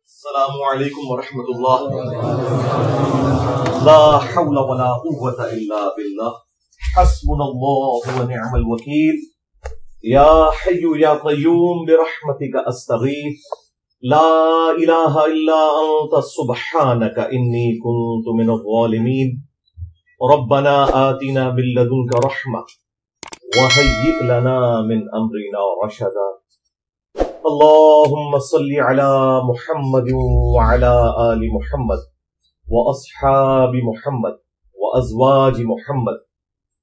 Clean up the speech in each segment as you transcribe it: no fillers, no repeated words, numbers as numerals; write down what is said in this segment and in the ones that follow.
السلام علیکم ورحمۃ اللہ لا حول ولا قوة الا باللہ حسبنا اللہ ونعم الوکیل یا حی یا قیوم برحمتک استغیث لا الہ الا انت سبحانک انی کنت من الظالمین ربنا آتنا من لدنک رحمہ وہیئ لنا من امرنا رشدا اللهم صل على محمد وعلى آل محمد وأصحاب محمد وأزواج محمد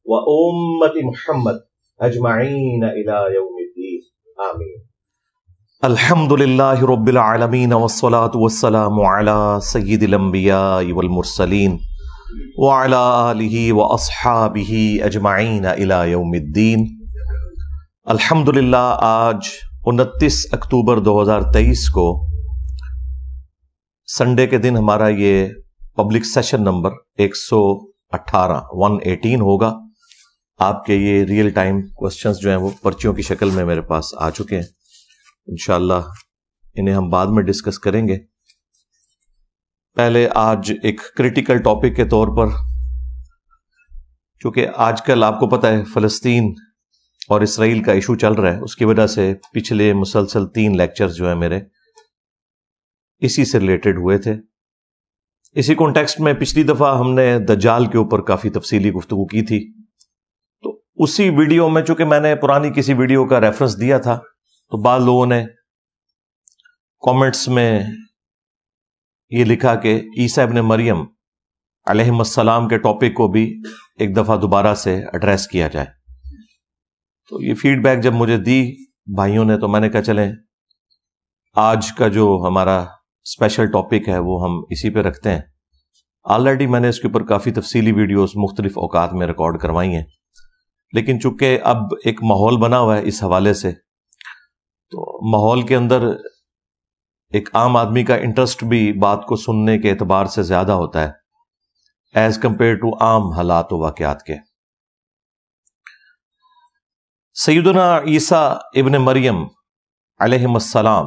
وأمة محمد أجمعين إلى يوم الدين آمين. الحمد لله رب العالمين والصلاة والسلام على سيد الأنبياء والمرسلين وعلى آله وأصحابه أجمعين إلى يوم الدين. الحمد للہ آج 29 اکتوبر 2023 کو سنڈے کے دن ہمارا یہ پبلک سیشن نمبر 118 ہوگا. آپ کے یہ ریئل ٹائم کوسچنز جو ہیں وہ پرچیوں کی شکل میں میرے پاس آ چکے ہیں. انشاءاللہ انہیں ہم بعد میں ڈسکس کریں گے. پہلے آج ایک کریٹیکل ٹاپک کے طور پر، چونکہ آج کل آپ کو پتہ ہے فلسطین اور اسرائیل کا ایشو چل رہا ہے، اس کی وجہ سے پچھلے مسلسل 3 لیکچرز جو ہیں میرے اسی سے ریلیٹڈ ہوئے تھے. اسی کانٹیکسٹ میں پچھلی دفعہ ہم نے دجال کے اوپر کافی تفصیلی گفتگو کی تھی. تو اسی ویڈیو میں چونکہ میں نے پرانی کسی ویڈیو کا ریفرنس دیا تھا، تو بعض لوگوں نے کامنٹس میں یہ لکھا کہ عیسیٰ ابن مریم علیہ السلام کے ٹاپک کو بھی ایک دفعہ دوبارہ سے ایڈریس کیا جائے. تو یہ فیڈ بیک جب مجھے دی بھائیوں نے، تو میں نے کہا چلیں آج کا جو ہمارا اسپیشل ٹاپک ہے وہ ہم اسی پہ رکھتے ہیں. آلریڈی میں نے اس کے اوپر کافی تفصیلی ویڈیوز مختلف اوقات میں ریکارڈ کروائی ہیں، لیکن چونکہ اب ایک ماحول بنا ہوا ہے اس حوالے سے، تو ماحول کے اندر ایک عام آدمی کا انٹرسٹ بھی بات کو سننے کے اعتبار سے زیادہ ہوتا ہے ایز کمپیئر ٹو عام حالات و واقعات کے. سیدنا عیسیٰ ابن مریم علیہ السلام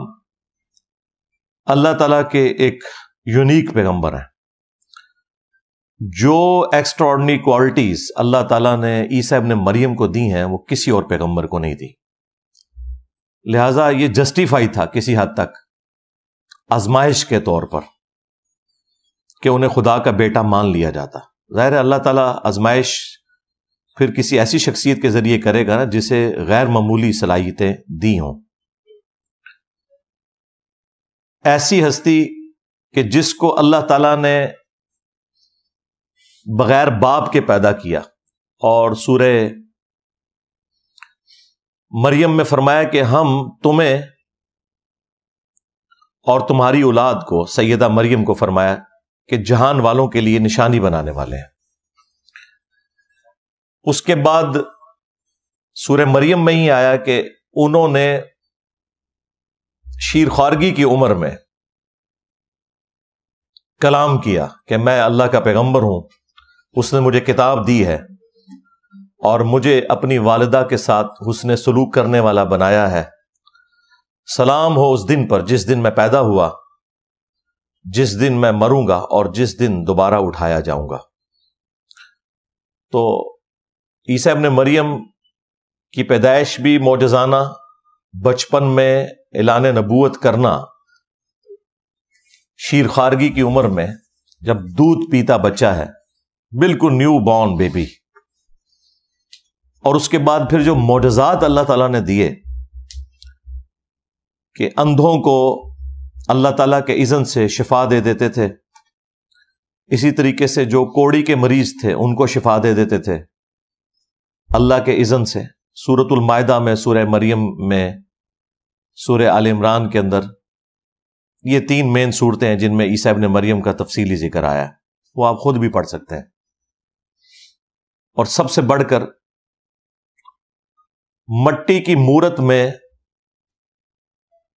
اللہ تعالیٰ کے ایک یونیک پیغمبر ہیں. جو ایکسٹراڈنری کوالٹیز اللہ تعالیٰ نے عیسیٰ ابن مریم کو دی ہیں وہ کسی اور پیغمبر کو نہیں دی. لہٰذا یہ جسٹیفائی تھا کسی حد تک آزمائش کے طور پر کہ انہیں خدا کا بیٹا مان لیا جاتا. ظاہر ہے اللہ تعالیٰ آزمائش پھر کسی ایسی شخصیت کے ذریعے کرے گا نا جسے غیر معمولی صلاحیتیں دی ہوں. ایسی ہستی کہ جس کو اللہ تعالیٰ نے بغیر باپ کے پیدا کیا، اور سورہ مریم میں فرمایا کہ ہم تمہیں اور تمہاری اولاد کو، سیدہ مریم کو فرمایا کہ جہان والوں کے لیے نشانی بنانے والے ہیں. اس کے بعد سورہ مریم میں ہی آیا کہ انہوں نے شیر خوارگی کی عمر میں کلام کیا کہ میں اللہ کا پیغمبر ہوں، اس نے مجھے کتاب دی ہے اور مجھے اپنی والدہ کے ساتھ حسن سلوک کرنے والا بنایا ہے. سلام ہو اس دن پر جس دن میں پیدا ہوا، جس دن میں مروں گا اور جس دن دوبارہ اٹھایا جاؤں گا. تو عیسیٰ ابن مریم کی پیدائش بھی معجزانہ، بچپن میں اعلان نبوت کرنا، شیر خوارگی کی عمر میں جب دودھ پیتا بچہ ہے، بالکل نیو بورن بیبی، اور اس کے بعد پھر جو معجزات اللہ تعالیٰ نے دیے کہ اندھوں کو اللہ تعالیٰ کے اذن سے شفا دے دیتے تھے، اسی طریقے سے جو کوڑی کے مریض تھے ان کو شفا دے دیتے تھے اللہ کے اذن سے. سورۃ المائدہ میں، سورہ مریم میں، سورہ آل عمران کے اندر یہ 3 مین صورتیں ہیں جن میں عیسیٰ ابن مریم کا تفصیلی ذکر آیا ہے، وہ آپ خود بھی پڑھ سکتے ہیں. اور سب سے بڑھ کر مٹی کی مورت میں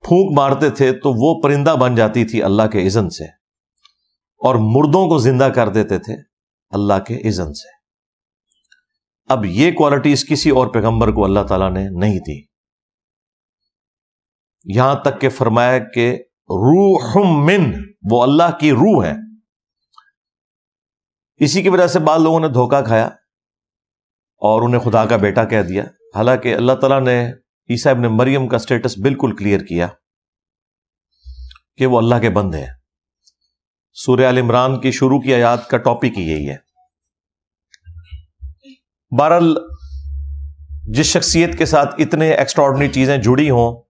پھونک مارتے تھے تو وہ پرندہ بن جاتی تھی اللہ کے اذن سے، اور مردوں کو زندہ کر دیتے تھے اللہ کے اذن سے. اب یہ کوالٹیز کسی اور پیغمبر کو اللہ تعالیٰ نے نہیں دی. یہاں تک کہ فرمایا کہ روح من، وہ اللہ کی روح ہے. اسی کی وجہ سے بعض لوگوں نے دھوکہ کھایا اور انہیں خدا کا بیٹا کہہ دیا، حالانکہ اللہ تعالیٰ نے عیسیٰ ابن مریم کا سٹیٹس بالکل کلیئر کیا کہ وہ اللہ کے بندے ہیں. سورہ آل عمران کی شروع کی آیات کا ٹاپک ہی یہی ہے. بہرحال جس شخصیت کے ساتھ اتنے ایکسٹراڈنری چیزیں جڑی ہوں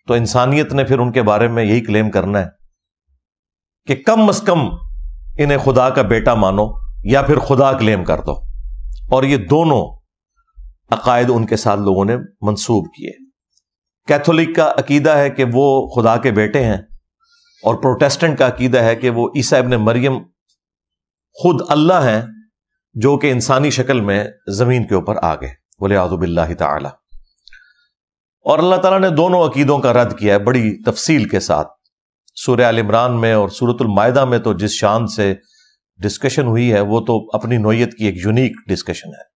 تو انسانیت نے پھر ان کے بارے میں یہی کلیم کرنا ہے کہ کم از کم انہیں خدا کا بیٹا مانو یا پھر خدا کلیم کر دو. اور یہ دونوں عقائد ان کے ساتھ لوگوں نے منسوب کیے. کیتھولک کا عقیدہ ہے کہ وہ خدا کے بیٹے ہیں، اور پروٹیسٹنٹ کا عقیدہ ہے کہ وہ عیسیٰ ابن مریم خود اللہ ہیں جو کہ انسانی شکل میں زمین کے اوپر آ گئے، والعیاذ باللہ تعالی. اور اللہ تعالیٰ نے دونوں عقیدوں کا رد کیا ہے بڑی تفصیل کے ساتھ. سورہ آل عمران میں اور سورۃ المائدہ میں تو جس شان سے ڈسکشن ہوئی ہے وہ تو اپنی نوعیت کی ایک یونیک ڈسکشن ہے.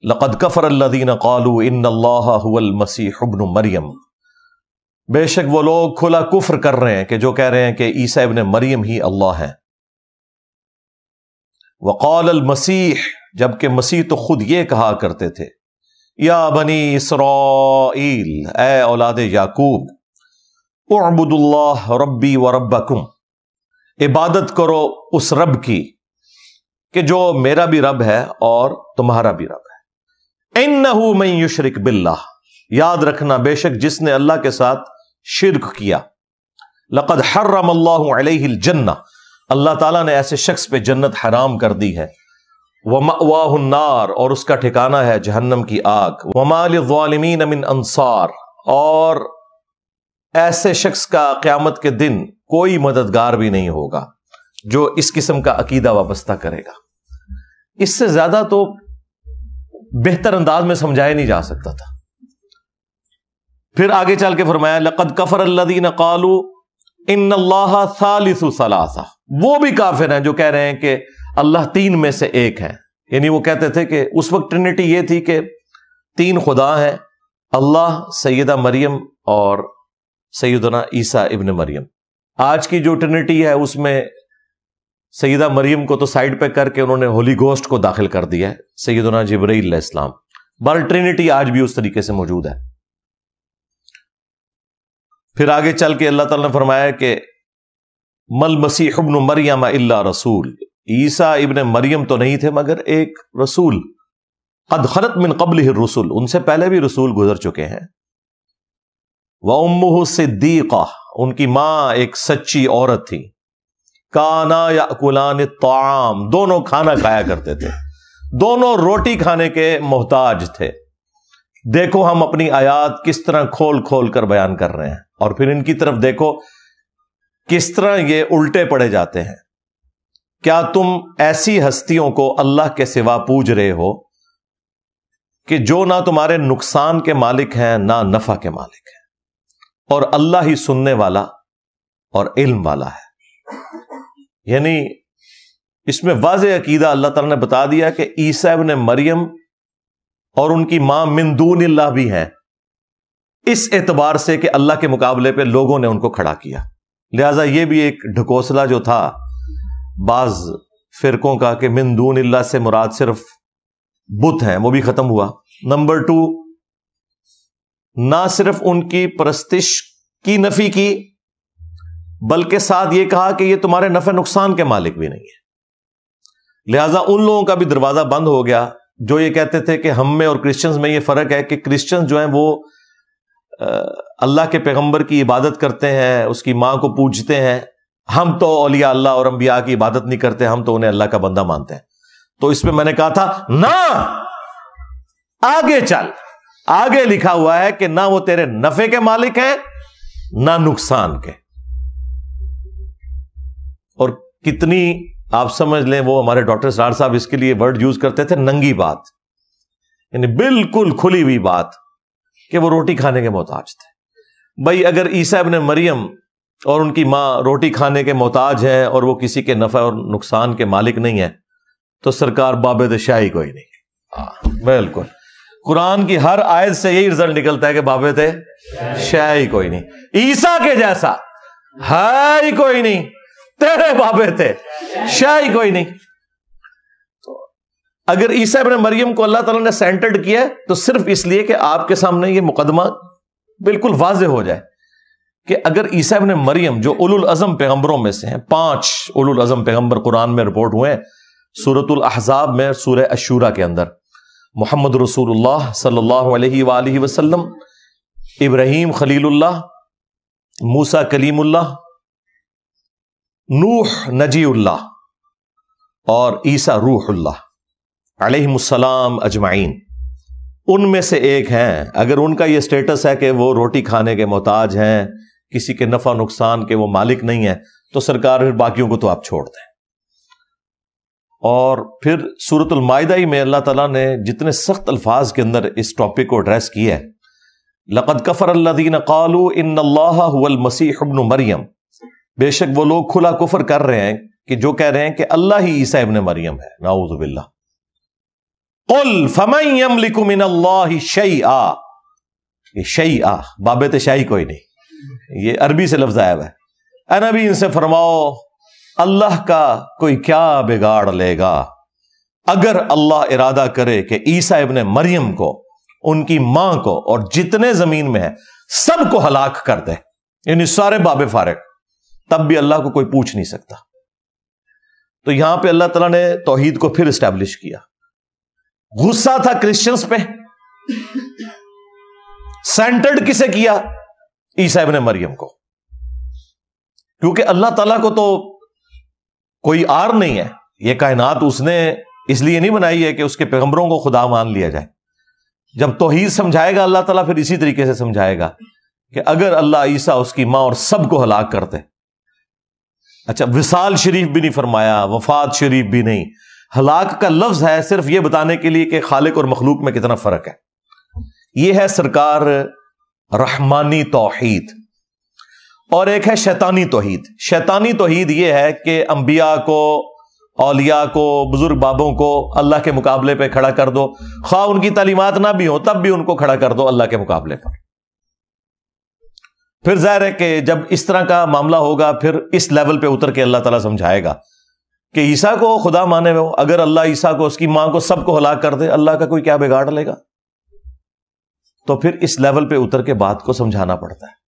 لقد کفر الذین قالوا ان اللہ هو المسیح ابن مریم، بے شک وہ لوگ کھلا کفر کر رہے ہیں کہ جو کہہ رہے ہیں کہ عیسیٰ ابن مریم ہی اللہ ہے. وقال المسیح، جبکہ مسیح تو خود یہ کہا کرتے تھے، یا بنی اسرائیل، اے اولاد یعقوب، اعبدوا اللہ ربی وربکم، عبادت کرو اس رب کی کہ جو میرا بھی رب ہے اور تمہارا بھی رب ہے. انہ من یشرک باللہ، یاد رکھنا بے شک جس نے اللہ کے ساتھ شرک کیا، لقد حرم اللہ علیہ الجنہ، اللہ تعالیٰ نے ایسے شخص پہ جنت حرام کر دی ہے. ومأواہ النار، اور اس کا ٹھکانہ ہے جہنم کی آگ. وما للظالمین من انصار، اور ایسے شخص کا قیامت کے دن کوئی مددگار بھی نہیں ہوگا جو اس قسم کا عقیدہ وابستہ کرے گا. اس سے زیادہ تو بہتر انداز میں سمجھایا نہیں جا سکتا تھا. پھر آگے چل کے فرمایا لقد کفر الذین قالوا ان اللہ ثالث ثلاثہ، وہ بھی کافر ہیں جو کہہ رہے ہیں کہ اللہ تین میں سے ایک ہے. یعنی وہ کہتے تھے کہ اس وقت ٹرینٹی یہ تھی کہ تین خدا ہیں، اللہ، سیدہ مریم اور سیدنا عیسیٰ ابن مریم. آج کی جو ٹرینٹی ہے اس میں سیدہ مریم کو تو سائڈ پہ کر کے انہوں نے ہولی گوسٹ کو داخل کر دیا ہے، سیدنا جبرائیل علیہ السلام. بہرحال ٹرینٹی آج بھی اس طریقے سے موجود ہے. پھر آگے چل کے اللہ تعالیٰ نے فرمایا کہ مل مسیح ابن مریم الا رسول، عیسیٰ ابن مریم تو نہیں تھے مگر ایک رسول. قد خلت من قبلہ الرسل، ان سے پہلے بھی رسول گزر چکے ہیں. وامہ صدیقہ، ان کی ماں ایک سچی عورت تھی. کانا یاکلان الطعام، دونوں کھانا کھایا کرتے تھے، دونوں روٹی کھانے کے محتاج تھے. دیکھو ہم اپنی آیات کس طرح کھول کھول کر بیان کر رہے ہیں، اور پھر ان کی طرف دیکھو کس طرح یہ الٹے پڑے جاتے ہیں. کیا تم ایسی ہستیوں کو اللہ کے سوا پوج رہے ہو کہ جو نہ تمہارے نقصان کے مالک ہیں نہ نفع کے مالک ہیں، اور اللہ ہی سننے والا اور علم والا ہے. یعنی اس میں واضح عقیدہ اللہ تعالیٰ نے بتا دیا کہ عیسیٰ ابن مریم اور ان کی ماں من دون اللہ بھی ہیں، اس اعتبار سے کہ اللہ کے مقابلے پہ لوگوں نے ان کو کھڑا کیا. لہذا یہ بھی ایک ڈھکوسلا جو تھا بعض فرقوں کا کہ من دون اللہ سے مراد صرف بت ہیں، وہ بھی ختم ہوا. نمبر 2، نہ صرف ان کی پرستش کی نفی کی بلکہ ساتھ یہ کہا کہ یہ تمہارے نفع نقصان کے مالک بھی نہیں ہے. لہذا ان لوگوں کا بھی دروازہ بند ہو گیا جو یہ کہتے تھے کہ ہم میں اور کرسچنز میں یہ فرق ہے کہ کرسچنز جو ہیں وہ اللہ کے پیغمبر کی عبادت کرتے ہیں، اس کی ماں کو پوجتے ہیں. ہم تو اولیاء اللہ اور انبیاء کی عبادت نہیں کرتے، ہم تو انہیں اللہ کا بندہ مانتے ہیں. تو اس پہ میں نے کہا تھا نہ، آگے چل، آگے لکھا ہوا ہے کہ نہ وہ تیرے نفع کے مالک ہیں نہ نقصان کے. اور کتنی آپ سمجھ لیں، وہ ہمارے ڈاکٹر سرار صاحب اس کے لیے ورڈ یوز کرتے تھے ننگی بات، یعنی بالکل کھلی ہوئی بات کہ وہ روٹی کھانے کے محتاج تھے. بھائی اگر عیسیٰ ابن مریم اور ان کی ماں روٹی کھانے کے محتاج ہیں اور وہ کسی کے نفع اور نقصان کے مالک نہیں ہیں تو سرکار بابد شاہی کوئی نہیں. بالکل قرآن کی ہر آیت سے یہی رزلٹ نکلتا ہے کہ بابد شاہی کوئی نہیں. عیسیٰ کے جیسا ہے ہی کوئی نہیں، تیرے بابے تھے، شاہ ہی کوئی نہیں۔ اگر عیسیٰ ابن مریم کو اللہ تعالیٰ نے سینٹرڈ کیا تو صرف اس لیے کہ آپ کے سامنے یہ مقدمہ بالکل واضح ہو جائے کہ اگر عیسیٰ ابن مریم جو اولو العزم پیغمبروں میں سے ہیں، 5 اولو العزم پیغمبر قرآن میں رپورٹ ہوئے ہیں، سورۃ الاحزاب میں، سورہ الشورى کے اندر، محمد رسول اللہ صلی اللہ علیہ وآلہ وسلم، ابراہیم خلیل اللہ، موسیٰ کلیم اللہ، نوح نجی اللہ، اور عیسیٰ روح اللہ علیہم السلام اجمعین، ان میں سے ایک ہیں۔ اگر ان کا یہ سٹیٹس ہے کہ وہ روٹی کھانے کے محتاج ہیں، کسی کے نفع نقصان کے وہ مالک نہیں ہیں، تو سرکار پھر باقیوں کو تو آپ چھوڑ دیں۔ اور پھر سورۃ المائدہ میں اللہ تعالیٰ نے جتنے سخت الفاظ کے اندر اس ٹاپک کو ایڈریس کیا ہے، لقد کفر الذین قالوا ان اللہ هو المسیح ابن مریم، بے شک وہ لوگ کھلا کفر کر رہے ہیں کہ جو کہہ رہے ہیں کہ اللہ ہی عیسیٰ ابن مریم ہے، نعوذ باللہ۔ قل فمن یملک من اللہ شیئا، یہ شیئا بابت شاہی کوئی نہیں، یہ عربی سے لفظ آیا ہوا ہے۔ اے نبی ان سے فرماؤ اللہ کا کوئی کیا بگاڑ لے گا اگر اللہ ارادہ کرے کہ عیسیٰ ابن مریم کو، ان کی ماں کو، اور جتنے زمین میں ہیں سب کو ہلاک کر دے، یعنی سارے باب فارغ، تب بھی اللہ کو کوئی پوچھ نہیں سکتا۔ تو یہاں پہ اللہ تعالیٰ نے توحید کو پھر اسٹیبلش کیا۔ غصہ تھا کرسچنز پہ، سینٹرڈ کسے کیا؟ عیسیٰ ابن مریم کو، کیونکہ اللہ تعالیٰ کو تو کوئی آر نہیں ہے، یہ کائنات اس نے اس لیے نہیں بنائی ہے کہ اس کے پیغمبروں کو خدا مان لیا جائے۔ جب توحید سمجھائے گا اللہ تعالیٰ پھر اسی طریقے سے سمجھائے گا کہ اگر اللہ عیسیٰ، اس کی ماں اور سب کو ہلاک کرتے۔ اچھا، وصال شریف بھی نہیں فرمایا، وفات شریف بھی نہیں، ہلاک کا لفظ ہے صرف یہ بتانے کے لیے کہ خالق اور مخلوق میں کتنا فرق ہے۔ یہ ہے سرکار رحمانی توحید، اور ایک ہے شیطانی توحید۔ شیطانی توحید یہ ہے کہ انبیاء کو، اولیاء کو، بزرگ بابوں کو اللہ کے مقابلے پہ کھڑا کر دو، خواہ ان کی تعلیمات نہ بھی ہو تب بھی ان کو کھڑا کر دو اللہ کے مقابلے پر۔ پھر ظاہر ہے کہ جب اس طرح کا معاملہ ہوگا پھر اس لیول پہ اتر کے اللہ تعالیٰ سمجھائے گا کہ عیسیٰ کو خدا مانے ہو، اگر اللہ عیسیٰ کو، اس کی ماں کو، سب کو ہلاک کر دے، اللہ کا کوئی کیا بگاڑ لے گا؟ تو پھر اس لیول پہ اتر کے بات کو سمجھانا پڑتا ہے۔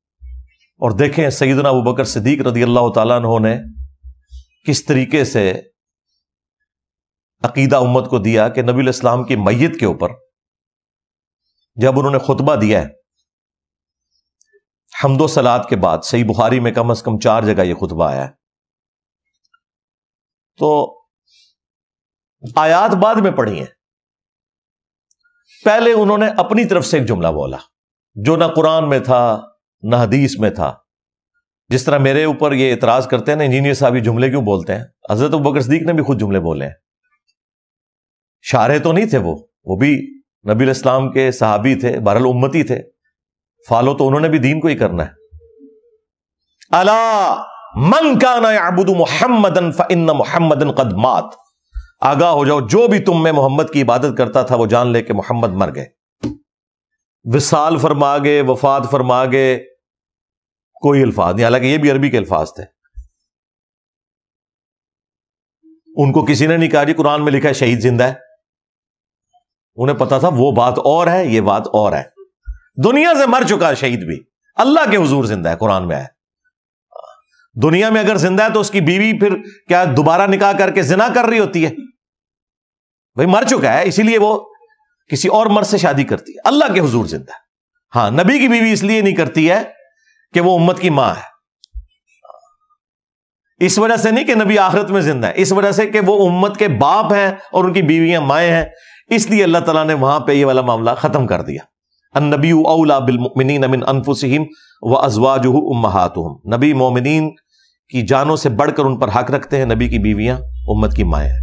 اور دیکھیں سیدنا ابوبکر صدیق رضی اللہ تعالیٰ عنہ نے کس طریقے سے عقیدہ امت کو دیا کہ نبی علیہ السلام کی میت کے اوپر جب انہوں نے خطبہ دیا ہے حمد و صلات کے بعد، صحیح بخاری میں کم از کم 4 جگہ یہ خطبہ آیا ہے، تو آیات بعد میں پڑھی ہیں، پہلے انہوں نے اپنی طرف سے ایک جملہ بولا جو نہ قرآن میں تھا نہ حدیث میں تھا۔ جس طرح میرے اوپر یہ اعتراض کرتے ہیں نا انجینئر صاحب یہ جملے کیوں بولتے ہیں، حضرت ابوبکر صدیق نے بھی خود جملے بولے ہیں، شارح تو نہیں تھے، وہ بھی نبی علیہ السلام کے صحابی تھے، بہرحال امتی تھے، فالو تو انہوں نے بھی دین کو ہی کرنا ہے۔ الا من کان یعبد محمدا فان محمدا قد مات، آگاہ ہو جاؤ جو بھی تم میں محمد کی عبادت کرتا تھا وہ جان لے کہ محمد مر گئے۔ وصال فرما گئے، وفات فرما گئے، کوئی الفاظ نہیں، حالانکہ یہ بھی عربی کے الفاظ تھے۔ ان کو کسی نے نہیں کہا جی قرآن میں لکھا ہے شہید زندہ ہے، انہیں پتا تھا وہ بات اور ہے، یہ بات اور ہے۔ دنیا سے مر چکا شہید بھی اللہ کے حضور زندہ ہے، قرآن میں ہے۔ دنیا میں اگر زندہ ہے تو اس کی بیوی پھر کیا دوبارہ نکاح کر کے زنا کر رہی ہوتی ہے؟ بھائی مر چکا ہے، اسی لیے وہ کسی اور مرد سے شادی کرتی ہے، اللہ کے حضور زندہ ہے۔ ہاں، نبی کی بیوی اس لیے نہیں کرتی ہے کہ وہ امت کی ماں ہے، اس وجہ سے نہیں کہ نبی آخرت میں زندہ ہے، اس وجہ سے کہ وہ امت کے باپ ہیں اور ان کی بیویاں مائیں ہیں، اس لیے اللہ تعالیٰ نے وہاں پہ یہ والا معاملہ ختم کر دیا۔ النبی اولا بالمؤمنین من انفسہم وازواجہ امہاتہم، نبی مومنین کی جانوں سے بڑھ کر ان پر حق رکھتے ہیں، نبی کی بیویاں امت کی مائیں ہیں۔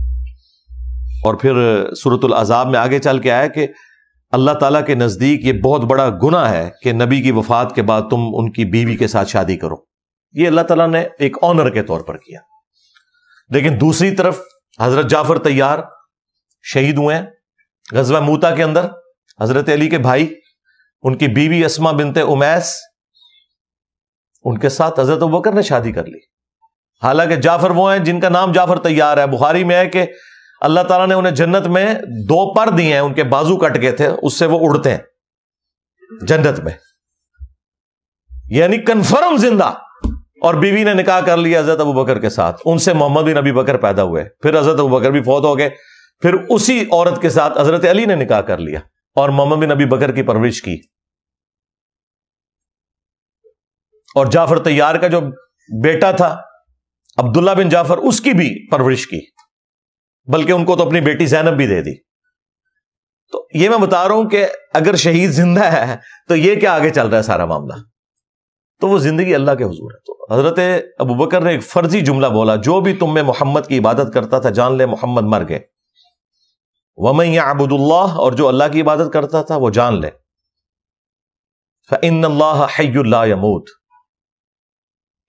اور پھر سورۃ الاحزاب میں آگے چل کے آیا کہ اللہ تعالیٰ کے نزدیک یہ بہت بڑا گناہ ہے کہ نبی کی وفات کے بعد تم ان کی بیوی کے ساتھ شادی کرو، یہ اللہ تعالیٰ نے ایک آنر کے طور پر کیا۔ لیکن دوسری طرف حضرت جعفر طیار شہید ہوئے ہیں غزوہ موتا کے اندر، حضرت علی کے بھائی، ان کی بیوی اسماء بنت امیس ان کے ساتھ حضرت ابوبکر نے شادی کر لی. حالانکہ جعفر وہ ہیں جن کا نام جعفر طیار ہے. بخاری میں ہے کہ اللہ تعالیٰ نے انہیں جنت میں 2 پر دیے ہیں, ان کے بازو کٹ گئے تھے, اس سے وہ اڑتے ہیں جنت میں, یعنی کنفرم زندہ. اور بیوی نے نکاح کر لیا حضرت ابوبکر کے ساتھ, ان سے محمد بن ابی بکر پیدا ہوئے. پھر حضرت ابوبکر بھی فوت ہو گئے, پھر اسی عورت کے ساتھ حضرت علی نے نکاح کر لیا اور محمد بن ابی بکر کی پرورش کی. اور جعفر طیار کا جو بیٹا تھا عبداللہ بن جعفر, اس کی بھی پرورش کی, بلکہ ان کو تو اپنی بیٹی زینب بھی دے دی. تو یہ میں بتا رہا ہوں کہ اگر شہید زندہ ہے تو یہ کیا آگے چل رہا ہے سارا معاملہ, تو وہ زندگی اللہ کے حضور ہے. تو حضرت ابوبکر نے ایک فرضی جملہ بولا, جو بھی تم میں محمد کی عبادت کرتا تھا جان لے محمد مر گئے. وَمَن يَعْبُدُ اللَّهَ, اور جو اللہ کی عبادت کرتا تھا وہ جان لے فَإِنَّ اللَّهَ حَيٌّ لَا يَمُوتُ,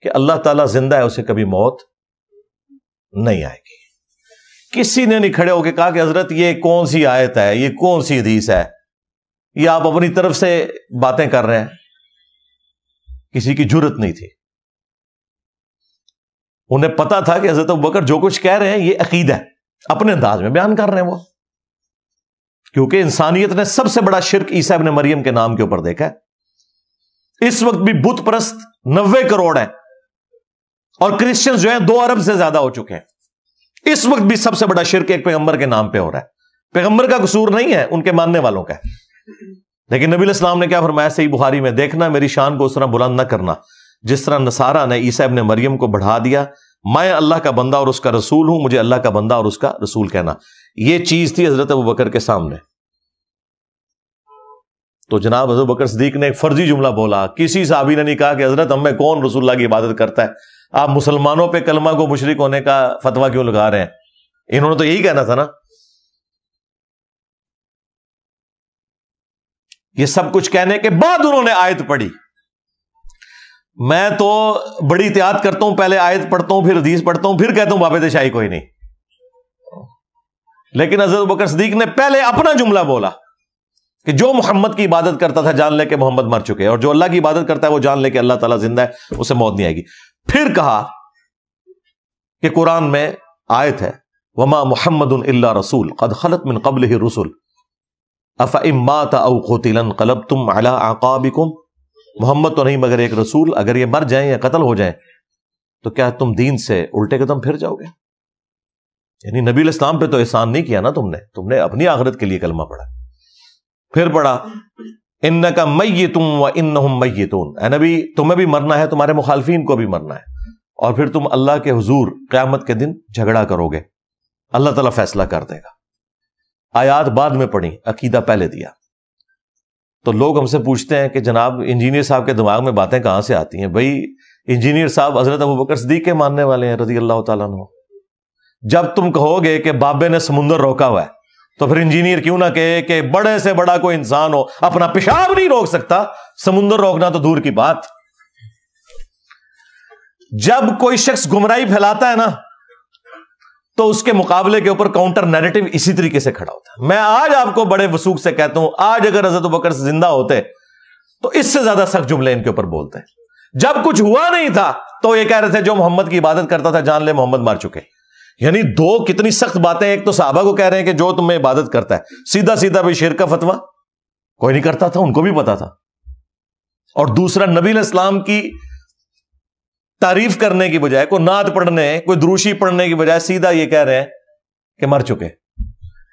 کہ اللہ تعالیٰ زندہ ہے, اسے کبھی موت نہیں آئے گی. کسی نے نہیں کھڑے ہو کے کہا کہ حضرت یہ کون سی آیت ہے, یہ کون سی حدیث ہے, یہ آپ اپنی طرف سے باتیں کر رہے ہیں. کسی کی جرت نہیں تھی. انہیں پتا تھا کہ حضرت ابوبکر جو کچھ کہہ رہے ہیں یہ عقیدہ ہے, اپنے انداز میں بیان کر رہے ہیں وہ, کیونکہ انسانیت نے سب سے بڑا شرک عیسیٰ ابن مریم کے نام کے اوپر دیکھا ہے. اس وقت بھی بت پرست 90 کروڑ ہیں, اور کرسچنز جو ہیں 2 ارب سے زیادہ ہو چکے ہیں. اس وقت بھی سب سے بڑا شرک ایک پیغمبر کے نام پہ ہو رہا ہے. پیغمبر کا قصور نہیں ہے, ان کے ماننے والوں کا ہے. لیکن نبی علیہ السلام نے کیا فرمایا صحیح بخاری میں, دیکھنا میری شان کو اس طرح بلند نہ کرنا جس طرح نصارہ نے عیسیٰ ابن مریم کو بڑھا دیا. میں اللہ کا بندہ اور اس کا رسول ہوں, مجھے اللہ کا بندہ اور اس کا رسول کہنا. یہ چیز تھی حضرت ابوبکر کے سامنے. تو جناب حضرت ابوبکر صدیق نے ایک فرضی جملہ بولا. کسی صحابی نے نہیں کہا کہ حضرت ہم میں کون رسول اللہ کی عبادت کرتا ہے, آپ مسلمانوں پہ کلمہ کو مشرک ہونے کا فتویٰ کیوں لگا رہے ہیں. انہوں نے تو یہی کہنا تھا نا. یہ سب کچھ کہنے کے بعد انہوں نے آیت پڑھی. میں تو بڑی احتیاط کرتا ہوں, پہلے آیت پڑھتا ہوں, پھر حدیث پڑھتا ہوں, پھر کہتا ہوں بابے شاہی کوئی نہیں. لیکن حضرت ابوبکر صدیق نے پہلے اپنا جملہ بولا کہ جو محمد کی عبادت کرتا تھا جان لے کہ محمد مر چکے, اور جو اللہ کی عبادت کرتا ہے وہ جان لے کہ اللہ تعالیٰ زندہ ہے, اسے موت نہیں آئے گی. پھر کہا کہ قرآن میں آیت ہے وما محمد الا رسول قد خلت من قبلہ الرسل افئن مات او قتل انقلبتم علی اعقابکم, محمد تو نہیں مگر ایک رسول, اگر یہ مر جائیں یا قتل ہو جائیں تو کیا تم دین سے الٹے قدم پھر جاؤ گے. یعنی نبی علیہ السلام پہ تو احسان نہیں کیا نا تم نے اپنی آخرت کے لیے کلمہ پڑھا. پھر پڑھا انک میت وانہم میتون, اے نبی تمہیں بھی مرنا ہے, تمہارے مخالفین کو بھی مرنا ہے, اور پھر تم اللہ کے حضور قیامت کے دن جھگڑا کرو گے, اللہ تعالیٰ فیصلہ کر دے گا. آیات بعد میں پڑھی, عقیدہ پہلے دیا. تو لوگ ہم سے پوچھتے ہیں کہ جناب انجینئر صاحب کے دماغ میں باتیں کہاں سے آتی ہیں. بھائی انجینئر صاحب حضرت ابوبکر صدیق کے ماننے والے ہیں رضی اللہ تعالیٰ عنہ. جب تم کہو گے کہ بابے نے سمندر روکا ہوا ہے, تو پھر انجینئر کیوں نہ کہے کہ بڑے سے بڑا کوئی انسان ہو اپنا پیشاب نہیں روک سکتا, سمندر روکنا تو دور کی بات. جب کوئی شخص گمراہی پھیلاتا ہے نا تو اس کے مقابلے کے اوپر کاؤنٹر نیریٹو اسی طریقے سے کھڑا ہوتا ہے. میں آج آپ کو بڑے وثوق سے کہتا ہوں, آج اگر حضرت ابوبکر زندہ ہوتے تو اس سے زیادہ سخت جملے ان کے اوپر بولتے ہیں. جب کچھ ہوا نہیں تھا تو یہ کہہ رہے تھے جو محمد کی عبادت کرتا تھا جان لے محمد مر چکے. یعنی 2 کتنی سخت باتیں. ایک تو صحابہ کو کہہ رہے ہیں کہ جو تمہیں عبادت کرتا ہے, سیدھا سیدھا بھی شرک کا فتویٰ کوئی نہیں کرتا تھا, ان کو بھی پتا تھا. اور دوسرا نبی علیہ السلام کی تعریف کرنے کی بجائے, کوئی نعت پڑھنے, کوئی دروشی پڑھنے کی بجائے سیدھا یہ کہہ رہے ہیں کہ مر چکے.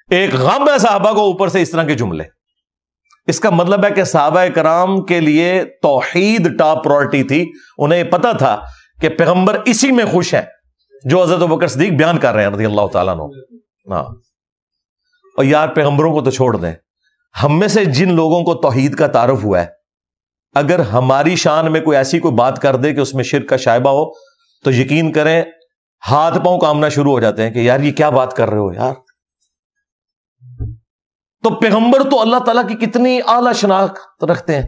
ایک غم ہے صحابہ کو اوپر سے اس طرح کے جملے. اس کا مطلب ہے کہ صحابہ کرام کے لیے توحید ٹاپ پرائورٹی تھی. انہیں پتا تھا کہ پیغمبر اسی میں خوش ہیں جو حضرت ابوبکر صدیق بیان کر رہے ہیں رضی اللہ تعالیٰ عنہ. ہاں, اور یار پیغمبروں کو تو چھوڑ دیں, ہم میں سے جن لوگوں کو توحید کا تعارف ہوا ہے, اگر ہماری شان میں کوئی ایسی کوئی بات کر دے کہ اس میں شرک کا شائبہ ہو تو یقین کریں ہاتھ پاؤں کامنا شروع ہو جاتے ہیں کہ یار یہ کیا بات کر رہے ہو یار. تو پیغمبر تو اللہ تعالیٰ کی کتنی اعلیٰ شناخت رکھتے ہیں,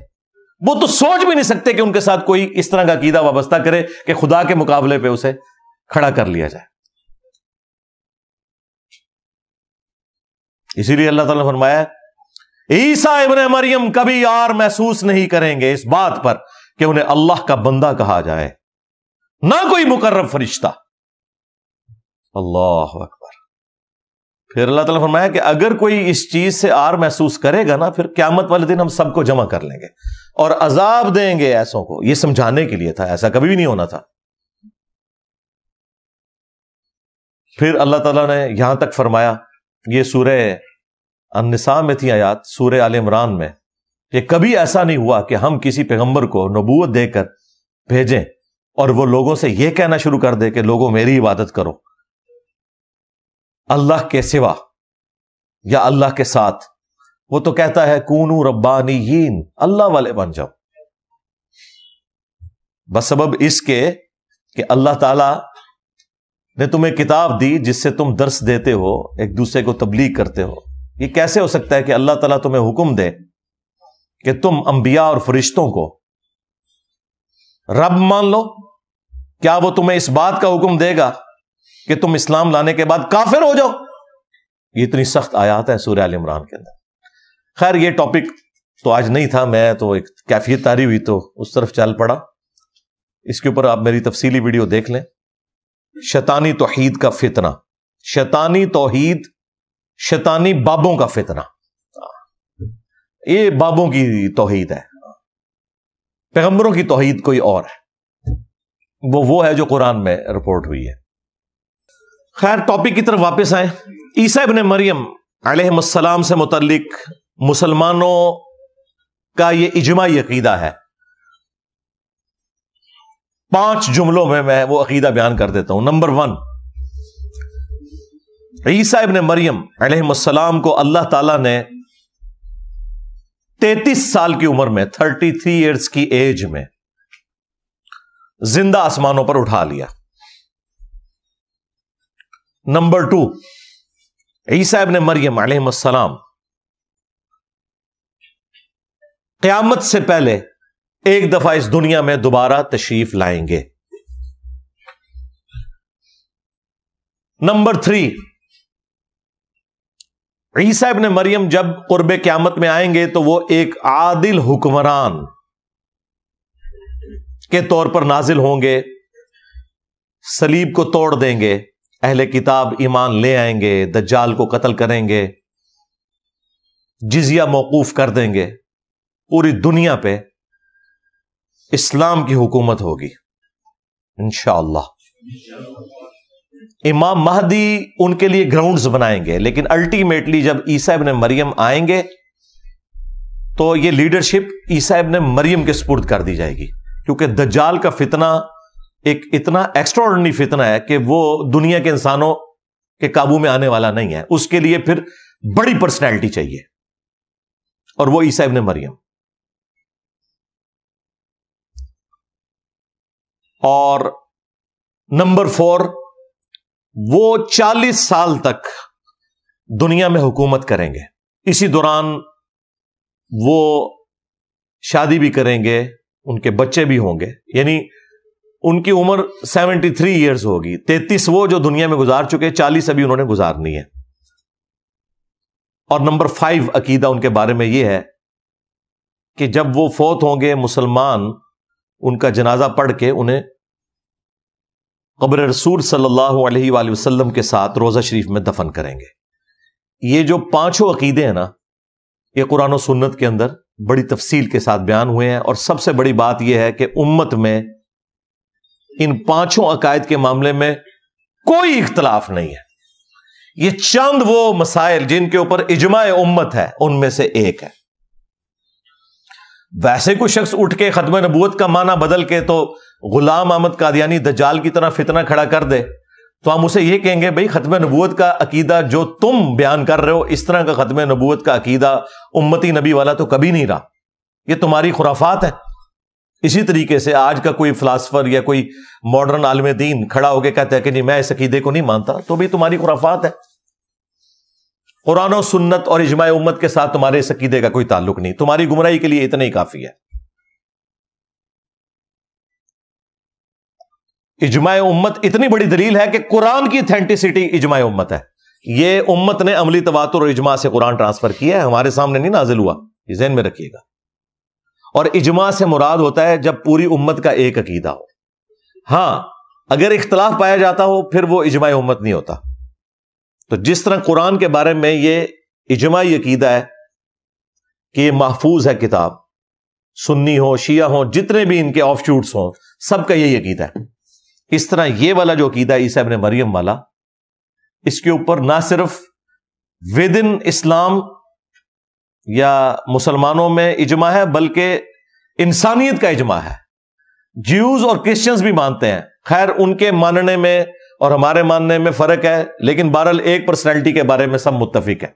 وہ تو سوچ بھی نہیں سکتے کہ ان کے ساتھ کوئی اس طرح کا عقیدہ وابستہ کرے کہ خدا کے مقابلے پہ اسے کھڑا کر لیا جائے. اسی لیے اللہ تعالیٰ نے فرمایا عیسیٰ ابن مریم کبھی یار محسوس نہیں کریں گے اس بات پر کہ انہیں اللہ کا بندہ کہا جائے، نہ کوئی مقرب فرشتہ۔ اللہ اکبر۔ پھر اللہ تعالیٰ نے فرمایا کہ اگر کوئی اس چیز سے آر محسوس کرے گا نا، پھر قیامت والے دن ہم سب کو جمع کر لیں گے اور عذاب دیں گے ایسوں کو۔ یہ سمجھانے کے لیے تھا، ایسا کبھی بھی نہیں ہونا تھا۔ پھر اللہ تعالیٰ نے یہاں تک فرمایا، یہ سورہ النساء میں تھی آیات، سورہ آل عمران میں، کہ کبھی ایسا نہیں ہوا کہ ہم کسی پیغمبر کو نبوت دے کر بھیجیں اور وہ لوگوں سے یہ کہنا شروع کر دے کہ لوگوں میری عبادت کرو اللہ کے سوا یا اللہ کے ساتھ۔ وہ تو کہتا ہے کونو ربانیین، اللہ والے بن جاؤ، بس سبب اس کے کہ اللہ تعالی نے تمہیں کتاب دی جس سے تم درس دیتے ہو، ایک دوسرے کو تبلیغ کرتے ہو۔ یہ کیسے ہو سکتا ہے کہ اللہ تعالیٰ تمہیں حکم دے کہ تم انبیاء اور فرشتوں کو رب مان لو؟ کیا وہ تمہیں اس بات کا حکم دے گا کہ تم اسلام لانے کے بعد کافر ہو جاؤ؟ یہ اتنی سخت آیات ہے سورہ آل عمران کے اندر۔ خیر یہ ٹاپک تو آج نہیں تھا، میں تو ایک کیفیت تاری ہوئی تو اس طرف چل پڑا۔ اس کے اوپر آپ میری تفصیلی ویڈیو دیکھ لیں۔ شیطانی توحید کا فتنہ، شیطانی توحید، شیطانی بابوں کا فتنہ۔ یہ بابوں کی توحید ہے، پیغمبروں کی توحید کوئی اور ہے، وہ ہے جو قرآن میں رپورٹ ہوئی ہے۔ خیر ٹاپک کی طرف واپس آئیں۔ عیسیٰ ابن مریم علیہ السلام سے متعلق مسلمانوں کا یہ اجماعی عقیدہ ہے۔ 5 جملوں میں وہ عقیدہ بیان کر دیتا ہوں۔ نمبر 1، عیسیٰ ابن مریم علیہ السلام کو اللہ تعالیٰ نے 33 سال کی عمر میں، 33 ایئرز کی ایج میں زندہ آسمانوں پر اٹھا لیا۔ نمبر 2، عیسیٰ ابن مریم علیہ السلام قیامت سے پہلے ایک دفعہ اس دنیا میں دوبارہ تشریف لائیں گے۔ نمبر 3، عیسیٰ ابن مریم جب قرب قیامت میں آئیں گے تو وہ ایک عادل حکمران کے طور پر نازل ہوں گے، صلیب کو توڑ دیں گے، اہل کتاب ایمان لے آئیں گے، دجال کو قتل کریں گے، جزیہ موقوف کر دیں گے، پوری دنیا پہ اسلام کی حکومت ہوگی انشاءاللہ۔ امام مہدی ان کے لیے گراؤنڈز بنائیں گے، لیکن الٹیمیٹلی جب عیسیٰ ابن مریم آئیں گے تو یہ لیڈرشپ عیسیٰ ابن مریم کے سپرد کر دی جائے گی، کیونکہ دجال کا فتنہ ایک اتنا ایکسٹراڈنری فتنہ ہے کہ وہ دنیا کے انسانوں کے قابو میں آنے والا نہیں ہے۔ اس کے لیے پھر بڑی پرسنالٹی چاہیے، اور وہ عیسیٰ ابن مریم۔ اور نمبر 4، وہ 40 سال تک دنیا میں حکومت کریں گے۔ اسی دوران وہ شادی بھی کریں گے، ان کے بچے بھی ہوں گے، یعنی ان کی عمر 73 ایئرز ہوگی۔ 33 وہ جو دنیا میں گزار چکے، 40 ابھی انہوں نے گزارنی ہے۔ اور نمبر 5 عقیدہ ان کے بارے میں یہ ہے کہ جب وہ فوت ہوں گے، مسلمان ان کا جنازہ پڑھ کے انہیں قبر رسول صلی اللہ علیہ وآلہ وسلم کے ساتھ روضہ شریف میں دفن کریں گے۔ یہ جو 5 عقیدے ہیں نا، یہ قرآن و سنت کے اندر بڑی تفصیل کے ساتھ بیان ہوئے ہیں، اور سب سے بڑی بات یہ ہے کہ امت میں ان 5 عقائد کے معاملے میں کوئی اختلاف نہیں ہے۔ یہ چند وہ مسائل جن کے اوپر اجماع امت ہے، ان میں سے ایک ہے۔ ویسے کوئی شخص اٹھ کے ختم نبوت کا معنی بدل کے تو غلام احمد قادیانی دجال کی طرح فتنہ کھڑا کر دے، تو ہم اسے یہ کہیں گے بھئی ختم نبوت کا عقیدہ جو تم بیان کر رہے ہو، اس طرح کا ختم نبوت کا عقیدہ امتی نبی والا تو کبھی نہیں رہا، یہ تمہاری خرافات ہیں۔ اسی طریقے سے آج کا کوئی فلاسفر یا کوئی ماڈرن عالم دین کھڑا ہو کے کہتا ہے کہ نہیں میں اس عقیدے کو نہیں مانتا، تو بھی تمہاری خرافات ہے۔ قرآن و سنت اور اجماع امت کے ساتھ تمہارے اس عقیدے کا کوئی تعلق نہیں، تمہاری گمراہی کے لیے اتنا ہی کافی ہے۔ اجماع امت اتنی بڑی دلیل ہے کہ قرآن کی اتھینٹسٹی اجماع امت ہے۔ یہ امت نے عملی تواتر اور اجماع سے قرآن ٹرانسفر کیا ہے، ہمارے سامنے نہیں نازل ہوا، یہ ذہن میں رکھیے گا۔ اور اجماع سے مراد ہوتا ہے جب پوری امت کا ایک عقیدہ ہو. ہاں اگر اختلاف پایا جاتا ہو پھر وہ اجماع امت نہیں ہوتا. تو جس طرح قرآن کے بارے میں یہ اجماعی عقیدہ ہے کہ یہ محفوظ ہے کتاب، سنی ہو شیعہ ہو جتنے بھی ان کے آف شوٹس ہوں سب کا یہی عقیدہ ہے، اس طرح یہ والا جو عقیدہ عیسیٰ ابن مریم والا، اس کے اوپر نہ صرف ود ان اسلام یا مسلمانوں میں اجماع ہے بلکہ انسانیت کا اجماع ہے. جیوز اور کرسچنز بھی مانتے ہیں، خیر ان کے ماننے میں اور ہمارے ماننے میں فرق ہے، لیکن بہرحال ایک پرسنالٹی کے بارے میں سب متفق ہیں.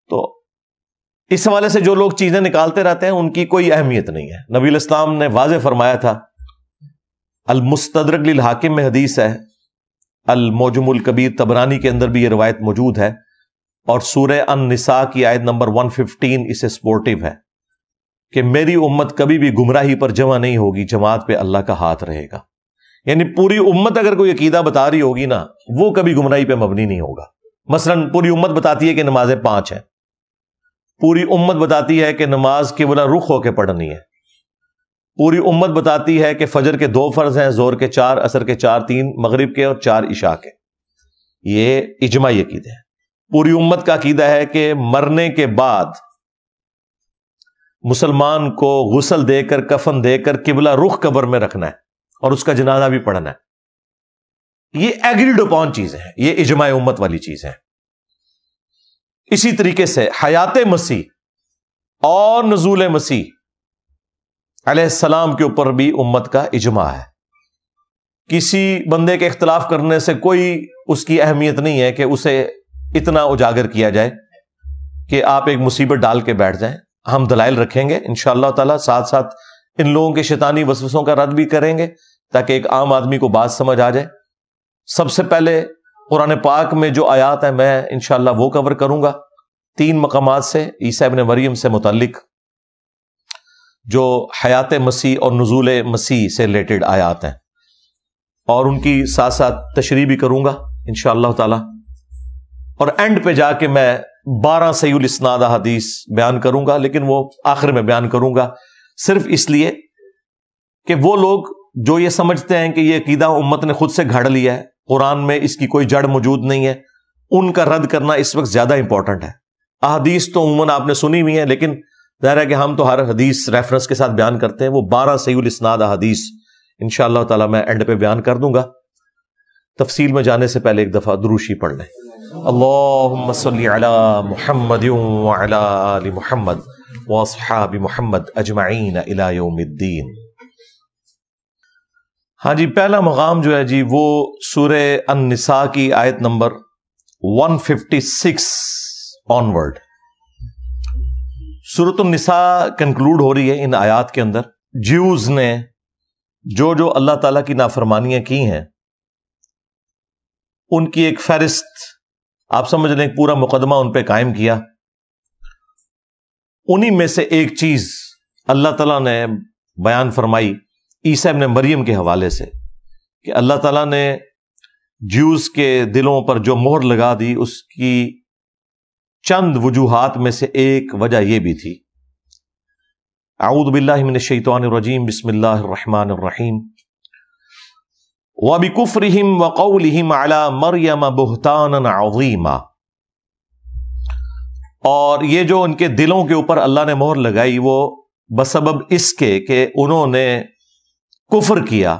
تو اس حوالے سے جو لوگ چیزیں نکالتے رہتے ہیں ان کی کوئی اہمیت نہیں ہے. نبی الاسلام نے واضح فرمایا تھا، المستدرک للحاکم میں حدیث ہے، المعجم الکبیر طبرانی کے اندر بھی یہ روایت موجود ہے، اور سورہ النساء کی آیت نمبر 115 اسے سپورٹیو ہے کہ میری امت کبھی بھی گمراہی پر جمع نہیں ہوگی، جماعت پہ اللہ کا ہاتھ رہے گا. یعنی پوری امت اگر کوئی عقیدہ بتا رہی ہوگی نا وہ کبھی گمراہی پہ مبنی نہیں ہوگا. مثلا پوری امت بتاتی ہے کہ نمازیں 5 ہیں، پوری امت بتاتی ہے کہ نماز قبلہ رخ ہو کے پڑھنی ہے، پوری امت بتاتی ہے کہ فجر کے 2 فرض ہیں، ظہر کے 4، عصر کے 4، 3 مغرب کے اور 4 عشاء کے. یہ اجماعی عقیدے ہیں. پوری امت کا عقیدہ ہے کہ مرنے کے بعد مسلمان کو غسل دے کر کفن دے کر قبلہ رخ قبر میں رکھنا ہے اور اس کا جنازہ بھی پڑھنا ہے. یہ ایگریڈ اپون چیزیں ہیں، یہ اجماع امت والی چیزیں ہیں. اسی طریقے سے حیات مسیح اور نزول مسیح علیہ السلام کے اوپر بھی امت کا اجماع ہے. کسی بندے کے اختلاف کرنے سے کوئی اس کی اہمیت نہیں ہے کہ اسے اتنا اجاگر کیا جائے کہ آپ ایک مصیبت ڈال کے بیٹھ جائیں. ہم دلائل رکھیں گے انشاءاللہ تعالی، ساتھ ساتھ ان لوگوں کے شیطانی وسوسوں کا رد بھی کریں گے تاکہ ایک عام آدمی کو بات سمجھ آ جائے. سب سے پہلے قرآن پاک میں جو آیات ہیں میں انشاءاللہ وہ کور کروں گا 3 مقامات سے عیسیٰ ابن مریم سے متعلق، جو حیات مسیح اور نزول مسیح سے ریلیٹڈ آیات ہیں، اور ان کی ساتھ ساتھ تشریح بھی کروں گا انشاءاللہ تعالی. اور اینڈ پہ جا کے میں 12 صحیح الاسناد احادیث بیان کروں گا، لیکن وہ آخر میں بیان کروں گا صرف اس لیے کہ وہ لوگ جو یہ سمجھتے ہیں کہ یہ عقیدہ امت نے خود سے گھڑ لیا ہے، قرآن میں اس کی کوئی جڑ موجود نہیں ہے، ان کا رد کرنا اس وقت زیادہ امپورٹنٹ ہے. احادیث تو عموماً آپ نے سنی ہوئی ہیں، لیکن ظاہر ہے کہ ہم تو ہر حدیث ریفرنس کے ساتھ بیان کرتے ہیں. وہ 12 صحیح الاسناد احادیث انشاءاللہ تعالی میں اینڈ پہ بیان کر دوں گا. تفصیل میں جانے سے پہلے ایک دفعہ دروشی پڑھ لیں. اللہم صلی علی محمد وعلی آل محمد واصحاب محمد اجمعین الی یوم الدین. ہاں جی، پہلا مقام جو ہے جی وہ سورہ النساء کی آیت نمبر 156 آنورڈ. سورۃ النساء کنکلوڈ ہو رہی ہے ان آیات کے اندر. جیوز نے جو اللہ تعالیٰ کی نافرمانیاں کی ہیں ان کی ایک فہرست آپ سمجھ لیں، پورا مقدمہ ان پہ قائم کیا. انہی میں سے ایک چیز اللہ تعالیٰ نے بیان فرمائی عیسیٰ ابن مریم کے حوالے سے کہ اللہ تعالیٰ نے جیوز کے دلوں پر جو مہر لگا دی اس کی چند وجوہات میں سے ایک وجہ یہ بھی تھی. اعوذ باللہ من الشیطان الرجیم، بسم اللہ الرحمن الرحیم. وَبِكُفْرِهِمْ وَقَوْلِهِمْ عَلَى مَرْيَمَ بُهْتَانًا عَظِيمًا. اور یہ جو ان کے دلوں کے اوپر اللہ نے مہر لگائی وہ بسبب اس کے کہ انہوں نے کفر کیا،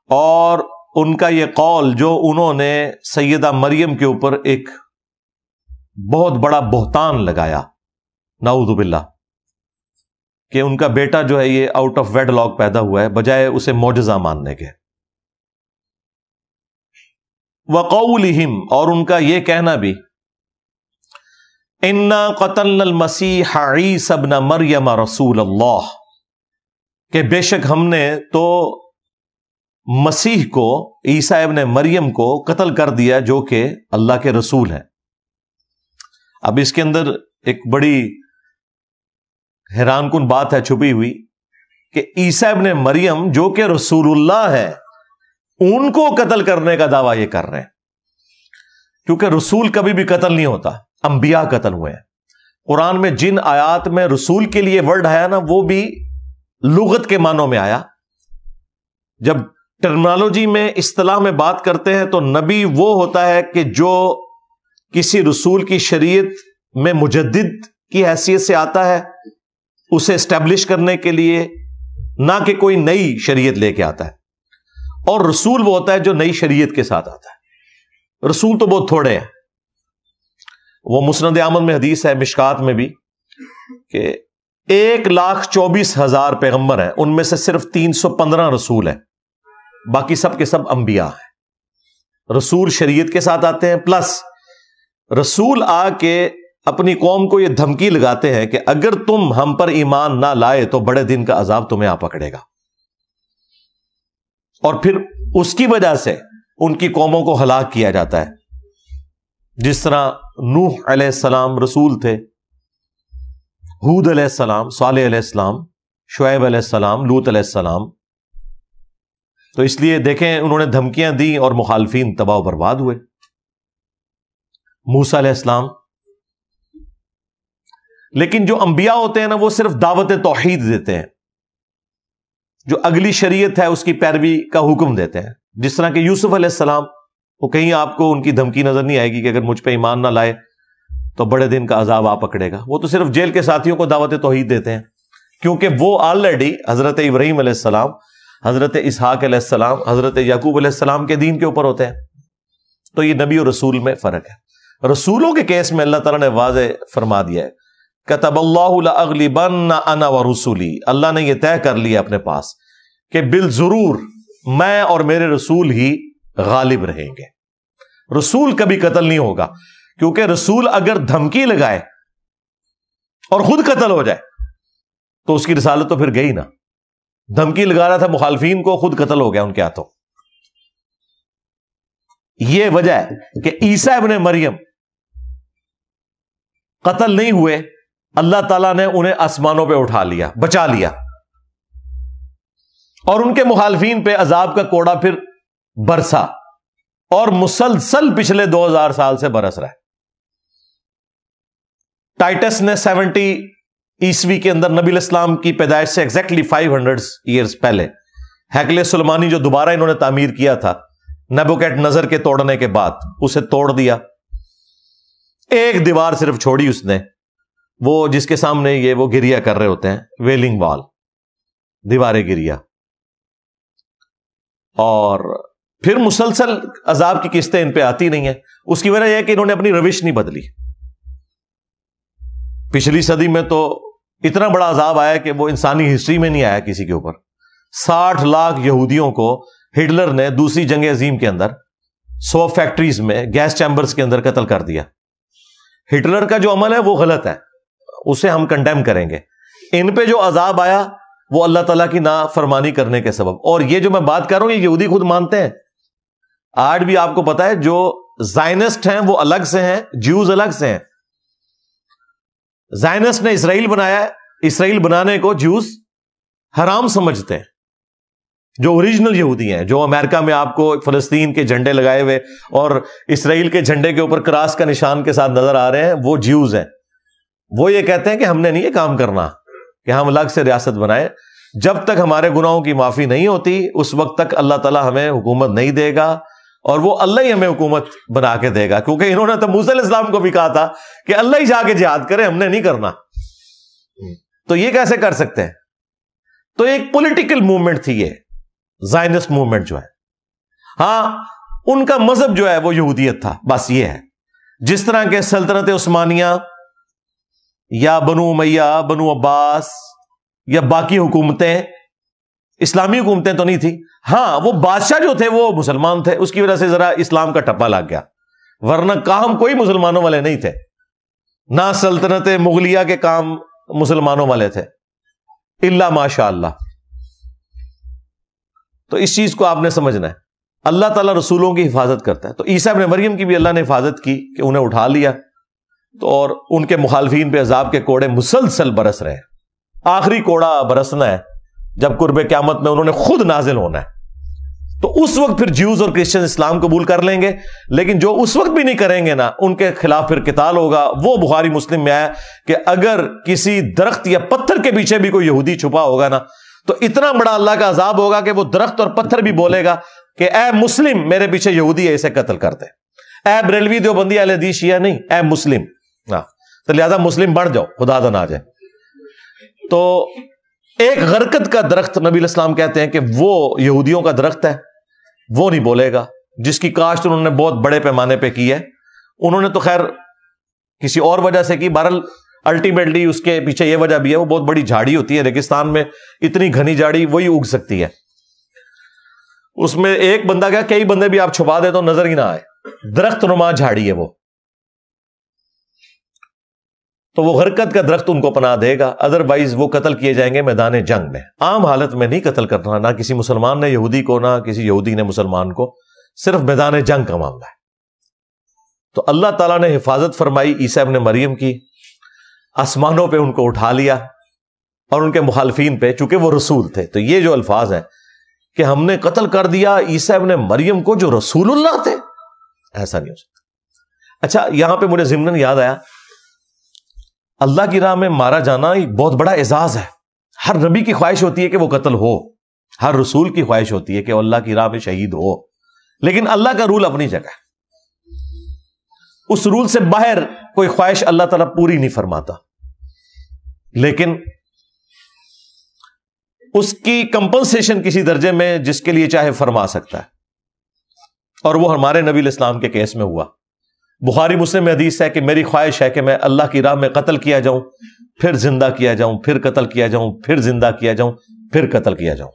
اور ان کا یہ قول جو انہوں نے سیدہ مریم کے اوپر ایک بہت بڑا بہتان لگایا، نعوذ باللہ، کہ ان کا بیٹا جو ہے یہ آؤٹ آف ویڈ لاک پیدا ہوا ہے بجائے اسے معجزہ ماننے کے. وَقَوْلِهِمْ، اور ان کا یہ کہنا بھی، اِنَّا قَتَلْنَا الْمَسِيحَ عِيسَى ابْنَ مَرْيَمَ رَسُولَ اللَّهِ، کہ بے شک ہم نے تو مسیح کو، عیسیٰ ابن مریم کو قتل کر دیا جو کہ اللہ کے رسول ہیں. اب اس کے اندر ایک بڑی حیران کن بات ہے چھپی ہوئی کہ عیسیٰ ابن مریم جو کہ رسول اللہ ہے ان کو قتل کرنے کا دعویٰ یہ کر رہے ہیں، کیونکہ رسول کبھی بھی قتل نہیں ہوتا، انبیاء قتل ہوئے ہیں. قرآن میں جن آیات میں رسول کے لیے ورڈ آیا نا وہ بھی لغت کے معنوں میں آیا. جب ٹرمنالوجی میں اصطلاح میں بات کرتے ہیں تو نبی وہ ہوتا ہے کہ جو کسی رسول کی شریعت میں مجدد کی حیثیت سے آتا ہے اسے اسٹیبلش کرنے کے لیے, نہ کہ کوئی نئی شریعت لے کے آتا ہے. اور رسول وہ ہوتا ہے جو نئی شریعت کے ساتھ آتا ہے. رسول تو بہت تھوڑے ہیں. وہ مسند احمد میں حدیث ہے, مشکات میں بھی, کہ 1,24,000 پیغمبر ہیں, ان میں سے صرف 315 رسول ہیں, باقی سب کے سب انبیاء ہیں. رسول شریعت کے ساتھ آتے ہیں, پلس رسول آ کے اپنی قوم کو یہ دھمکی لگاتے ہیں کہ اگر تم ہم پر ایمان نہ لائے تو بڑے دن کا عذاب تمہیں آ پکڑے گا. اور پھر اس کی وجہ سے ان کی قوموں کو ہلاک کیا جاتا ہے. جس طرح نوح علیہ السلام رسول تھے, ہود علیہ السلام, صالح علیہ السلام, شعیب علیہ السلام, لوط علیہ السلام. تو اس لیے دیکھیں انہوں نے دھمکیاں دی اور مخالفین تباہ و برباد ہوئے. موسیٰ علیہ السلام. لیکن جو انبیاء ہوتے ہیں نا وہ صرف دعوت توحید دیتے ہیں, جو اگلی شریعت ہے اس کی پیروی کا حکم دیتے ہیں. جس طرح کہ یوسف علیہ السلام, وہ کہیں آپ کو ان کی دھمکی نظر نہیں آئے گی کہ اگر مجھ پہ ایمان نہ لائے تو بڑے دن کا عذاب آ پکڑے گا. وہ تو صرف جیل کے ساتھیوں کو دعوت توحید دیتے ہیں, کیونکہ وہ آلریڈی حضرت ابراہیم علیہ السلام, حضرت اسحاق علیہ السلام, حضرت یعقوب علیہ السلام کے دین کے اوپر ہوتے ہیں. تو یہ نبی اور رسول میں فرق ہے. رسولوں کے کیس میں اللہ تعالیٰ نے واضح فرما دیا ہے, کتب اللہ لأغلبن انا ورسولی, اللہ نے یہ طے کر لیا اپنے پاس کہ بالضرور میں اور میرے رسول ہی غالب رہیں گے. رسول کبھی قتل نہیں ہوگا, کیونکہ رسول اگر دھمکی لگائے اور خود قتل ہو جائے تو اس کی رسالت تو پھر گئی نا. دھمکی لگا رہا تھا مخالفین کو, خود قتل ہو گیا ان کے ہاتھوں. یہ وجہ ہے کہ عیسیٰ ابن مریم قتل نہیں ہوئے, اللہ تعالیٰ نے انہیں آسمانوں پہ اٹھا لیا, بچا لیا, اور ان کے مخالفین پہ عذاب کا کوڑا پھر برسا, اور مسلسل پچھلے 2000 سال سے برس رہا ہے. ٹائٹس نے 70 عیسوی کے اندر نبی الاسلام کی پیدائش سے ایگزیکٹلی 500 ایئرز پہلے ہیکل سلیمانی جو دوبارہ انہوں نے تعمیر کیا تھا نیبوکیڈ نظر کے توڑنے کے بعد, اسے توڑ دیا. ایک دیوار صرف چھوڑی اس نے, وہ جس کے سامنے یہ وہ گریا کر رہے ہوتے ہیں, ویلنگ وال, دیواریں گریا. اور پھر مسلسل عذاب کی قسطیں ان پہ آتی نہیں ہیں. اس کی وجہ یہ ہے کہ انہوں نے اپنی روش نہیں بدلی. پچھلی صدی میں تو اتنا بڑا عذاب آیا کہ وہ انسانی ہسٹری میں نہیں آیا کسی کے اوپر. 60 لاکھ یہودیوں کو ہٹلر نے دوسری جنگ عظیم کے اندر 100 فیکٹریز میں گیس چیمبرز کے اندر قتل کر دیا. ہٹلر کا جو عمل ہے وہ غلط ہے, اسے ہم کنڈیم کریں گے. ان پہ جو عذاب آیا وہ اللہ تعالیٰ کی نافرمانی کرنے کے سبب. اور یہ جو میں بات کر رہا ہوں یہ یہودی خود مانتے ہیں. آج بھی آپ کو پتا ہے جو زائنسٹ ہیں وہ الگ سے ہیں, جیوز الگ سے ہیں. زائنسٹ نے اسرائیل بنایا ہے, اسرائیل بنانے کو جیوز حرام سمجھتے ہیں. جو اوریجنل یہودی ہیں, جو امریکہ میں آپ کو فلسطین کے جھنڈے لگائے ہوئے اور اسرائیل کے جھنڈے کے اوپر کراس کا نشان کے ساتھ نظر آ رہے ہیں, وہ جیوز ہیں. وہ یہ کہتے ہیں کہ ہم نے نہیں یہ کام کرنا کہ ہم الگ سے ریاست بنائیں. جب تک ہمارے گناہوں کی معافی نہیں ہوتی اس وقت تک اللہ تعالیٰ ہمیں حکومت نہیں دے گا, اور وہ اللہ ہی ہمیں حکومت بنا کے دے گا. کیونکہ انہوں نے تو موسیٰ علیہ السلام کو بھی کہا تھا کہ اللہ ہی جا کے جہاد کرے, ہم نے نہیں کرنا. تو یہ کیسے کر سکتے ہیں؟ تو ایک پولیٹیکل موومنٹ تھی یہ زائنسٹ موومنٹ جو ہے. ہاں ان کا مذہب جو ہے وہ یہودیت تھا, بس یہ ہے. جس طرح کے سلطنت عثمانیہ یا بنو امیہ, بنو عباس یا باقی حکومتیں, اسلامی حکومتیں تو نہیں تھی. ہاں وہ بادشاہ جو تھے وہ مسلمان تھے, اس کی وجہ سے ذرا اسلام کا ٹپا لگ گیا, ورنہ کام کوئی مسلمانوں والے نہیں تھے. نہ سلطنت مغلیہ کے کام مسلمانوں والے تھے الا ماشاء اللہ. تو اس چیز کو آپ نے سمجھنا ہے. اللہ تعالیٰ رسولوں کی حفاظت کرتا ہے. تو عیسیٰ ابن مریم کی بھی اللہ نے حفاظت کی کہ انہیں اٹھا لیا, تو اور ان کے مخالفین پہ عذاب کے کوڑے مسلسل برس رہے ہیں. آخری کوڑا برسنا ہے جب قرب قیامت میں انہوں نے خود نازل ہونا ہے. تو اس وقت پھر جیوز اور کرسچن اسلام قبول کر لیں گے، لیکن جو اس وقت بھی نہیں کریں گے نا، ان کے خلاف پھر قتال ہوگا۔ وہ بخاری مسلم میں آیا کہ اگر کسی درخت یا پتھر کے پیچھے بھی کوئی یہودی چھپا ہوگا نا، تو اتنا بڑا اللہ کا عذاب ہوگا کہ وہ درخت اور پتھر بھی بولے گا کہ اے مسلم، میرے پیچھے یہودی ہے، اسے قتل کر دے۔ اے بریلوی دیوبندی اہل حدیث شیعہ نہیں، اے مسلم، تو لہذا مسلم بن جاؤ، خدا دا نہ جائے۔ تو ایک غرقد کا درخت نبی علیہ السلام کہتے ہیں کہ وہ یہودیوں کا درخت ہے، وہ نہیں بولے گا، جس کی کاشت انہوں نے بہت بڑے پیمانے پہ کی ہے۔ انہوں نے تو خیر کسی اور وجہ سے کی، بہرحال الٹیمیٹلی اس کے پیچھے یہ وجہ بھی ہے، وہ بہت بڑی جھاڑی ہوتی ہے ریگستان میں، اتنی گھنی جھاڑی وہی اگ سکتی ہے۔ اس میں ایک بندہ کیا، کئی بندے بھی آپ چھپا دے تو نظر ہی نہ آئے، درخت نما جھاڑی ہے وہ۔ تو وہ غرقد کا درخت ان کو پناہ دے گا، ادروائز وہ قتل کیے جائیں گے میدان جنگ میں۔ عام حالت میں نہیں قتل کرنا، نہ کسی مسلمان نے یہودی کو، نہ کسی یہودی نے مسلمان کو، صرف میدان جنگ کا معاملہ ہے۔ تو اللہ تعالیٰ نے حفاظت فرمائی عیسیٰ ابن مریم کی، آسمانوں پہ ان کو اٹھا لیا، اور ان کے مخالفین پہ، چونکہ وہ رسول تھے، تو یہ جو الفاظ ہیں کہ ہم نے قتل کر دیا عیسیٰ ابن مریم کو جو رسول اللہ تھے، ایسا نہیں ہو سکتا۔ اچھا، یہاں پہ مجھے ضمناً یاد آیا، اللہ کی راہ میں مارا جانا ایک بہت بڑا اعزاز ہے۔ ہر نبی کی خواہش ہوتی ہے کہ وہ قتل ہو، ہر رسول کی خواہش ہوتی ہے کہ وہ اللہ کی راہ میں شہید ہو، لیکن اللہ کا رول اپنی جگہ ہے، اس رول سے باہر کوئی خواہش اللہ تعالیٰ پوری نہیں فرماتا، لیکن اس کی کمپنسیشن کسی درجے میں جس کے لیے چاہے فرما سکتا ہے، اور وہ ہمارے نبی علیہ السلام کے کیس میں ہوا۔ بخاری مسلم میں حدیث ہے کہ میری خواہش ہے کہ میں اللہ کی راہ میں قتل کیا جاؤں، پھر زندہ کیا جاؤں، پھر قتل کیا جاؤں، پھر زندہ کیا جاؤں، پھر قتل کیا جاؤں۔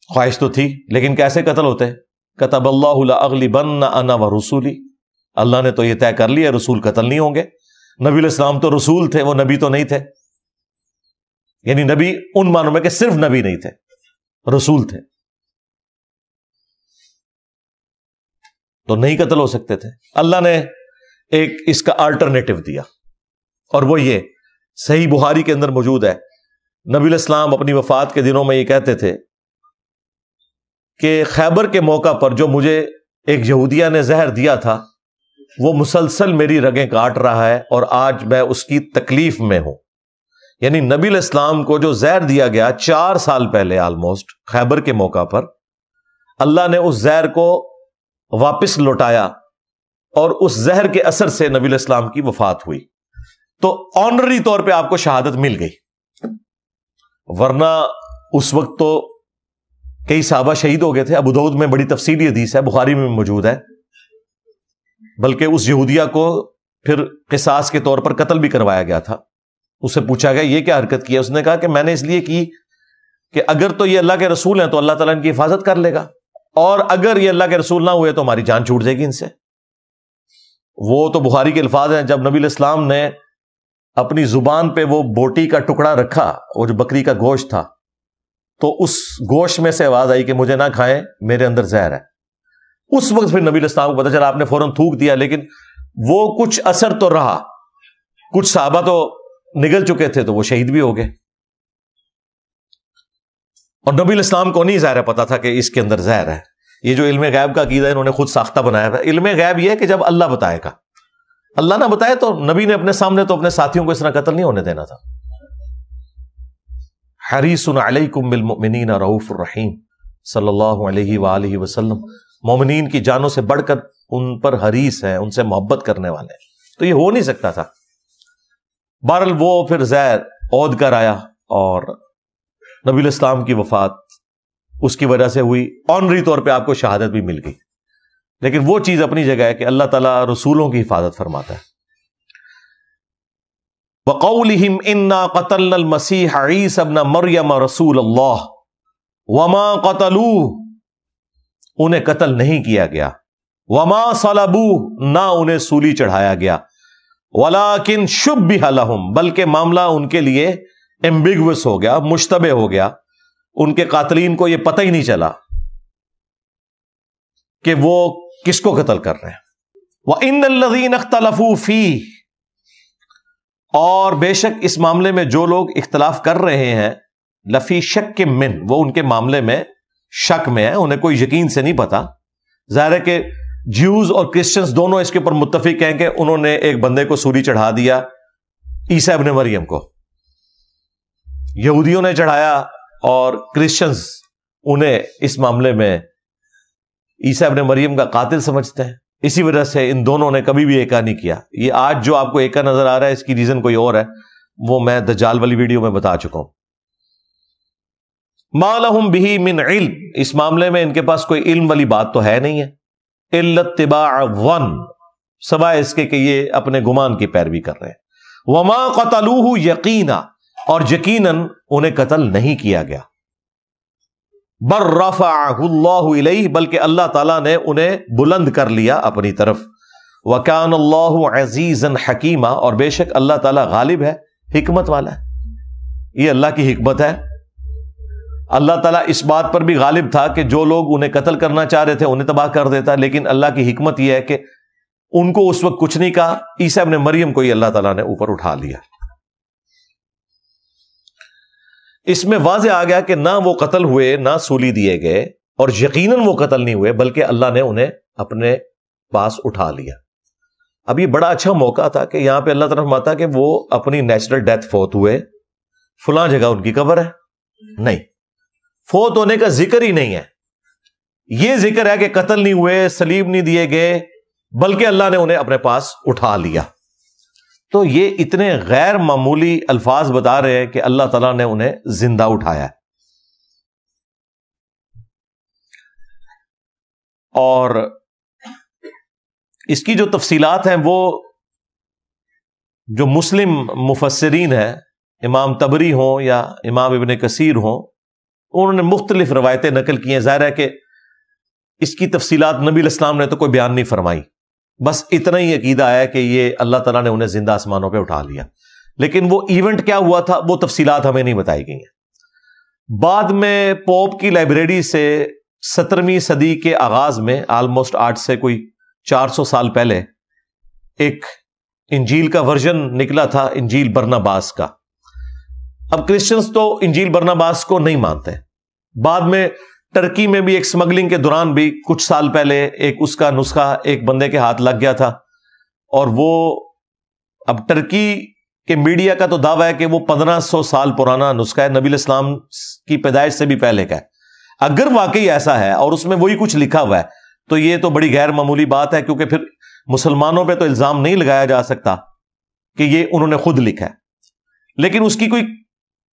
خواہش تو تھی، لیکن کیسے قتل ہوتے؟ کتب اللہ لاغلبن انا ورسولی، اللہ نے تو یہ طے کر لیا رسول قتل نہیں ہوں گے۔ نبی علیہ السلام تو رسول تھے، وہ نبی تو نہیں تھے، یعنی نبی ان معنوں میں کہ صرف نبی نہیں تھے، رسول تھے، تو نہیں قتل ہو سکتے تھے۔ اللہ نے ایک اس کا آلٹرنیٹو دیا، اور وہ یہ صحیح بخاری کے اندر موجود ہے۔ نبی علیہ السلام اپنی وفات کے دنوں میں یہ کہتے تھے کہ خیبر کے موقع پر جو مجھے ایک یہودیہ نے زہر دیا تھا، وہ مسلسل میری رگیں کاٹ رہا ہے، اور آج میں اس کی تکلیف میں ہوں۔ یعنی نبی علیہ السلام کو جو زہر دیا گیا 4 سال پہلے آلموسٹ خیبر کے موقع پر، اللہ نے اس زہر کو واپس لوٹایا، اور اس زہر کے اثر سے نبی علیہ السلام کی وفات ہوئی۔ تو آنرری طور پہ آپ کو شہادت مل گئی، ورنہ اس وقت تو کئی صحابہ شہید ہو گئے تھے۔ ابو داؤد میں بڑی تفصیلی حدیث ہے، بخاری میں موجود ہے، بلکہ اس یہودیہ کو پھر قصاص کے طور پر قتل بھی کروایا گیا تھا۔ اس سے پوچھا گیا یہ کیا حرکت کی ہے؟ اس نے کہا کہ میں نے اس لیے کی کہ اگر تو یہ اللہ کے رسول ہیں تو اللہ تعالیٰ ان کی حفاظت کر لے گا، اور اگر یہ اللہ کے رسول نہ ہوئے تو ہماری جان چھوٹ جائے گی ان سے۔ وہ تو بخاری کے الفاظ ہیں، جب نبی علیہ السلام نے اپنی زبان پہ وہ بوٹی کا ٹکڑا رکھا، وہ جو بکری کا گوشت تھا، تو اس گوشت میں سے آواز آئی کہ مجھے نہ کھائیں، میرے اندر زہر ہے۔ اس وقت پھر نبی علیہ السلام کو پتہ چلا، آپ نے فوراً تھوک دیا، لیکن وہ کچھ اثر تو رہا، کچھ صحابہ تو نگل چکے تھے تو وہ شہید بھی ہو گئے، اور نبی علیہ السلام کو نہیں ظاہر پتا تھا کہ اس کے اندر زہر ہے۔ یہ جو علم غیب کا عقیدہ انہوں نے خود ساختہ بنایا تھا۔ علم غیب یہ ہے کہ جب اللہ بتائے گا، اللہ نہ بتائے تو نبی نے اپنے سامنے تو اپنے ساتھیوں کو اس طرح قتل نہیں ہونے دینا تھا۔ حریص علیکم بالمؤمنین رؤوف الرحیم صلی اللہ علیہ وآلہ وسلم، مومنین کی جانوں سے بڑھ کر ان پر حریص ہیں، ان سے محبت کرنے والے ہیں، تو یہ ہو نہیں سکتا تھا۔ بہرحال وہ پھر زہر عود کر آیا، اور نبی علیہ السلام کی وفات اس کی وجہ سے ہوئی۔ آنری طور پہ آپ کو شہادت بھی مل گئی، لیکن وہ چیز اپنی جگہ ہے کہ اللہ تعالیٰ رسولوں کی حفاظت فرماتا ہے۔ وَقَوْلِهِمْ إِنَّا قَتَلْنَا الْمَسِيحَ عِيسَى ابْنَ مَرْيَمَ رَسُولَ اللَّهِ وَمَا قَتَلُوهُ، انہیں قتل نہیں کیا گیا، وَمَا صَلَبُوهُ، نہ انہیں سولی چڑھایا گیا، وَلَكِنْ شُبِّهَ لَهُمْ، بلکہ معاملہ ان کے لیے ایمبیگوس ہو گیا، مشتبہ ہو گیا، ان کے قاتلین کو یہ پتہ ہی نہیں چلا کہ وہ کس کو قتل کر رہے ہیں۔ وَإِنَّ الَّذِينَ اخْتَلَفُوا فِيهِ، اور بے شک اس معاملے میں جو لوگ اختلاف کر رہے ہیں، لفی شک من، وہ ان کے معاملے میں شک میں ہیں، انہیں کوئی یقین سے نہیں پتا. ظاہر ہے کہ جیوز اور کرسچنز دونوں اس کے اوپر متفق ہیں کہ انہوں نے ایک بندے کو سولی چڑھا دیا، عیسیٰ ابن مریم کو. یہودیوں نے چڑھایا اور کرسچنز انہیں اس معاملے میں عیسیٰ ابن مریم کا قاتل سمجھتے ہیں. اسی وجہ سے ان دونوں نے کبھی بھی ایکا نہیں کیا. یہ آج جو آپ کو ایکا نظر آ رہا ہے اس کی ریزن کوئی اور ہے، وہ میں دجال والی ویڈیو میں بتا چکا ہوں. ما لہم بہ من علم، اس معاملے میں ان کے پاس کوئی علم والی بات تو ہے نہیں ہے. الا اتباع الظن، سوائے اس کے کہ یہ اپنے گمان کی پیروی کر رہے ہیں. وما قتلوہ یقینا، اور یقیناً انہیں قتل نہیں کیا گیا. بل رفعہ اللہ الیہ، بلکہ اللہ تعالیٰ نے انہیں بلند کر لیا اپنی طرف. وکان اللہ عزیزا حکیما، اور بے شک اللہ تعالیٰ غالب ہے، حکمت والا ہے. یہ اللہ کی حکمت ہے. اللہ تعالیٰ اس بات پر بھی غالب تھا کہ جو لوگ انہیں قتل کرنا چاہ رہے تھے انہیں تباہ کر دیتا، لیکن اللہ کی حکمت یہ ہے کہ ان کو اس وقت کچھ نہیں کہا. عیسیٰ ابن مریم کو ہی اللہ تعالیٰ نے اوپر اٹھا لیا. اس میں واضح آ گیا کہ نہ وہ قتل ہوئے نہ سولی دیے گئے، اور یقیناً وہ قتل نہیں ہوئے، بلکہ اللہ نے انہیں اپنے پاس اٹھا لیا. اب یہ بڑا اچھا موقع تھا کہ یہاں پہ اللہ تعالیٰ فرماتا کہ وہ اپنی نیچرل ڈیتھ فوت ہوئے، فلاں جگہ ان کی قبر ہے. نہیں، فوت ہونے کا ذکر ہی نہیں ہے. یہ ذکر ہے کہ قتل نہیں ہوئے، سلیب نہیں دیے گئے، بلکہ اللہ نے انہیں اپنے پاس اٹھا لیا. تو یہ اتنے غیر معمولی الفاظ بتا رہے ہیں کہ اللہ تعالیٰ نے انہیں زندہ اٹھایا. اور اس کی جو تفصیلات ہیں وہ جو مسلم مفسرین ہیں، امام طبری ہوں یا امام ابن کثیر ہوں، انہوں نے مختلف روایتیں نقل کی ہیں. ظاہر ہے کہ اس کی تفصیلات نبی علیہ السلام نے تو کوئی بیان نہیں فرمائی، بس اتنا ہی عقیدہ ہے کہ یہ اللہ تعالیٰ نے انہیں زندہ آسمانوں پہ اٹھا لیا. لیکن وہ ایونٹ کیا ہوا تھا وہ تفصیلات ہمیں نہیں بتائی گئی ہیں. بعد میں پوپ کی لائبریری سے 17ویں صدی کے آغاز میں، آلموسٹ آج سے کوئی 400 سال پہلے، ایک انجیل کا ورژن نکلا تھا، انجیل برناباس کا. اب کرسچنز تو انجیل برناباس کو نہیں مانتے. بعد میں ٹرکی میں بھی ایک سمگلنگ کے دوران بھی کچھ سال پہلے ایک اس کا نسخہ ایک بندے کے ہاتھ لگ گیا تھا، اور وہ اب ٹرکی کے میڈیا کا تو دعویٰ ہے کہ وہ 1500 سال پرانا نسخہ ہے، نبی علیہ السلام کی پیدائش سے بھی پہلے کا ہے. اگر واقعی ایسا ہے اور اس میں وہی کچھ لکھا ہوا ہے تو یہ تو بڑی غیر معمولی بات ہے، کیونکہ پھر مسلمانوں پہ تو الزام نہیں لگایا جا سکتا کہ یہ انہوں نے خود لکھا ہے. لیکن اس کی کوئی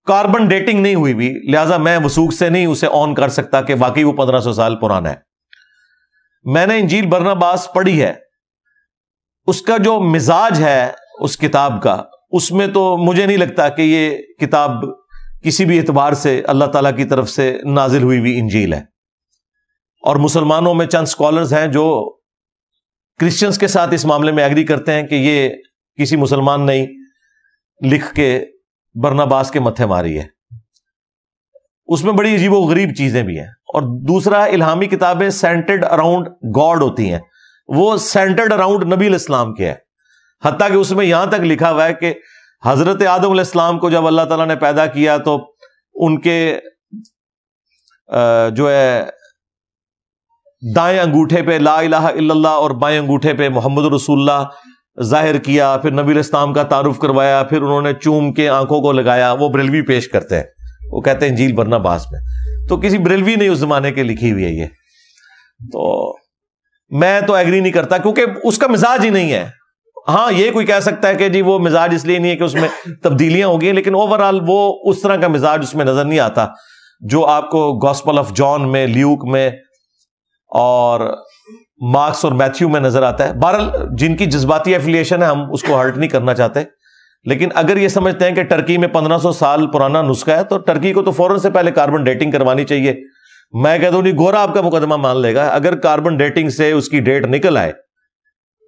کاربن ڈیٹنگ نہیں ہوئی بھی، لہٰذا میں وثوق سے نہیں اسے آن کر سکتا کہ واقعی وہ 1500 سال پرانا ہے. میں نے انجیل برناباس پڑھی ہے، اس کا جو مزاج ہے اس کتاب کا، اس میں تو مجھے نہیں لگتا کہ یہ کتاب کسی بھی اعتبار سے اللہ تعالیٰ کی طرف سے نازل ہوئی انجیل ہے. اور مسلمانوں میں چند سکالرز ہیں جو کرسچنز کے ساتھ اس معاملے میں ایگری کرتے ہیں کہ یہ کسی مسلمان نے لکھ کے برناباس کے متھے ماری ہے. اس میں بڑی عجیب و غریب چیزیں بھی ہیں. اور دوسرا، الہامی کتابیں سینٹرڈ اراؤنڈ گاڈ ہوتی ہیں، وہ سینٹرڈ اراؤنڈ نبی علیہ السلام کے ہے. حتیٰ کہ اس میں یہاں تک لکھا ہوا ہے کہ حضرت آدم علیہ السلام کو جب اللہ تعالیٰ نے پیدا کیا تو ان کے جو ہے دائیں انگوٹھے پہ لا الہ الا اللہ اور بائیں انگوٹھے پہ محمد رسول اللہ ظاہر کیا، پھر نبی علیہ السلام کا تعارف کروایا، پھر انہوں نے چوم کے آنکھوں کو لگایا. وہ بریلوی پیش کرتے ہیں، وہ کہتے ہیں انجیل برناباس میں. تو کسی بریلوی نے اس زمانے کے لکھی ہوئی ہے یہ. تو میں تو ایگری نہیں کرتا کیونکہ اس کا مزاج ہی نہیں ہے. ہاں یہ کوئی کہہ سکتا ہے کہ جی وہ مزاج اس لیے نہیں ہے کہ اس میں تبدیلیاں ہو گئی، لیکن اوورآل وہ اس طرح کا مزاج اس میں نظر نہیں آتا جو آپ کو گاسپل آف جان میں، لیوک میں اور مارکس اور میتھیو میں نظر آتا ہے. بہرحال جن کی جذباتی ایفیلیشن ہے ہم اس کو ہرٹ نہیں کرنا چاہتے، لیکن اگر یہ سمجھتے ہیں کہ ٹرکی میں 1500 سال پرانا نسخہ ہے تو ٹرکی کو تو فوراً سے پہلے کاربن ڈیٹنگ کروانی چاہیے. میں کہتا ہوں نہیں، گورا آپ کا مقدمہ مان لے گا. اگر کاربن ڈیٹنگ سے اس کی ڈیٹ نکل آئے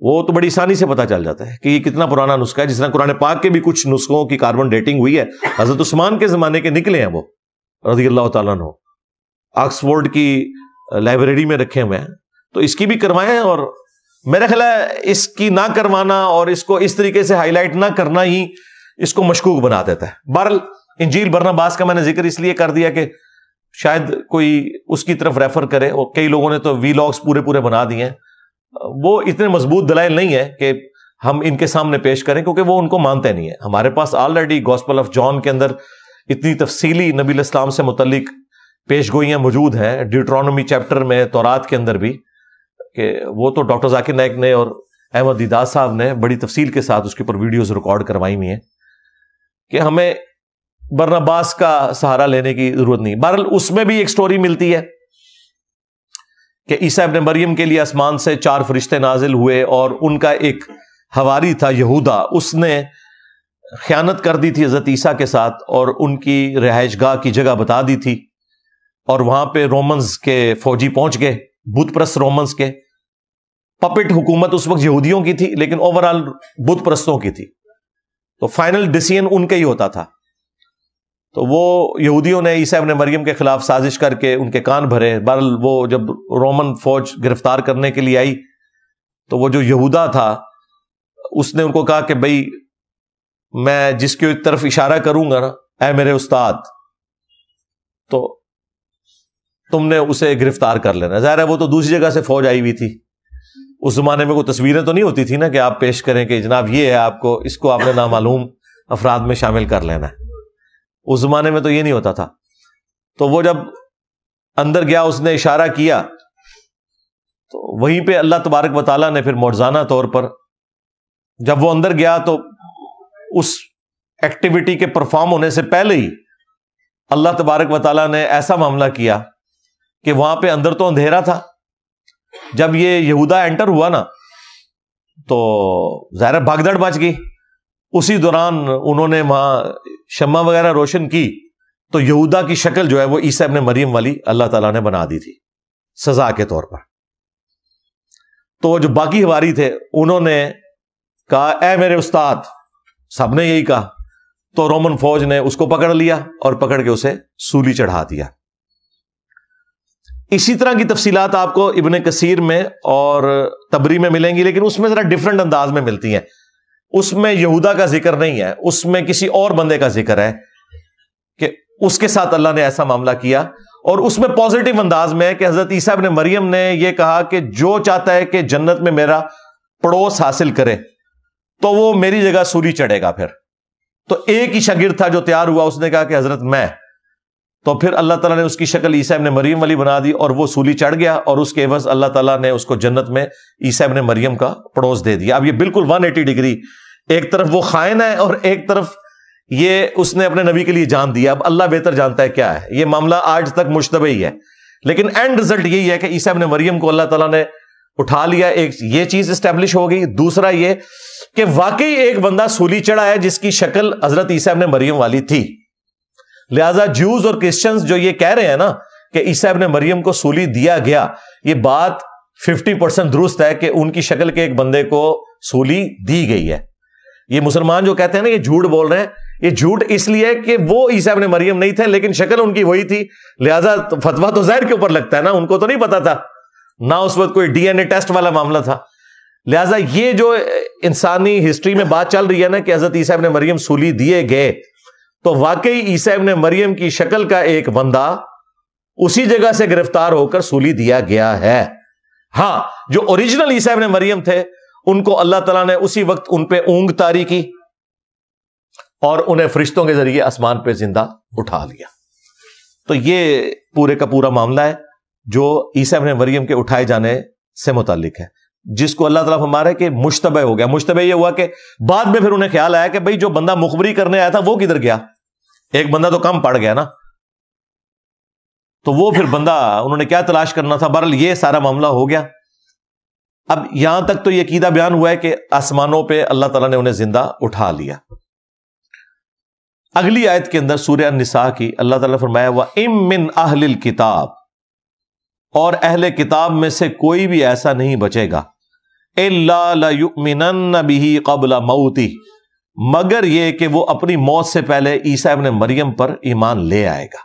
وہ تو بڑی آسانی سے پتا چل جاتا ہے کہ یہ کتنا پرانا نسخہ ہے. جس طرح قرآن پاک کے بھی کچھ نسخوں کی کاربن ڈیٹنگ ہوئی ہے، حضرت عثمان کے زمانے کے نکلے ہیں وہ رضی اللہ تعالیٰ عنہ، آکسفورڈ کی لائبریری میں رکھے ہوئے ہیں. تو اس کی بھی کروائیں، اور میرا خیال ہے اس کی نہ کروانا اور اس کو اس طریقے سے ہائی لائٹ نہ کرنا ہی اس کو مشکوک بنا دیتا ہے. بہرحال انجیل برناباس کا میں نے ذکر اس لیے کر دیا کہ شاید کوئی اس کی طرف ریفر کرے، اور کئی لوگوں نے تو وی لاگس پورے پورے بنا دیے ہیں، وہ اتنے مضبوط دلائل نہیں ہے کہ ہم ان کے سامنے پیش کریں، کیونکہ وہ ان کو مانتے نہیں ہیں۔ ہمارے پاس آلریڈی گاسپل آف جان کے اندر اتنی تفصیلی نبی علیہ السلام سے متعلق پیش گوئیاں موجود ہیں، ڈیوٹرانومی چیپٹر میں، تورات کے اندر بھی، کہ وہ تو ڈاکٹر ذاکر نائک نے اور احمد دیدار صاحب نے بڑی تفصیل کے ساتھ اس کے اوپر ویڈیوز ریکارڈ کروائی ہوئی ہیں، کہ ہمیں برنباس کا سہارا لینے کی ضرورت نہیں۔ بہرحال اس میں بھی ایک سٹوری ملتی ہے کہ عیسیٰ ابن مریم کے لیے آسمان سے 4 فرشتے نازل ہوئے، اور ان کا ایک حواری تھا یہودا، اس نے خیانت کر دی تھی حضرت عیسیٰ کے ساتھ، اور ان کی رہائش گاہ کی جگہ بتا دی تھی، اور وہاں پہ رومنز کے فوجی پہنچ گئے، بت پرست رومنز کے۔ پپٹ حکومت اس وقت یہودیوں کی تھی، لیکن اوورال بت پرستوں کی تھی، تو فائنل ڈیسیژن ان کا ہی ہوتا تھا۔ تو وہ یہودیوں نے عیسیٰ ابن مریم کے خلاف سازش کر کے ان کے کان بھرے۔ بہرحال وہ جب رومن فوج گرفتار کرنے کے لیے آئی، تو وہ جو یہودا تھا اس نے ان کو کہا کہ بھئی میں جس کی طرف اشارہ کروں گا نا، اے میرے استاد، تو تم نے اسے گرفتار کر لینا۔ ظاہر ہے وہ تو دوسری جگہ سے فوج آئی ہوئی تھی، اس زمانے میں کوئی تصویریں تو نہیں ہوتی تھی نا کہ آپ پیش کریں کہ جناب یہ ہے، آپ کو اس کو آپ نے نامعلوم افراد میں شامل کر لینا ہے۔ اس زمانے میں تو یہ نہیں ہوتا تھا۔ تو وہ جب اندر گیا، اس نے اشارہ کیا، تو وہیں پہ اللہ تبارک و تعالیٰ نے پھر معجزانہ طور پر، جب وہ اندر گیا تو اس ایکٹیویٹی کے پرفارم ہونے سے پہلے ہی اللہ تبارک و تعالیٰ نے ایسا معاملہ کیا کہ وہاں پہ اندر تو اندھیرا تھا۔ جب یہ یہودا انٹر ہوا نا، تو ظاہر بھگدڑ مچ گئی۔ اسی دوران انہوں نے وہاں شمع وغیرہ روشن کی، تو یہودا کی شکل جو ہے وہ عیسیٰ ابن مریم والی اللہ تعالیٰ نے بنا دی تھی سزا کے طور پر۔ تو جو باقی حواری تھے انہوں نے کہا اے میرے استاد، سب نے یہی کہا۔ تو رومن فوج نے اس کو پکڑ لیا اور پکڑ کے اسے سولی چڑھا دیا۔ اسی طرح کی تفصیلات آپ کو ابن کثیر میں اور تبری میں ملیں گی، لیکن اس میں ذرا ڈیفرنٹ انداز میں ملتی ہیں۔ اس میں یہودا کا ذکر نہیں ہے، اس میں کسی اور بندے کا ذکر ہے کہ اس کے ساتھ اللہ نے ایسا معاملہ کیا، اور اس میں پازیٹیو انداز میں ہے کہ حضرت عیسیٰ ابن مریم نے یہ کہا کہ جو چاہتا ہے کہ جنت میں میرا پڑوس حاصل کرے تو وہ میری جگہ سولی چڑھے گا۔ پھر تو ایک ہی شاگرد تھا جو تیار ہوا، اس نے کہا کہ حضرت میں، تو پھر اللہ تعالیٰ نے اس کی شکل عیسیٰ ابن مریم والی بنا دی، اور وہ سولی چڑھ گیا، اور اس کے عوض اللہ تعالیٰ نے اس کو جنت میں عیسیٰ ابن مریم کا پڑوس دے دیا۔ اب یہ بالکل 180 ڈگری، ایک طرف وہ خائن ہے اور ایک طرف یہ اس نے اپنے نبی کے لیے جان دیا۔ اب اللہ بہتر جانتا ہے کیا ہے، یہ معاملہ آج تک مشتبہ ہی ہے، لیکن اینڈ رزلٹ یہی ہے کہ عیسیٰ ابن مریم کو اللہ تعالیٰ نے اٹھا لیا۔ ایک یہ چیز اسٹیبلش ہو گئی، دوسرا یہ کہ واقعی ایک بندہ سولی چڑھا ہے جس کی شکل حضرت عیسیٰ ابن مریم والی تھی۔ لہذا جیوز اور کرسچنز جو یہ کہہ رہے ہیں نا کہ عیسیٰ ابن مریم کو سولی دیا گیا، یہ بات 50% درست ہے کہ ان کی شکل کے ایک بندے کو سولی دی گئی ہے۔ یہ مسلمان جو کہتے ہیں نا یہ جھوٹ بول رہے ہیں، یہ جھوٹ اس لیے کہ وہ عیسیٰ ابن مریم نہیں تھے، لیکن شکل ان کی وہی تھی، لہذا فتویٰ تو ظاہر کے اوپر لگتا ہے نا، ان کو تو نہیں پتا تھا، نہ اس وقت کوئی ڈی این اے ٹیسٹ والا معاملہ تھا۔ لہذا یہ جو انسانی ہسٹری میں بات چل رہی ہے نا کہ حضرت عیسیٰ ابن مریم سولی دیے گئے، تو واقعی عیسیٰ ابن مریم کی شکل کا ایک بندہ اسی جگہ سے گرفتار ہو کر سولی دیا گیا ہے۔ ہاں، جو اوریجنل عیسیٰ ابن مریم تھے ان کو اللہ تعالیٰ نے اسی وقت ان پہ اونگ طاری کی اور انہیں فرشتوں کے ذریعے آسمان پہ زندہ اٹھا لیا۔ تو یہ پورے کا پورا معاملہ ہے جو عیسیٰ ابن مریم کے اٹھائے جانے سے متعلق ہے، جس کو اللہ تعالیٰ فرما رہا ہے کہ مشتبہ ہو گیا۔ مشتبہ یہ ہوا کہ بعد میں پھر انہیں خیال آیا کہ بھئی جو بندہ مخبری کرنے آیا تھا وہ کدھر گیا، ایک بندہ تو کم پڑ گیا نا، تو وہ پھر بندہ انہوں نے کیا تلاش کرنا تھا۔ بہرحال یہ سارا معاملہ ہو گیا۔ اب یہاں تک تو یہ عقیدہ بیان ہوا ہے کہ آسمانوں پہ اللہ تعالیٰ نے انہیں زندہ اٹھا لیا۔ اگلی آیت کے اندر سورہ النساء کی اللہ تعالیٰ نے فرمایا وَإِن مِّنْ أَهْلِ الْكِتَابِ، اور اہل کتاب میں سے کوئی بھی ایسا نہیں بچے گا، إِلَّا لَيُؤْمِنَنَّ بِهِ قَبْلَ مَوْتِهِ، مگر یہ کہ وہ اپنی موت سے پہلے عیسیٰ ابن مریم پر ایمان لے آئے گا۔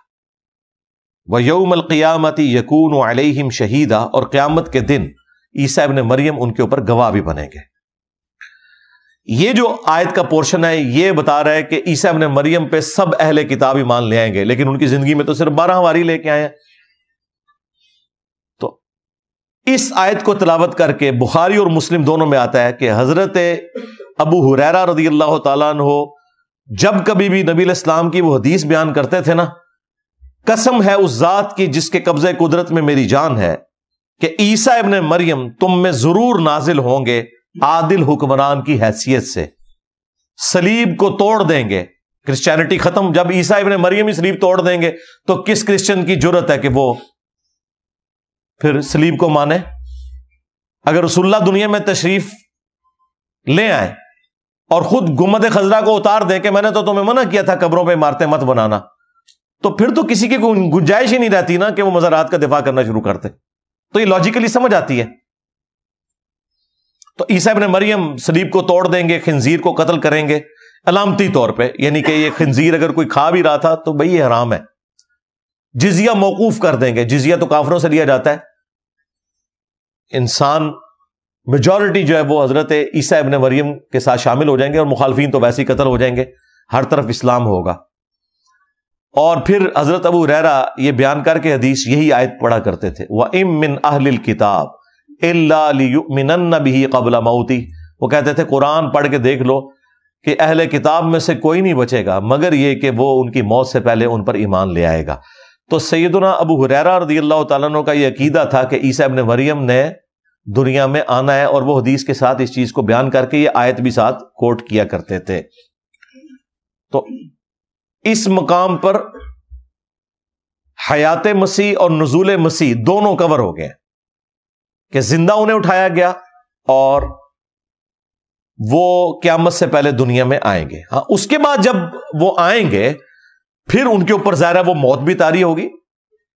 وَيَوْمَ الْقِيَامَةِ يَكُونُ عَلَيْهِمْ شَهِيدًا، اور قیامت کے دن عیسیٰ ابن مریم ان کے اوپر گواہ بھی بنیں گے۔ یہ جو آیت کا پورشن ہے یہ بتا رہا ہے کہ عیسیٰ ابن مریم پہ سب اہل کتاب ایمان لے آئیں گے، لیکن ان کی زندگی میں تو صرف 12 حواری لے کے آئے ہیں۔ تو اس آیت کو تلاوت کر کے بخاری اور مسلم دونوں میں آتا ہے کہ حضرت ابو ہریرہ رضی اللہ تعالیٰ عنہ جب کبھی بھی نبی علیہ السلام کی وہ حدیث بیان کرتے تھے نا، قسم ہے اس ذات کی جس کے قبضہ قدرت میں میری جان ہے کہ عیسیٰ ابن مریم تم میں ضرور نازل ہوں گے عادل حکمران کی حیثیت سے، صلیب کو توڑ دیں گے، کرسچینٹی ختم۔ جب عیسیٰ ابن مریم ہی صلیب توڑ دیں گے تو کس کرسچن کی جرت ہے کہ وہ پھر صلیب کو مانے؟ اگر رسول اللہ دنیا میں تشریف لے آئے اور خود گنبد خضرا کو اتار دیں کہ میں نے تو تمہیں منع کیا تھا قبروں پہ عمارتیں مت بنانا، تو پھر تو کسی کی گنجائش ہی نہیں رہتی نا کہ وہ مزارات کا دفاع کرنا شروع کرتے۔ تو یہ لاجیکلی سمجھ آتی ہے۔ تو عیسیٰ ابن مریم صلیب کو توڑ دیں گے، خنزیر کو قتل کریں گے علامتی طور پہ، یعنی کہ یہ خنزیر اگر کوئی کھا بھی رہا تھا تو بھئی یہ حرام ہے۔ جزیہ موقوف کر دیں گے، جزیہ تو کافروں سے لیا جاتا ہے۔ انسان میجورٹی جو ہے وہ حضرت عیسیٰ ابن مریم کے ساتھ شامل ہو جائیں گے، اور مخالفین تو ویسے ہی قتل ہو جائیں گے، ہر طرف اسلام ہوگا۔ اور پھر حضرت ابو ہریرہ یہ بیان کر کے حدیث یہی آیت پڑھا کرتے تھے، وَإِن مِّنْ أَهْلِ الْكِتَابِ إِلَّا لِيُؤْمِنَنَّ بِهِ قَبْلَ مَوْتِهِ، وہ کہتے تھے قرآن پڑھ کے دیکھ لو کہ اہل کتاب میں سے کوئی نہیں بچے گا مگر یہ کہ وہ ان کی موت سے پہلے ان پر ایمان لے آئے گا۔ تو سیدنا ابو ہریرہ رضی اللہ تعالیٰ عنہ کا یہ عقیدہ تھا کہ عیسیٰ ابن مریم نے دنیا میں آنا ہے، اور وہ حدیث کے ساتھ اس چیز کو بیان کر کے یہ آیت بھی ساتھ کوٹ کیا کرتے تھے۔ تو اس مقام پر حیات مسیح اور نزول مسیح دونوں کور ہو گئے کہ زندہ انہیں اٹھایا گیا اور وہ قیامت سے پہلے دنیا میں آئیں گے۔ ہاں، اس کے بعد جب وہ آئیں گے پھر ان کے اوپر ظاہر ہے وہ موت بھی طاری ہوگی،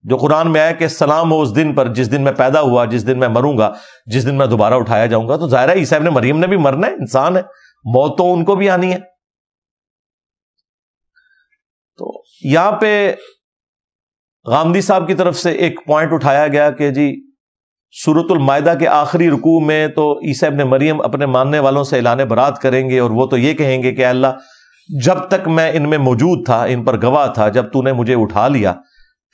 جو قرآن میں آیا کہ سلام ہو اس دن پر جس دن میں پیدا ہوا، جس دن میں مروں گا، جس دن میں دوبارہ اٹھایا جاؤں گا۔ تو ظاہر ہے عیسیٰ ابن مریم نے بھی مرنا ہے، انسان ہے، موت تو ان کو بھی آنی ہے۔ تو یہاں پہ غامدی صاحب کی طرف سے ایک پوائنٹ اٹھایا گیا کہ جی سورۃ المائدہ کے آخری رکوع میں تو عیسیٰ ابن مریم اپنے ماننے والوں سے اعلان برات کریں گے، اور وہ تو یہ کہیں گے کہ اللہ جب تک میں ان میں موجود تھا ان پر گواہ تھا، جب تو نے مجھے اٹھا لیا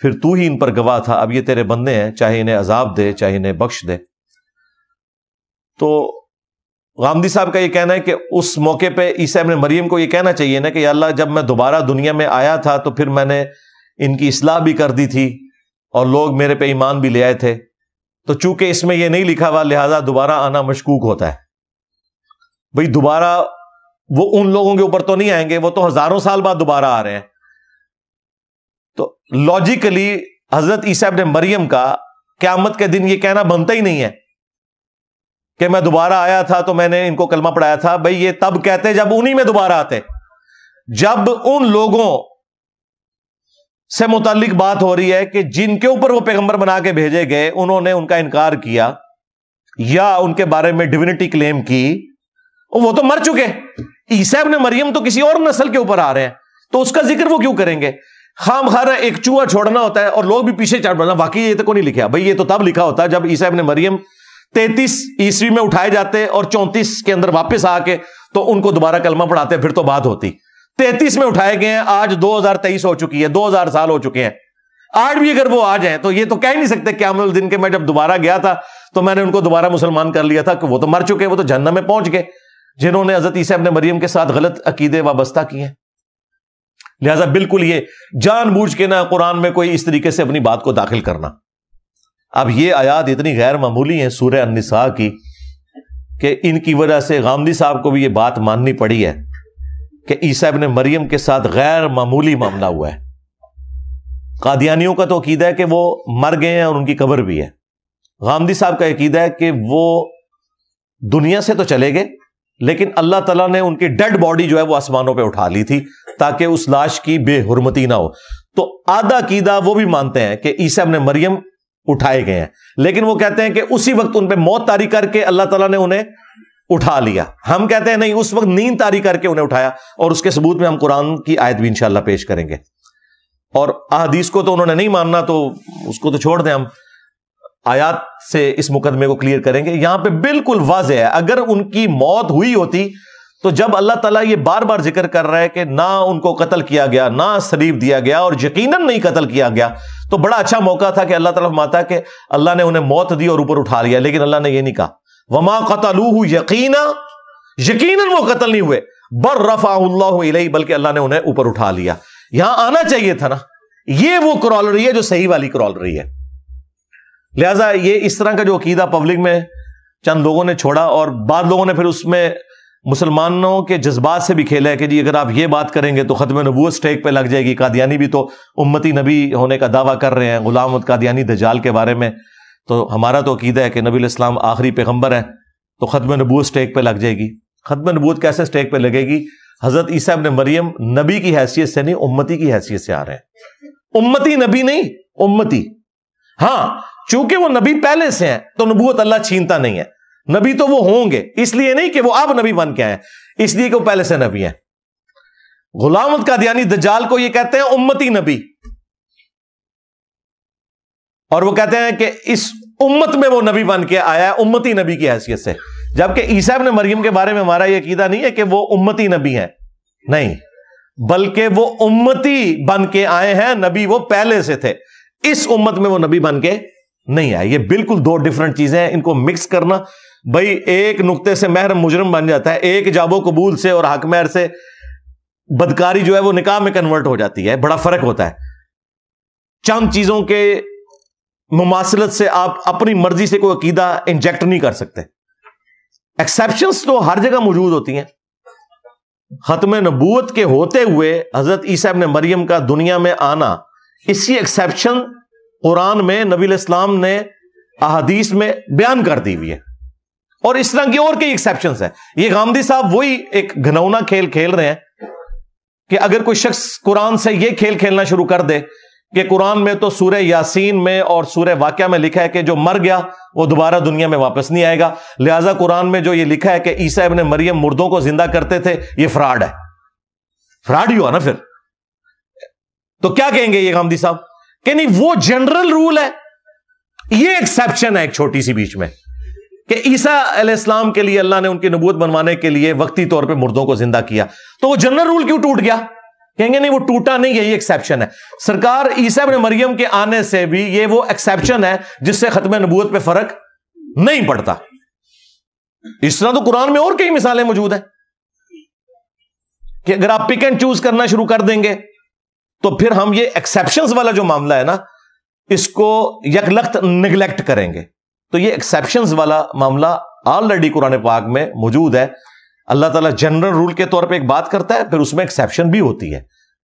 پھر تو ہی ان پر گواہ تھا، اب یہ تیرے بندے ہیں، چاہے انہیں عذاب دے چاہے انہیں بخش دے۔ تو غامدی صاحب کا یہ کہنا ہے کہ اس موقع پہ عیسیٰ ابن مریم کو یہ کہنا چاہیے نا کہ یا اللہ جب میں دوبارہ دنیا میں آیا تھا تو پھر میں نے ان کی اصلاح بھی کر دی تھی اور لوگ میرے پہ ایمان بھی لے آئے تھے، تو چونکہ اس میں یہ نہیں لکھا ہوا لہذا دوبارہ آنا مشکوک ہوتا ہے۔ بھئی دوبارہ وہ ان لوگوں کے اوپر تو نہیں آئیں گے، وہ تو ہزاروں سال بعد دوبارہ آ رہے ہیں۔ تو لاجیکلی حضرت عیسیٰ ابن مریم کا قیامت کے دن یہ کہنا بنتا ہی نہیں ہے کہ میں دوبارہ آیا تھا تو میں نے ان کو کلمہ پڑھایا تھا۔ بھئی یہ تب کہتے جب انہی میں دوبارہ آتے، جب ان لوگوں سے متعلق بات ہو رہی ہے کہ جن کے اوپر وہ پیغمبر بنا کے بھیجے گئے انہوں نے ان کا انکار کیا یا ان کے بارے میں ڈیوینٹی کلیم کی، وہ تو مر چکے۔ عیسیٰ ابن مریم تو کسی اور نسل کے اوپر آ رہے ہیں، تو اس کا ذکر وہ کیوں کریں گے؟ خام خواہ ایک چوہا چھوڑنا ہوتا ہے اور لوگ بھی پیچھے چڑھ پڑنا، واقعی یہ تو کو نہیں لکھا۔ بھئی یہ تو تب لکھا ہوتا جب عیسیٰ ابن مریم 33 عیسوی میں اٹھائے جاتے اور 34 کے اندر واپس آ کے تو ان کو دوبارہ کلمہ پڑھاتے، پھر تو بات ہوتی۔ 33 میں اٹھائے گئے ہیں، آج 2023 ہو چکی ہے، 2000 سال ہو چکے ہیں، آج بھی اگر وہ آ جائیں تو یہ تو کہہ نہیں سکتے قیامت الدین کے میں جب دوبارہ گیا تھا تو میں نے ان کو دوبارہ مسلمان کر لیا تھا، کہ وہ تو مر چکے، وہ تو جہنم میں پہنچ گئے جنہوں نے حضرت عیسیٰ ابن مریم کے ساتھ غلط عقیدے وابستہ کیے ہیں۔ لہذا بالکل یہ جان بوجھ کے نہ قرآن میں کوئی اس طریقے سے اپنی بات کو داخل کرنا۔ اب یہ آیات اتنی غیر معمولی ہیں سورہ النساء کی کہ ان کی وجہ سے غامدی صاحب کو بھی یہ بات ماننی پڑی ہے کہ عیسیٰ ابن مریم کے ساتھ غیر معمولی معاملہ ہوا ہے۔ قادیانیوں کا تو عقیدہ ہے کہ وہ مر گئے ہیں اور ان کی قبر بھی ہے۔ غامدی صاحب کا عقیدہ ہے کہ وہ دنیا سے تو چلے گئے لیکن اللہ تعالیٰ نے ان کی ڈیڈ باڈی جو ہے وہ آسمانوں پہ اٹھا لی تھی تاکہ اس لاش کی بے حرمتی نہ ہو۔ تو آدھا عقیدہ وہ بھی مانتے ہیں کہ عیسیٰ ابن مریم اٹھائے گئے ہیں، لیکن وہ کہتے ہیں کہ اسی وقت ان پہ موت طاری کر کے اللہ تعالیٰ نے انہیں اٹھا لیا۔ ہم کہتے ہیں نہیں، اس وقت نیند طاری کر کے انہیں اٹھایا، اور اس کے ثبوت میں ہم قرآن کی آیت بھی انشاءاللہ پیش کریں گے۔ اور احادیث کو تو انہوں نے نہیں ماننا تو اس کو تو چھوڑ دیں، ہم آیات سے اس مقدمے کو کلیئر کریں گے۔ یہاں پہ بالکل واضح ہے، اگر ان کی موت ہوئی ہوتی تو جب اللہ تعالیٰ یہ بار بار ذکر کر رہا ہے کہ نہ ان کو قتل کیا گیا، نہ سلیب دیا گیا، اور یقیناً نہیں قتل کیا گیا، تو بڑا اچھا موقع تھا کہ اللہ تعالیٰ فرماتا کہ اللہ نے انہیں موت دی اور اوپر اٹھا لیا، لیکن اللہ نے یہ نہیں کہا وما قتلوہ یقینا، یقیناً وہ قتل نہیں ہوئے، بل رفعہ اللہ الیہ، بلکہ اللہ نے انہیں اوپر اٹھا لیا۔ یہاں آنا چاہیے تھا نا، یہ وہ کرالری ہے جو صحیح والی کرالری ہے۔ لہذا یہ اس طرح کا جو عقیدہ پبلک میں چند لوگوں نے چھوڑا، اور بعض لوگوں نے پھر اس میں مسلمانوں کے جذبات سے بھی کھیلا ہے کہ جی اگر آپ یہ بات کریں گے تو ختم نبوت سٹیک پہ لگ جائے گی، قادیانی بھی تو امتی نبی ہونے کا دعویٰ کر رہے ہیں، غلام احمد قادیانی دجال کے بارے میں، تو ہمارا تو عقیدہ ہے کہ نبی علیہ السلام آخری پیغمبر ہیں، تو ختم نبوت سٹیک پہ لگ جائے گی۔ ختم نبوت کیسے سٹیک پہ لگے گی؟ حضرت عیسیٰ ابن مریم نبی کی حیثیت سے نہیں، امتی کی حیثیت سے آ رہے ہیں، امتی نبی نہیں، امتی۔ ہاں چونکہ وہ نبی پہلے سے ہیں تو نبوت اللہ چھینتا نہیں ہے، نبی تو وہ ہوں گے، اس لیے نہیں کہ وہ اب نبی بن کے آئے، اس لیے کہ وہ پہلے سے نبی ہیں۔ غلام احمد قادیانی دجال کو یہ کہتے ہیں امتی نبی، اور وہ کہتے ہیں کہ اس امت میں وہ نبی بن کے آیا ہے امتی نبی کی حیثیت سے، جبکہ عیسیٰ ابن مریم کے بارے میں ہمارا یہ عقیدہ نہیں ہے کہ وہ امتی نبی ہیں، نہیں، بلکہ وہ امتی بن کے آئے ہیں، نبی وہ پہلے سے تھے، اس امت میں وہ نبی بن کے نہیں آئے۔ یہ بالکل دو ڈیفرنٹ چیزیں ہیں، ان کو مکس کرنا، بھائی ایک نقطے سے محرم مجرم بن جاتا ہے، ایک جاب و قبول سے اور حق مہر سے بدکاری جو ہے وہ نکاح میں کنورٹ ہو جاتی ہے، بڑا فرق ہوتا ہے۔ چند چیزوں کے مماثلت سے آپ اپنی مرضی سے کوئی عقیدہ انجیکٹ نہیں کر سکتے۔ ایکسیپشنز تو ہر جگہ موجود ہوتی ہیں۔ ختم نبوت کے ہوتے ہوئے حضرت عیسیٰ ابن مریم کا دنیا میں آنا، اسی ایکسیپشن قرآن میں نبی علیہ السلام نے احادیث میں بیان کر دی ہوئی ہے، اور اس طرح کی اور کئی ایکسیپشنز ہیں۔ یہ غامدی صاحب وہی ایک گھنونا کھیل کھیل رہے ہیں کہ اگر کوئی شخص قرآن سے یہ کھیل کھیلنا شروع کر دے کہ قرآن میں تو سورہ یاسین میں اور سورہ واقعہ میں لکھا ہے کہ جو مر گیا وہ دوبارہ دنیا میں واپس نہیں آئے گا، لہٰذا قرآن میں جو یہ لکھا ہے کہ عیسیٰ ابن مریم مردوں کو زندہ کرتے تھے، یہ فراڈ ہے، فراڈ ہی ہوا نا پھر۔ تو کیا کہیں گے یہ غامدی صاحب کہ نہیں، وہ جنرل رول ہے، یہ ایکسیپشن ہے ایک چھوٹی سی بیچ میں کہ عیسیٰ علیہ السلام کے لیے اللہ نے ان کی نبوت بنوانے کے لیے وقتی طور پہ مردوں کو زندہ کیا، تو وہ جنرل رول کیوں ٹوٹ گیا؟ کہیں گے نہیں وہ ٹوٹا نہیں ہے، یہ ایکسیپشن ہے۔ سرکار عیسیٰ ابن مریم کے آنے سے بھی یہ وہ ایکسیپشن ہے جس سے ختم نبوت پہ فرق نہیں پڑتا۔ اس طرح تو قرآن میں اور کئی مثالیں موجود ہیں کہ اگر آپ پک اینڈ چوز کرنا شروع کر دیں گے تو پھر ہم یہ ایکسیپشنز والا جو معاملہ ہے نا، اس کو یکلخت نگلیکٹ کریں گے۔ تو یہ ایکسیپشنز والا معاملہ آلریڈی قرآن پاک میں موجود ہے۔ اللہ تعالیٰ جنرل رول کے طور پہ ایک بات کرتا ہے، پھر اس میں ایکسیپشن بھی ہوتی ہے۔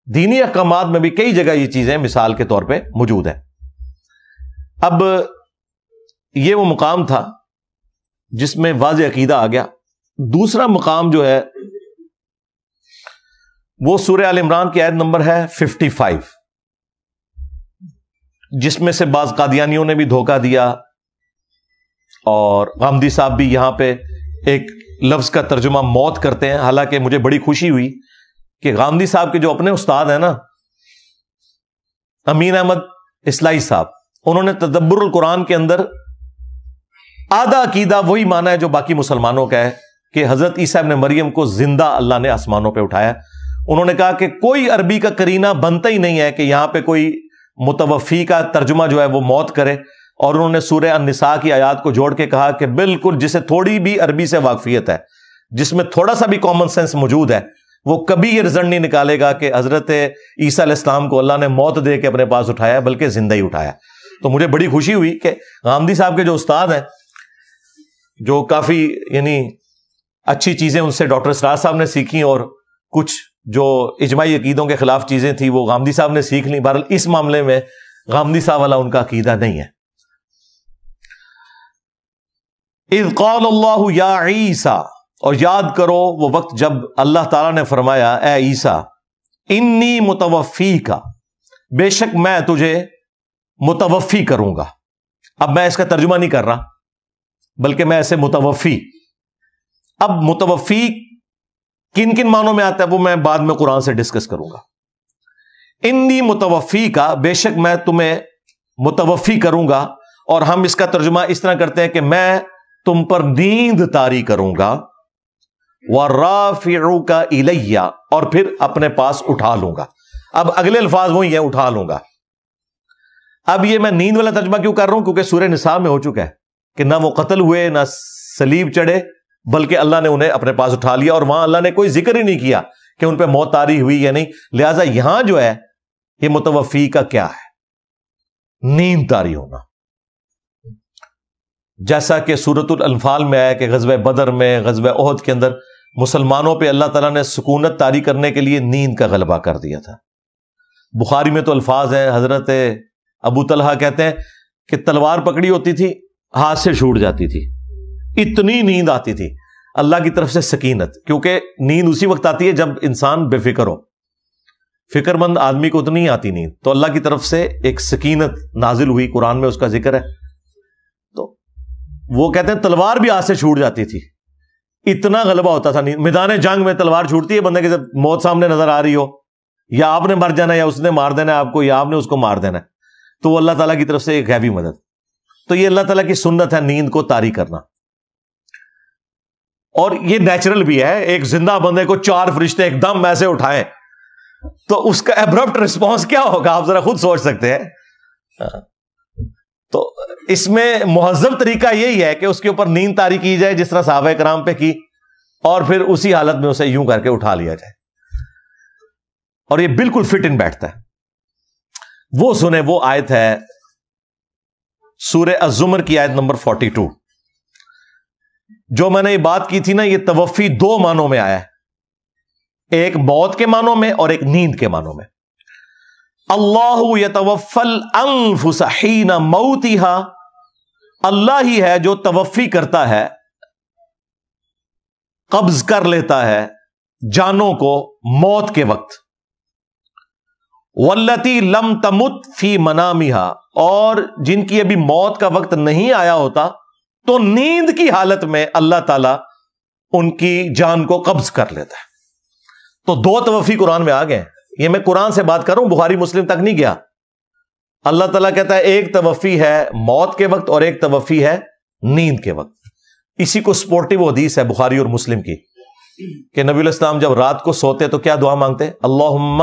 دینی احکامات میں بھی کئی جگہ یہ چیزیں مثال کے طور پہ موجود ہیں۔ اب یہ وہ مقام تھا جس میں واضح عقیدہ آ گیا۔ دوسرا مقام جو ہے وہ سورہ آل عمران کی آیت نمبر ہے 55، جس میں سے بعض قادیانیوں نے بھی دھوکہ دیا، اور غامدی صاحب بھی یہاں پہ ایک لفظ کا ترجمہ موت کرتے ہیں۔ حالانکہ مجھے بڑی خوشی ہوئی کہ غامدی صاحب کے جو اپنے استاد ہیں نا، امین احمد اصلاحی صاحب، انہوں نے تدبر القرآن کے اندر آدھا عقیدہ وہی مانا ہے جو باقی مسلمانوں کا ہے کہ حضرت عیسیٰ ابن مریم کو زندہ اللہ نے آسمانوں پہ اٹھایا۔ انہوں نے کہا کہ کوئی عربی کا قرینہ بنتا ہی نہیں ہے کہ یہاں پہ کوئی متوفی کا ترجمہ جو ہے وہ موت کرے، اور انہوں نے سورہ النساء کی آیات کو جوڑ کے کہا کہ بالکل جسے تھوڑی بھی عربی سے واقفیت ہے، جس میں تھوڑا سا بھی کامن سینس موجود ہے، وہ کبھی یہ رزلٹ نہیں نکالے گا کہ حضرت عیسیٰ علیہ السلام کو اللہ نے موت دے کے اپنے پاس اٹھایا، بلکہ زندہ ہی اٹھایا۔ تو مجھے بڑی خوشی ہوئی کہ غامدی صاحب کے جو استاد ہیں، جو کافی یعنی اچھی چیزیں ان سے ڈاکٹر اسرار صاحب نے سیکھی، اور کچھ جو اجماعی عقیدوں کے خلاف چیزیں تھیں وہ غامدی صاحب نے سیکھ لیں۔ بہرحال اس معاملے میں غامدی صاحب والا ان کا عقیدہ نہیں ہے۔ اذ قال اللہ یا عیسیٰ، اور یاد کرو وہ وقت جب اللہ تعالیٰ نے فرمایا اے عیسیٰ، انی متوفیک، بے شک میں تجھے متوفی کروں گا۔ اب میں اس کا ترجمہ نہیں کر رہا، بلکہ میں ایسے متوفی، اب متوفی کن کن معنوں میں آتا ہے وہ میں بعد میں قرآن سے ڈسکس کروں گا۔ انی متوفی کا، بے شک میں تمہیں متوفی کروں گا، اور ہم اس کا ترجمہ اس طرح کرتے ہیں کہ میں تم پر نیند طاری کروں گا، وَرَافِعُكَ إِلَيَّ، اور پھر اپنے پاس اٹھا لوں گا. اب اگلے الفاظ وہی ہیں، اٹھا لوں گا. اب یہ میں نیند والا ترجمہ کیوں کر رہا ہوں؟ کیونکہ سورہ نساء میں ہو چکا ہے کہ نہ وہ قتل ہوئے نہ صلیب چڑھے، بلکہ اللہ نے انہیں اپنے پاس اٹھا لیا، اور وہاں اللہ نے کوئی ذکر ہی نہیں کیا کہ ان پہ موت طاری ہوئی یا نہیں. لہٰذا یہاں جو ہے یہ متوفی کا کیا ہے؟ نیند طاری ہونا. جیسا کہ سورۃ الانفال میں آیا کہ غزوہ بدر میں، غزوہ احد کے اندر مسلمانوں پہ اللہ تعالیٰ نے سکونت طاری کرنے کے لیے نیند کا غلبہ کر دیا تھا. بخاری میں تو الفاظ ہیں، حضرت ابو طلحہ کہتے ہیں کہ تلوار پکڑی ہوتی تھی، ہاتھ سے چھوٹ جاتی تھی، اتنی نیند آتی تھی. اللہ کی طرف سے سکینت، کیونکہ نیند اسی وقت آتی ہے جب انسان بے فکر ہو. فکر مند آدمی کو اتنی آتی نیند، تو اللہ کی طرف سے ایک سکینت نازل ہوئی، قرآن میں اس کا ذکر ہے. تو وہ کہتے ہیں تلوار بھی ہاتھ سے چھوٹ جاتی تھی، اتنا غلبہ ہوتا تھا نیند. میدان جنگ میں تلوار چھوٹتی ہے بندے کے، جب موت سامنے نظر آ رہی ہو، یا آپ نے مر جانا یا اس نے مار دینا ہے آپ کو، یا آپ نے اس کو مار دینا ہے، تو وہ اللہ تعالیٰ کی طرف سے ایک غیبی مدد. تو یہ اللہ تعالیٰ کی سنت ہے نیند کو طاری کرنا، اور یہ نیچرل بھی ہے. ایک زندہ بندے کو 4 فرشتے ایک دم ایسے اٹھائیں تو اس کا ایبرپٹ رسپانس کیا ہوگا، آپ ذرا خود سوچ سکتے ہیں. تو اس میں مہذب طریقہ یہی ہے کہ اس کے اوپر نیند طاری کی جائے جس طرح صحابہ کرام پہ کی، اور پھر اسی حالت میں اسے یوں کر کے اٹھا لیا جائے، اور یہ بالکل فٹ ان بیٹھتا ہے. وہ سنیں، وہ آیت ہے سورہ الزمر کی آیت نمبر 42. جو میں نے یہ بات کی تھی نا، یہ توفی 2 معنوں میں آیا ہے، ایک موت کے معنوں میں اور ایک نیند کے معنوں میں. اللہ یتوفی الانفس حین موتها، اللہ ہی ہے جو توفی کرتا ہے، قبض کر لیتا ہے جانوں کو موت کے وقت. واللتی لم تمت فی منامہا، اور جن کی ابھی موت کا وقت نہیں آیا ہوتا تو نیند کی حالت میں اللہ تعالی ان کی جان کو قبض کر لیتا ہے. تو 2 توفی قرآن میں آ گئے. یہ میں قرآن سے بات کر رہا ہوں، بخاری مسلم تک نہیں گیا. اللہ تعالیٰ کہتا ہے ایک توفی ہے موت کے وقت اور ایک توفی ہے نیند کے وقت. اسی کو سپورٹیو حدیث ہے بخاری اور مسلم کی کہ نبی علیہ السلام جب رات کو سوتے تو کیا دعا مانگتے؟ اللہم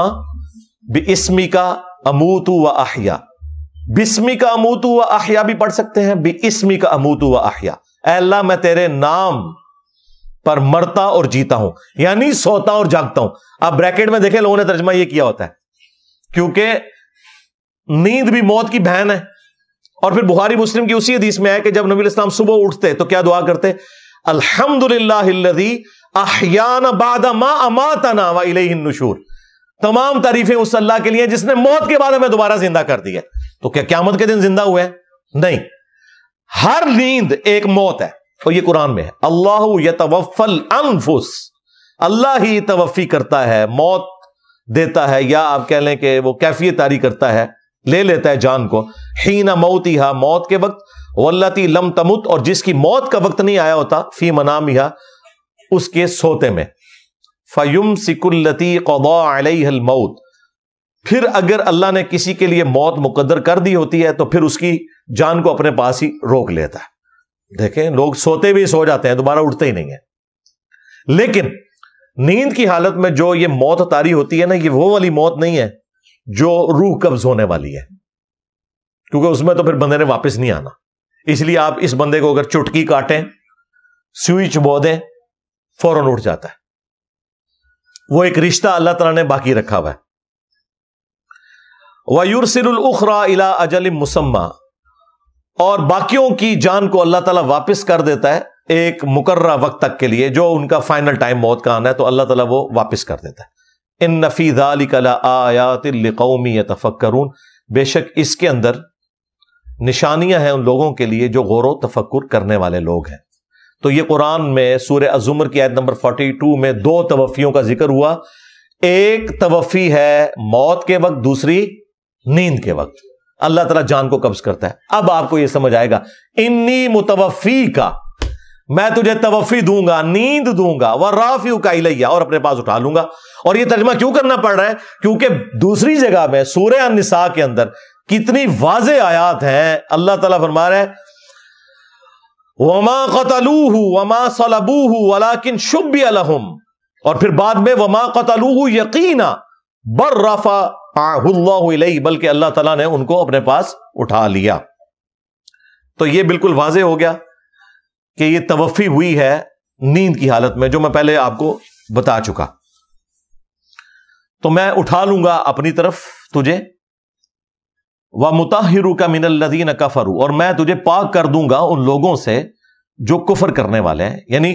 بِاسْمِکَ اموت و احیا. بِاسْمِکَ اموت و احیا بھی پڑھ سکتے ہیں، بِاسْمِکَ اموت و احیا. اے اللہ میں تیرے نام پر مرتا اور جیتا ہوں، یعنی سوتا اور جاگتا ہوں. آپ بریکٹ میں دیکھیں لوگوں نے ترجمہ یہ کیا ہوتا ہے، کیونکہ نیند بھی موت کی بہن ہے. اور پھر بخاری مسلم کی اسی حدیث میں ہے کہ جب نبی علیہ السلام صبح اٹھتے تو کیا دعا کرتے؟ الحمدللہ الذی احیانا بعد ما اماتنا والیہ النشور. تمام تعریفیں اس اللہ کے لیے جس نے موت کے بعد ہمیں دوبارہ زندہ کر دیا. تو کیا قیامت کے دن زندہ ہوئے ہیں؟ نہیں، ہر نیند ایک موت ہے، اور یہ قرآن میں ہے. اللہ یتوفی الانفس، اللہ ہی توفی کرتا ہے، موت دیتا ہے، یا آپ کہہ لیں کہ وہ کیفیت طاری کرتا ہے، لے لیتا ہے جان کو، حین موتہا، موت کے وقت، واللتی لم تمت، اور جس کی موت کا وقت نہیں آیا ہوتا، فی منامہا، اس کے سوتے میں. فیمسک التی قضا علیہ الموت، پھر اگر اللہ نے کسی کے لیے موت مقدر کر دی ہوتی ہے تو پھر اس کی جان کو اپنے پاس ہی روک لیتا ہے. دیکھیں لوگ سوتے بھی سو جاتے ہیں، دوبارہ اٹھتے ہی نہیں ہیں. لیکن نیند کی حالت میں جو یہ موت طاری ہوتی ہے نا، یہ وہ والی موت نہیں ہے جو روح قبض ہونے والی ہے، کیونکہ اس میں تو پھر بندے نے واپس نہیں آنا. اس لیے آپ اس بندے کو اگر چٹکی کاٹیں، سوئی چبو دیں، فوراً اٹھ جاتا ہے. وہ ایک رشتہ اللہ تعالیٰ نے باقی رکھا ہوا ہے. وَيُرْسِلُ الْأُخْرَى إِلَىٰ أَجَلٍ مُّسَمًّى، اور باقیوں کی جان کو اللہ تعالیٰ واپس کر دیتا ہے ایک مقررہ وقت تک کے لیے، جو ان کا فائنل ٹائم موت کا آنا ہے تو اللہ تعالیٰ وہ واپس کر دیتا ہے. إِنَّ فِي ذَلِكَ لَآيَاتٍ لِقَوْمٍ يَتَفَكَّرُونَ، بے شک اس کے اندر نشانیاں ہیں ان لوگوں کے لیے جو غور و تفکر کرنے والے لوگ ہیں. تو یہ قرآن میں سورہ الزمر کی آیت نمبر 42 میں 2 توفیوں کا ذکر ہوا. ایک توفی ہے موت کے وقت، دوسری نیند کے وقت. اللہ تعالیٰ جان کو قبض کرتا ہے. اب آپ کو یہ سمجھ آئے گا، انی متوفی کا، میں تجھے توفی دوں گا، نیند دوں گا، ورافعک الیہ، اور اپنے پاس اٹھا لوں گا. اور یہ ترجمہ کیوں کرنا پڑ رہا ہے؟ کیونکہ دوسری جگہ میں سورہ النساء کے اندر کتنی واضح آیات ہیں. اللہ تعالیٰ فرما رہا ہے وما قتلوہ وما صلبوہ ولکن شبہ لہم، اور پھر بعد میں وما قتلوہ یقینا بل رفعہ اللہ الیہ، بلکہ اللہ تعالیٰ نے ان کو اپنے پاس اٹھا لیا۔ تو یہ بالکل واضح ہو گیا کہ یہ توفی ہوئی ہے نیند کی حالت میں، جو میں پہلے آپ کو بتا چکا۔ تو میں اٹھا لوں گا اپنی طرف تجھے، وَمُطَهِّرُكَ مِنَ الَّذِينَ كَفَرُوا، اور میں تجھے پاک کر دوں گا ان لوگوں سے جو کفر کرنے والے ہیں، یعنی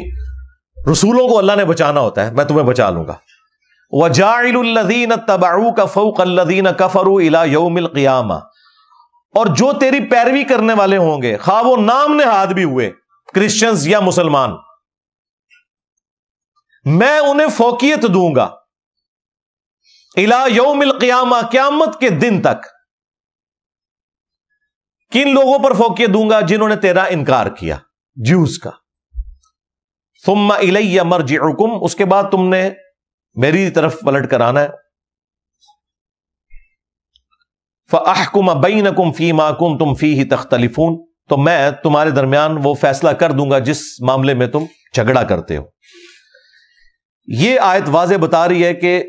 رسولوں کو اللہ نے بچانا ہوتا ہے، میں تمہیں بچا لوں گا۔ وَجَاعِلُ الَّذِينَ اتَّبَعُوكَ فَوْقَ الَّذِينَ كَفَرُوا إِلَى يَوْمِ الْقِيَامَةِ، اور جو تیری پیروی کرنے والے ہوں گے، خواہ وہ نام نہاد بھی ہوئے کرسچنز یا مسلمان، میں انہیں فوقیت دوں گا إِلَى يَوْمِ الْقِيَامَةِ، قیامت کے دن تک۔ کن لوگوں پر فوقیت دوں گا؟ جنہوں نے تیرا انکار کیا، جیوز کا۔ ثم الی مرجعکم، اس کے بعد تم نے میری طرف پلٹ کر آنا ہے۔ فاحکم بینکم فیما کنتم فیہ تختلفون، تو میں تمہارے درمیان وہ فیصلہ کر دوں گا جس معاملے میں تم جھگڑا کرتے ہو۔ یہ آیت واضح بتا رہی ہے کہ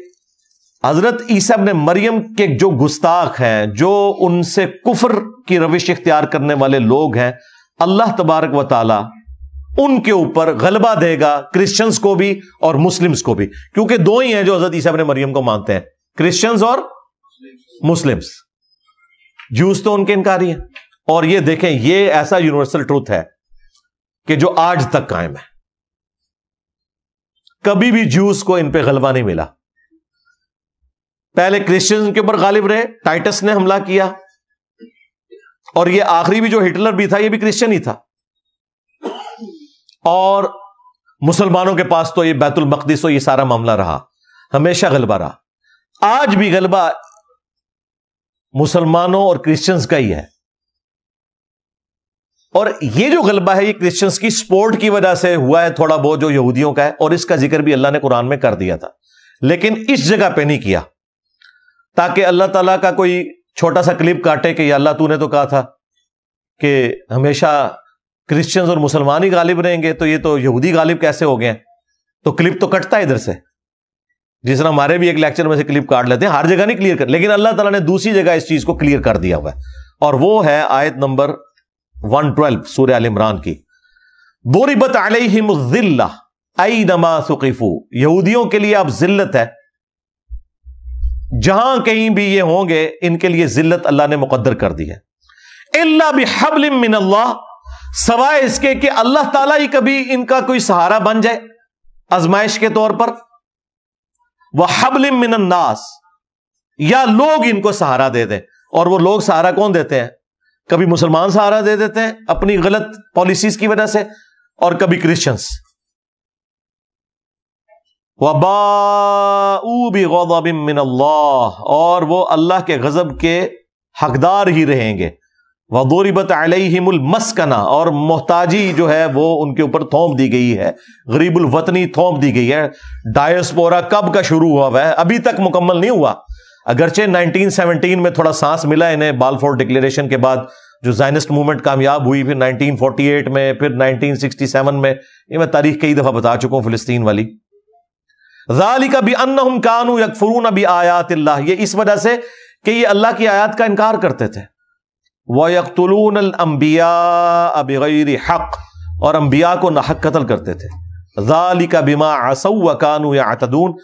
حضرت عیسیٰ ابن مریم کے جو گستاخ ہیں، جو ان سے کفر کی روش اختیار کرنے والے لوگ ہیں، اللہ تبارک و تعالی ان کے اوپر غلبہ دے گا، کرسچنز کو بھی اور مسلمز کو بھی، کیونکہ دو ہی ہیں جو حضرت عیسیٰ ابن مریم کو مانتے ہیں، کرسچنز اور مسلمز۔ جوز تو ان کے انکاری ہیں، اور یہ دیکھیں یہ ایسا یونیورسل ٹروتھ ہے کہ جو آج تک قائم ہے، کبھی بھی جوز کو ان پہ غلبہ نہیں ملا۔ پہلے کرسچنز کے اوپر غالب رہے، ٹائٹس نے حملہ کیا، اور یہ آخری بھی جو ہٹلر بھی تھا یہ بھی کرسچن ہی تھا، اور مسلمانوں کے پاس تو یہ بیت المقدس و یہ سارا معاملہ رہا، ہمیشہ غلبہ رہا۔ آج بھی غلبہ مسلمانوں اور کرسچنز کا ہی ہے، اور یہ جو غلبہ ہے یہ کرسچنز کی سپورٹ کی وجہ سے ہوا ہے تھوڑا بہت، جو یہودیوں کا ہے، اور اس کا ذکر بھی اللہ نے قرآن میں کر دیا تھا، لیکن اس جگہ پہ نہیں کیا تاکہ اللہ تعالیٰ کا کوئی چھوٹا سا کلپ کاٹے کہ یا اللہ تو نے تو کہا تھا کہ ہمیشہ کرسچنز اور مسلمان ہی غالب رہیں گے، تو یہ تو یہودی غالب کیسے ہو گئے ہیں؟ تو کلپ تو کٹتا ہے ادھر سے، جس طرح ہمارے بھی ایک لیکچر میں سے کلپ کاٹ لیتے ہیں، ہر جگہ نہیں کلیئر کر، لیکن اللہ تعالیٰ نے دوسری جگہ اس چیز کو کلیئر کر دیا ہوا ہے، اور وہ ہے آیت نمبر 112 سورہ آل عمران کی۔ ضربت علیہم الذلہ اینما ثقفوا، یہودیوں کے لیے اب ذلت ہے، جہاں کہیں بھی یہ ہوں گے ان کے لیے ذلت اللہ نے مقدر کر دی ہے۔ الا بحبل من اللہ، سوائے اس کے کہ اللہ تعالیٰ ہی کبھی ان کا کوئی سہارا بن جائے آزمائش کے طور پر، وحبل من الناس، یا لوگ ان کو سہارا دے دیں، اور وہ لوگ سہارا کون دیتے ہیں؟ کبھی مسلمان سہارا دے دیتے ہیں اپنی غلط پالیسیز کی وجہ سے، اور کبھی کرسچنز۔ وَبَاءُوا بِغَضَبٍ مِّنَ اللَّهِ، اور وہ اللہ کے غضب کے حقدار ہی رہیں گے۔ وَضُرِبَتْ عَلَيْهِمُ الْمَسْكَنَةُ، اور محتاجی جو ہے وہ ان کے اوپر تھوپ دی گئی ہے، غریب الوطنی تھوپ دی گئی ہے۔ ڈائسپورا کب کا شروع ہوا ہے؟ ابھی تک مکمل نہیں ہوا، اگرچہ 1917 میں تھوڑا سانس ملا انہیں بالفور ڈکلیریشن کے بعد، جو زائنسٹ موومنٹ کامیاب ہوئی، پھر 1948 میں، پھر 1967 میں، یہ میں تاریخ کئی دفعہ بتا چکا ہوں فلسطین والی۔ ذالک بانہم کانوا یکفرون بآیات اللہ، یہ اس وجہ سے کہ یہ اللہ کی آیات کا انکار کرتے تھے۔ وَيَقْتُلُونَ الْأَنْبِيَاءَ بِغَيْرِ حَقٍّ، اور انبیاء کو ناحق قتل کرتے تھے۔ ذالک بما عصوا وکانوا یعتدون،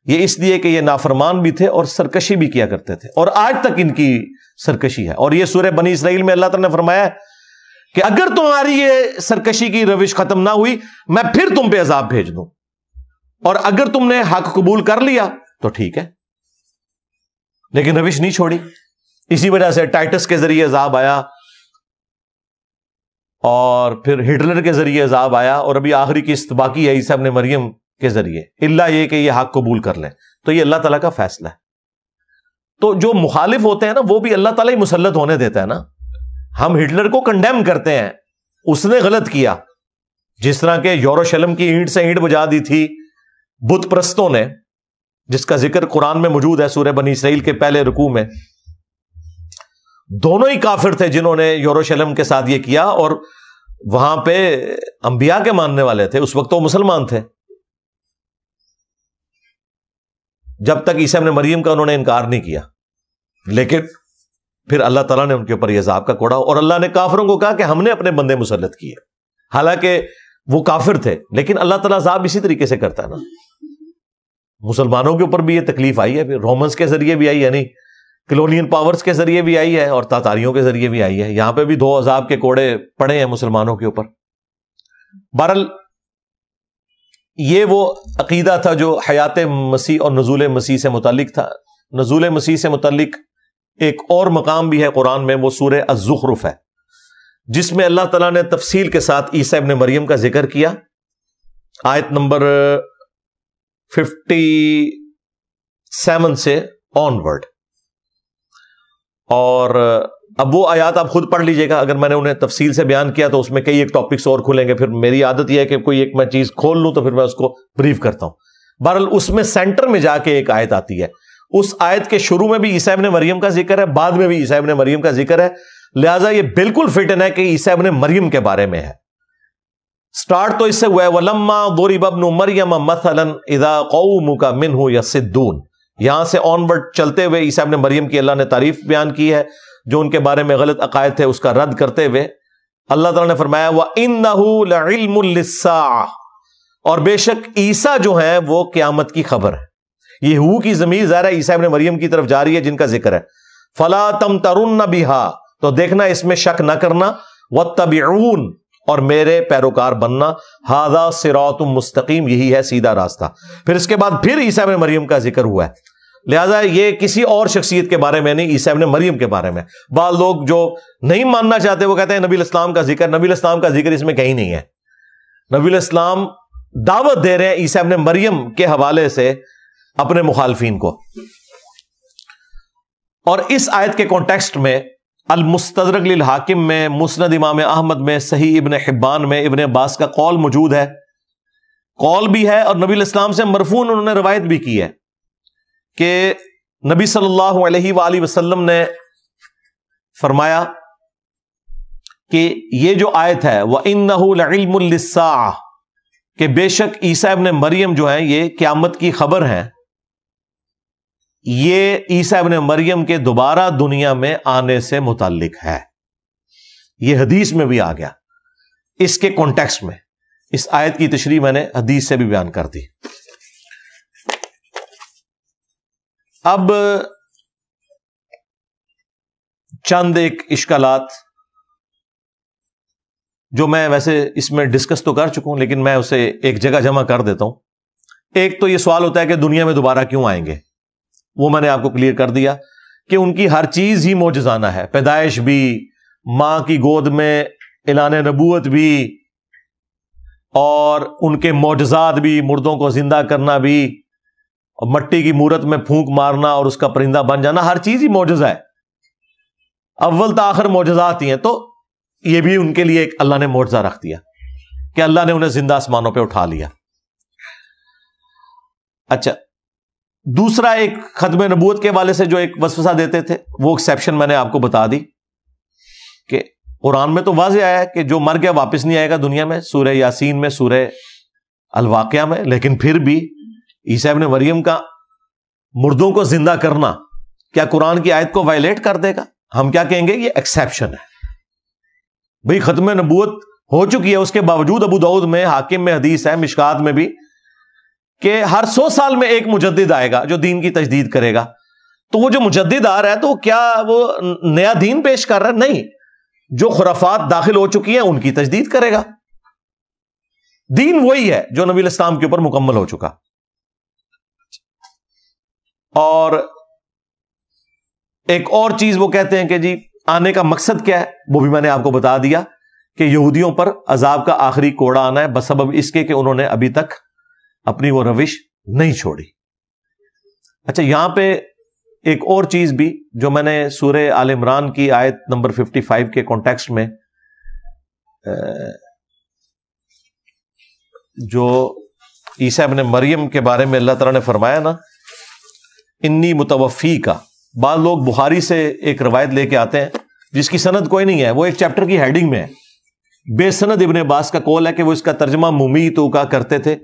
یہ اس لیے کہ یہ نافرمان بھی تھے اور سرکشی بھی کیا کرتے تھے، اور آج تک ان کی سرکشی ہے۔ اور یہ سورہ بنی اسرائیل میں اللہ تعالیٰ نے فرمایا ہے کہ اگر تمہاری یہ سرکشی کی روش ختم نہ ہوئی، میں پھر تم پہ عذاب بھیج دوں، اور اگر تم نے حق قبول کر لیا تو ٹھیک ہے، لیکن روش نہیں چھوڑی۔ اسی وجہ سے ٹائٹس کے ذریعے عذاب آیا، اور پھر ہٹلر کے ذریعے عذاب آیا، اور ابھی آخری قسط باقی ہے عیسیٰ ابن مریم کے ذریعے، اللہ یہ کہ یہ حق قبول کر لیں۔ تو یہ اللہ تعالیٰ کا فیصلہ ہے۔ تو جو مخالف ہوتے ہیں نا، وہ بھی اللہ تعالیٰ ہی مسلط ہونے دیتا ہے نا۔ ہم ہٹلر کو کنڈیم کرتے ہیں، اس نے غلط کیا، جس طرح کہ یروشلم کی اینٹ سے اینٹ بجا دی تھی بت پرستوں نے، جس کا ذکر قرآن میں موجود ہے سورہ بنی اسرائیل کے پہلے رکوع میں۔ دونوں ہی کافر تھے جنہوں نے یروشلم کے ساتھ یہ کیا، اور وہاں پہ انبیاء کے ماننے والے تھے، اس وقت وہ مسلمان تھے، جب تک عیسیٰ ابن مریم کا انہوں نے انکار نہیں کیا. لیکن پھر اللہ تعالیٰ نے ان کے اوپر یہ عذاب کا کوڑا، اور اللہ نے کافروں کو کہا کہ ہم نے اپنے بندے مسلط کیے، حالانکہ وہ کافر تھے. لیکن اللہ تعالیٰ عذاب اسی طریقے سے کرتا ہے نا. مسلمانوں کے اوپر بھی یہ تکلیف آئی ہے، پھر رومنس کے ذریعے بھی آئی، یعنی کلونین پاورز کے ذریعے بھی آئی ہے، اور تاتاریوں کے ذریعے بھی آئی ہے. یہاں پہ بھی 2 عذاب کے کوڑے پڑے ہیں مسلمانوں کے اوپر. بہرحال یہ وہ عقیدہ تھا جو حیات مسیح اور نزول مسیح سے متعلق تھا. نزول مسیح سے متعلق ایک اور مقام بھی ہے قرآن میں، وہ سورہ الزخرف ہے، جس میں اللہ تعالیٰ نے تفصیل کے ساتھ عیسیٰ ابن مریم کا ذکر کیا. آیت نمبر 57 سے آنورڈ. اور اب وہ آیات آپ خود پڑھ لیجئے گا، اگر میں نے انہیں تفصیل سے بیان کیا تو اس میں کئی ایک ٹاپکس اور کھلیں گے. پھر میری عادت یہ ہے کہ کوئی ایک میں چیز کھول لوں تو پھر میں اس کو بریف کرتا ہوں. بہرحال اس میں سینٹر میں جا کے ایک آیت آتی ہے. اس آیت کے شروع میں بھی عیسیٰ ابن مریم کا ذکر ہے، بعد میں بھی عیسیٰ ابن مریم کا ذکر ہے، لہٰذا یہ بالکل فٹ ہے کہ عیسیٰ ابن مریم کے بارے میں ہے. سٹارٹ تو اس سے ہوا ہے وَلَمَّا ضُرِبَ ابْنُ مَرْيَمَ مَثَلًا إِذَا قَوْمُكَ مِنْهُ يَصِدُّونَ. یہاں سے آنورڈ چلتے ہوئے عیسیٰ ابن مریم کی اللہ نے تعریف بیان کی ہے، جو ان کے بارے میں غلط عقائد تھے اس کا رد کرتے ہوئے اللہ تعالیٰ نے فرمایا وَإِنَّهُ لَعِلْمٌ لِلسَّاعَةِ، اور بے شک عیسیٰ جو ہیں وہ قیامت کی خبر ہے. یہ ہو کی ضمیر ظاہر ہے عیسیٰ ابن مریم کی طرف جاری ہے جن کا ذکر ہے. فَلَا تَمْتَرُنَّ بِهَا، تو دیکھنا اس میں شک نہ کرنا. وَاتَّبِعُونَ، اور میرے پیروکار بننا. هَذَا صِرَاطٌ مستقیم، یہی ہے سیدھا راستہ. پھر اس کے بعد پھر عیسیٰ ابن مریم کا ذکر ہوا ہے، لہٰذا یہ کسی اور شخصیت کے بارے میں نہیں، عیسیٰ ابن مریم کے بارے میں. بعض لوگ جو نہیں ماننا چاہتے وہ کہتے ہیں نبی الاسلام کا ذکر، نبی الاسلام کا ذکر اس میں کہیں نہیں ہے. نبی الاسلام دعوت دے رہے ہیں عیسیٰ ابن مریم کے حوالے سے اپنے مخالفین کو. اور اس آیت کے کانٹیکسٹ میں المستدرک للحاکم میں، مسند امام احمد میں، صحیح ابن حبان میں ابن عباس کا قول موجود ہے. قول بھی ہے اور نبی الاسلام سے مرفوع انہوں نے روایت بھی کی ہے کہ نبی صلی اللہ علیہ وآلہ وسلم نے فرمایا کہ یہ جو آیت ہے وَإِنَّهُ لَعِلْمٌ لِلسَّاعَةِ، کہ بے شک عیسیٰ ابن مریم جو ہیں یہ قیامت کی خبر ہیں. یہ عیسیٰ ابن مریم کے دوبارہ دنیا میں آنے سے متعلق ہے. یہ حدیث میں بھی آ گیا اس کے کانٹیکسٹ میں. اس آیت کی تشریح میں نے حدیث سے بھی بیان کر دی. اب چند ایک اشکالات جو میں ویسے اس میں ڈسکس تو کر چکا ہوں لیکن میں اسے ایک جگہ جمع کر دیتا ہوں. ایک تو یہ سوال ہوتا ہے کہ دنیا میں دوبارہ کیوں آئیں گے، وہ میں نے آپ کو کلیئر کر دیا کہ ان کی ہر چیز ہی معجزانہ ہے. پیدائش بھی، ماں کی گود میں اعلان نبوت بھی، اور ان کے معجزات بھی، مردوں کو زندہ کرنا بھی، اور مٹی کی مورت میں پھونک مارنا اور اس کا پرندہ بن جانا، ہر چیز ہی معجزہ ہے. اول تا آخر معجزات ہی ہیں. تو یہ بھی ان کے لیے ایک اللہ نے معجزہ رکھ دیا کہ اللہ نے انہیں زندہ آسمانوں پہ اٹھا لیا. اچھا، دوسرا ایک ختم نبوت کے حوالے سے جو ایک وسوسہ دیتے تھے وہ ایکسیپشن میں نے آپ کو بتا دی کہ قرآن میں تو واضح آیا ہے کہ جو مر گیا واپس نہیں آئے گا دنیا میں، سورہ یاسین میں، سورہ الواقعہ میں. لیکن پھر بھی عیسیٰ ابن مریم کا مردوں کو زندہ کرنا کیا قرآن کی آیت کو وائلیٹ کر دے گا؟ ہم کیا کہیں گے؟ یہ ایکسیپشن ہے. بھئی ختم نبوت ہو چکی ہے، اس کے باوجود ابو داؤد میں، حاکم میں حدیث ہے، مشکات میں بھی، کہ ہر 100 سال میں ایک مجدد آئے گا جو دین کی تجدید کرے گا. تو وہ جو مجدد آ رہا ہے تو کیا وہ نیا دین پیش کر رہا ہے؟ نہیں، جو خرافات داخل ہو چکی ہیں ان کی تجدید کرے گا. دین وہی ہے جو نبی الاسلام کے اوپر مکمل ہو چکا. اور ایک اور چیز وہ کہتے ہیں کہ جی آنے کا مقصد کیا ہے، وہ بھی میں نے آپ کو بتا دیا کہ یہودیوں پر عذاب کا آخری کوڑا آنا ہے بسبب اس کے کہ انہوں نے ابھی تک اپنی وہ روش نہیں چھوڑی. اچھا، یہاں پہ ایک اور چیز بھی جو میں نے سورہ آل عمران کی آیت نمبر 55 کے کانٹیکسٹ میں جو عیسیٰ ابن مریم کے بارے میں اللہ تعالیٰ نے فرمایا نا، انی متوفی کا، بعض لوگ بخاری سے ایک روایت لے کے آتے ہیں جس کی سند کوئی نہیں ہے، وہ ایک چیپٹر کی ہیڈنگ میں ہے بے سند ابن عباس کا قول ہے کہ وہ اس کا ترجمہ ممیتو کا کرتے تھے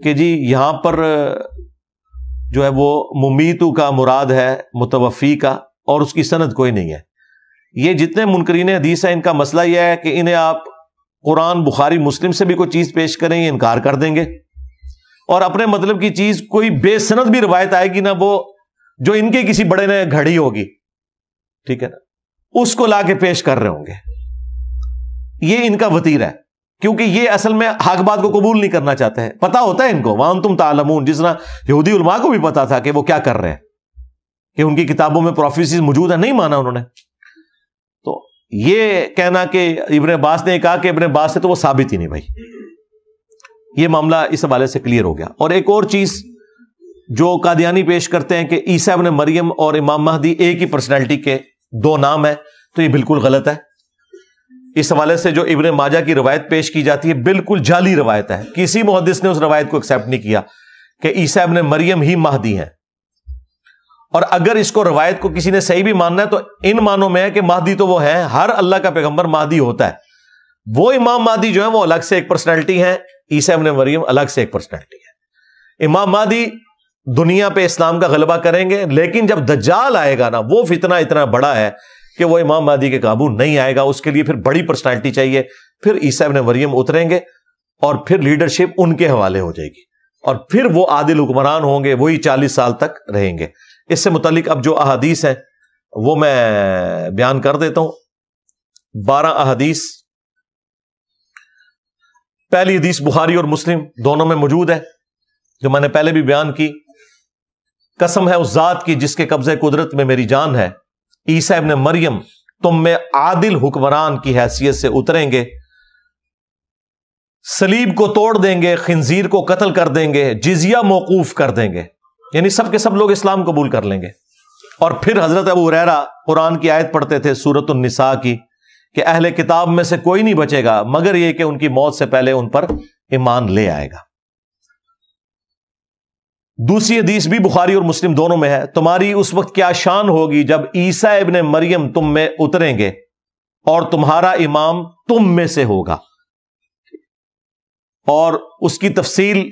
کہ جی یہاں پر جو ہے وہ ممیتو کا مراد ہے متوفی کا، اور اس کی سند کوئی نہیں ہے۔ یہ جتنے منکرین حدیث ہیں ان کا مسئلہ یہ ہے کہ انہیں آپ قرآن بخاری مسلم سے بھی کوئی چیز پیش کریں یہ انکار کر دیں گے، اور اپنے مطلب کی چیز کوئی بے سند بھی روایت آئے گی نا، وہ جو ان کے کسی بڑے نے گھڑی ہوگی، ٹھیک ہے نا، اس کو لا کے پیش کر رہے ہوں گے۔ یہ ان کا وتیرہ ہے، کیونکہ یہ اصل میں حق بات کو قبول نہیں کرنا چاہتے ہیں۔ پتا ہوتا ہے ان کو، وَأَنْتُمْ تَعْلَمُونَ، جس طرح یہودی علماء کو بھی پتا تھا کہ وہ کیا کر رہے ہیں، کہ ان کی کتابوں میں پروفیسیز موجود ہیں، نہیں مانا انہوں نے۔ تو یہ کہنا کہ ابن عباس نے کہا کہ ابن عباس سے، تو وہ ثابت ہی نہیں بھائی۔ یہ معاملہ اس حوالے سے کلیئر ہو گیا۔ اور ایک اور چیز جو قادیانی پیش کرتے ہیں کہ عیسیٰ ابن مریم اور امام مہدی ایک ہی پرسنالٹی کے دو نام ہیں، تو یہ بالکل غلط ہے۔ اس حوالے سے جو ابن ماجہ کی روایت پیش کی جاتی ہے بالکل جعلی روایت ہے، کسی محدث نے اس روایت کو ایکسیپٹ نہیں کیا کہ عیسیٰ ابن مریم ہی مہدی ہیں۔ اور اگر اس کو روایت کو کسی نے صحیح بھی ماننا ہے تو ان معنوں میں ہے کہ مہدی تو وہ ہے، ہر اللہ کا پیغمبر مہدی ہوتا ہے، وہ امام مہدی جو ہے وہ الگ سے ایک پرسنالٹی ہے، عیسیٰ ابن مریم الگ سے ایک پرسنالٹی ہے۔ امام مہدی دنیا پہ اسلام کا غلبہ کریں گے، لیکن جب دجال آئے گا نا، وہ فتنہ اتنا بڑا ہے کہ وہ امام مہدی کے قابو نہیں آئے گا، اس کے لیے پھر بڑی پرسنالٹی چاہیے، پھر عیسیٰ ابن مریم اتریں گے اور پھر لیڈرشپ ان کے حوالے ہو جائے گی، اور پھر وہ عادل حکمران ہوں گے، وہی 40 سال تک رہیں گے۔ اس سے متعلق اب جو احادیث ہیں وہ میں بیان کر دیتا ہوں۔ 12 احادیث۔ پہلی حدیث بخاری اور مسلم دونوں میں موجود ہے، جو میں نے پہلے بھی بیان کی۔ قسم ہے اس ذات کی جس کے قبضے قدرت میں میری جان ہے، عیسیٰ ابن مریم تم میں عادل حکمران کی حیثیت سے اتریں گے، صلیب کو توڑ دیں گے، خنزیر کو قتل کر دیں گے، جزیہ موقوف کر دیں گے، یعنی سب کے سب لوگ اسلام قبول کر لیں گے۔ اور پھر حضرت ابو ہریرہ قرآن کی آیت پڑھتے تھے سورۃ النساء کی کہ اہل کتاب میں سے کوئی نہیں بچے گا مگر یہ کہ ان کی موت سے پہلے ان پر ایمان لے آئے گا۔ دوسری حدیث بھی بخاری اور مسلم دونوں میں ہے، تمہاری اس وقت کیا شان ہوگی جب عیسیٰ ابن مریم تم میں اتریں گے اور تمہارا امام تم میں سے ہوگا۔ اور اس کی تفصیل